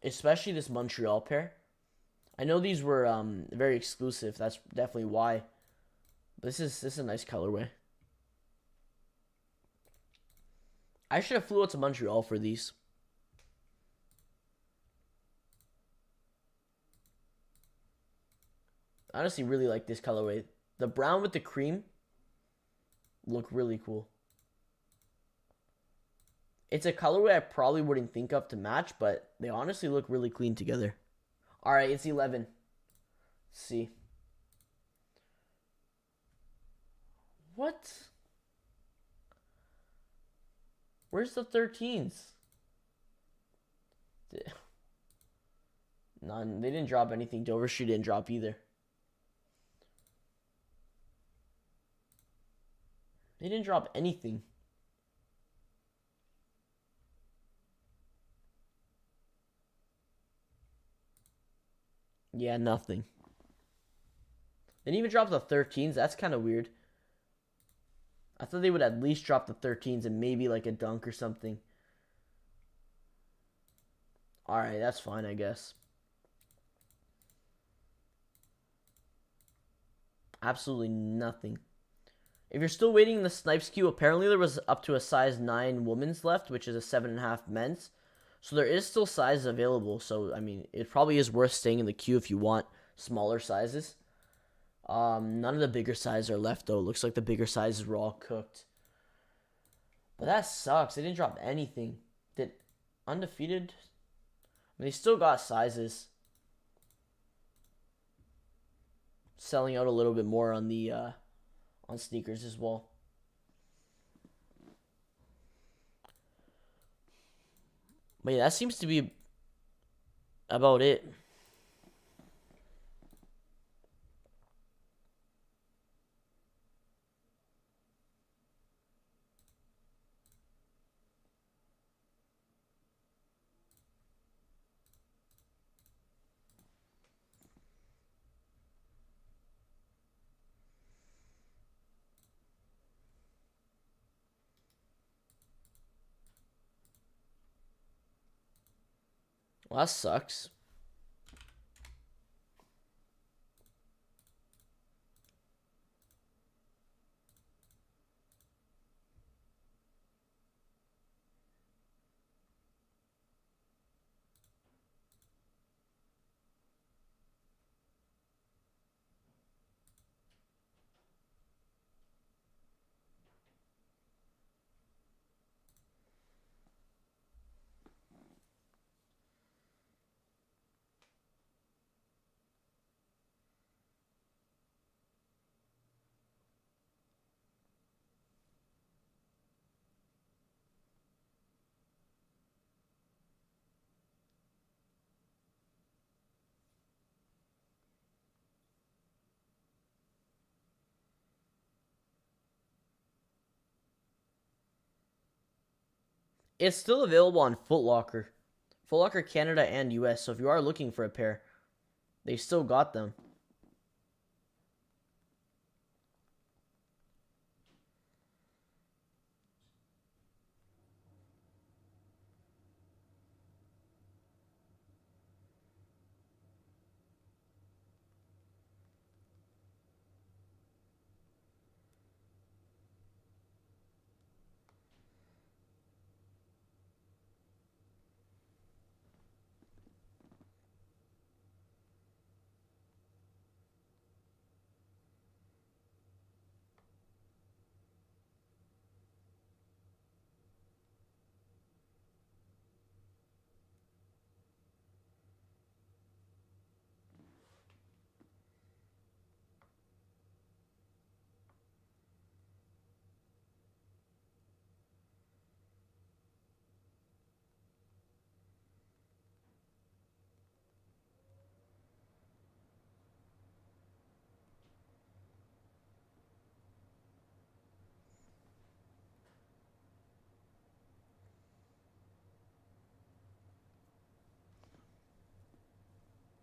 Especially this Montreal pair. I know these were very exclusive. That's definitely why. But this is a nice colorway. I should have flew out to Montreal for these. I honestly really like this colorway. The brown with the cream look really cool. It's a colorway I probably wouldn't think of to match, but they honestly look really clean together. All right, it's 11. Let's see. What? Where's the 13s? None. They didn't drop anything. Dover Street didn't drop either. They didn't drop anything. Yeah, nothing. They didn't even drop the 13s. That's kind of weird. I thought they would at least drop the 13s and maybe like a dunk or something. Alright, that's fine, I guess. Absolutely nothing. If you're still waiting in the Snipes queue, apparently there was up to a size 9 women's left, which is a 7.5 men's. So there is still sizes available. So, I mean, it probably is worth staying in the queue if you want smaller sizes. None of the bigger sizes are left, though. It looks like the bigger sizes were all cooked. But that sucks. They didn't drop anything. Did Undefeated? I mean, they still got sizes. Selling out a little bit more on the on sneakers as well. But yeah, that seems to be about it. Well, that sucks. It's still available on Foot Locker. Foot Locker Canada and US. So if you are looking for a pair, they still got them.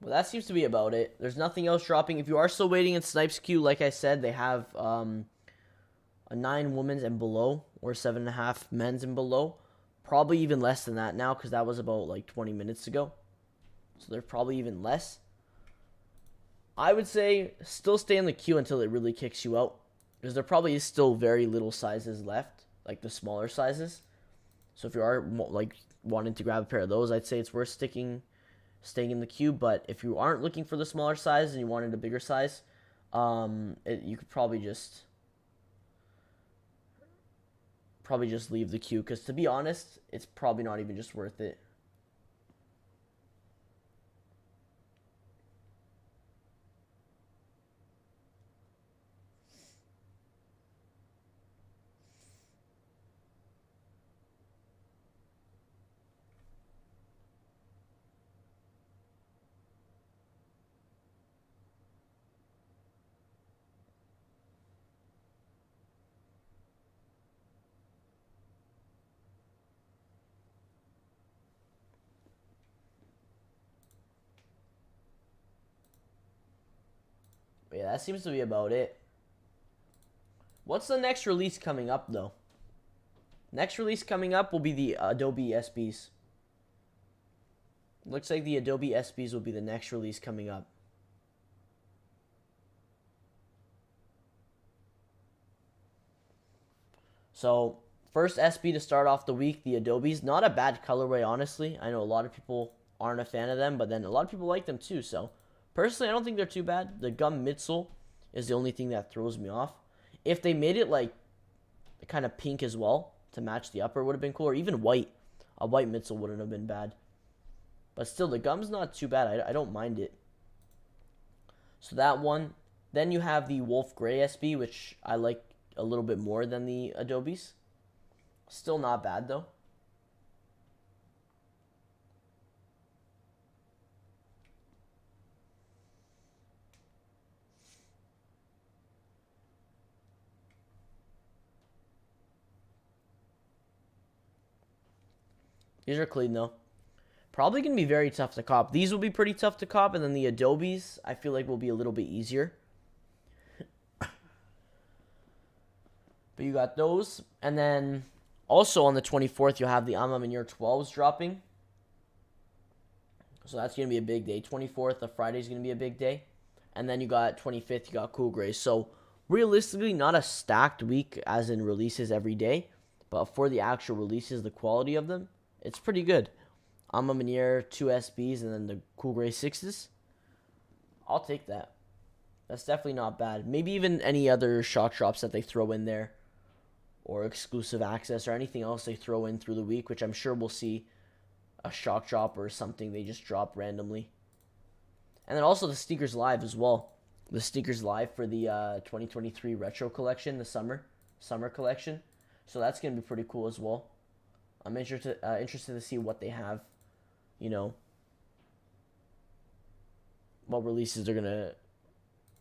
Well, that seems to be about it. There's nothing else dropping. If you are still waiting in Snipes queue, like I said, they have a 9 women's and below, or 7.5 men's and below. Probably even less than that now, because that was about like 20 minutes ago. So they're probably even less. I would say still stay in the queue until it really kicks you out, because there probably is still very little sizes left, like the smaller sizes. So if you are like wanting to grab a pair of those, I'd say it's worth staying in the queue. But if you aren't looking for the smaller size and you wanted a bigger size, you could probably just leave the queue, because to be honest, it's probably not even just worth it. But yeah, that seems to be about it. What's the next release coming up, though? Next release coming up will be the Adobe SBs. Looks like the Adobe SBs will be the next release coming up. So, first SB to start off the week, the Adobe's. Not a bad colorway, honestly. I know a lot of people aren't a fan of them, but then a lot of people like them too. So, personally, I don't think they're too bad. The gum midsole is the only thing that throws me off. If they made it like kind of pink as well to match the upper, would have been cool. Or even white. A white midsole wouldn't have been bad. But still, the gum's not too bad. I don't mind it. So that one. Then you have the Wolf Gray SB, which I like a little bit more than the Adobe's. Still not bad, though. These are clean, though. Probably going to be very tough to cop. These will be pretty tough to cop, and then the Adobe's, I feel like, will be a little bit easier. But you got those. And then also on the 24th, you'll have the Ama Manure 12s dropping. So that's going to be a big day. 24th, the Friday is going to be a big day. And then you got 25th, you got Cool Gray. So realistically, not a stacked week as in releases every day. But for the actual releases, the quality of them, it's pretty good. Ama Manure, 2 SBs, and then the Cool Gray 6s. I'll take that. That's definitely not bad. Maybe even any other shock drops that they throw in there, or exclusive access, or anything else they throw in through the week, which I'm sure we'll see a shock drop or something they just drop randomly. And then also the Sneakers Live as well. The Sneakers Live for the 2023 Retro Collection, the summer collection. So that's going to be pretty cool as well. I'm interested to see what they have, what releases they're going to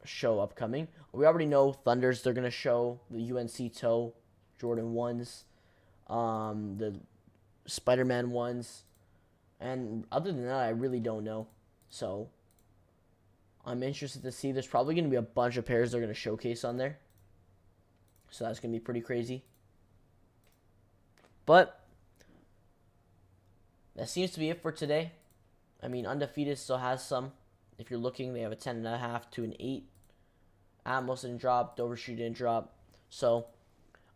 show upcoming. We already know Thunders, they're going to show the UNC Toe Jordan 1s. The Spider-Man ones. And other than that, I really don't know. So I'm interested to see. There's probably going to be a bunch of pairs they're going to showcase on there. So that's going to be pretty crazy. But that seems to be it for today. I mean, Undefeated still has some. If you're looking, they have a 10.5 to an 8. Atmos didn't drop. Dover Street didn't drop. So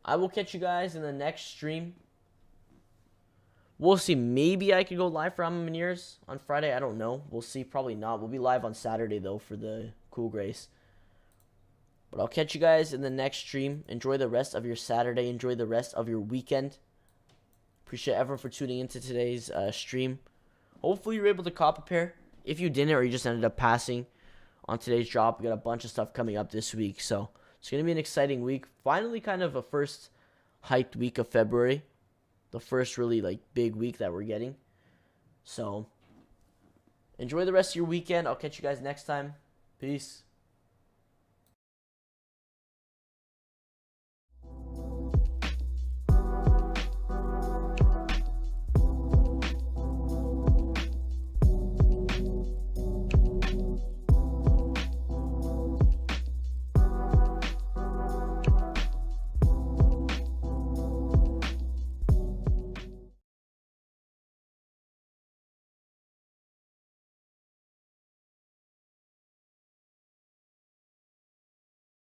I will catch you guys in the next stream. We'll see. Maybe I could go live for Minears on Friday. I don't know. We'll see. Probably not. We'll be live on Saturday, though, for the Cool Grace. But I'll catch you guys in the next stream. Enjoy the rest of your Saturday. Enjoy the rest of your weekend. Appreciate everyone for tuning into today's stream. Hopefully, you're able to cop a pair. If you didn't, or you just ended up passing on today's drop, we got a bunch of stuff coming up this week. So it's going to be an exciting week. Finally, kind of a first hyped week of February. The first really big week that we're getting. So enjoy the rest of your weekend. I'll catch you guys next time. Peace.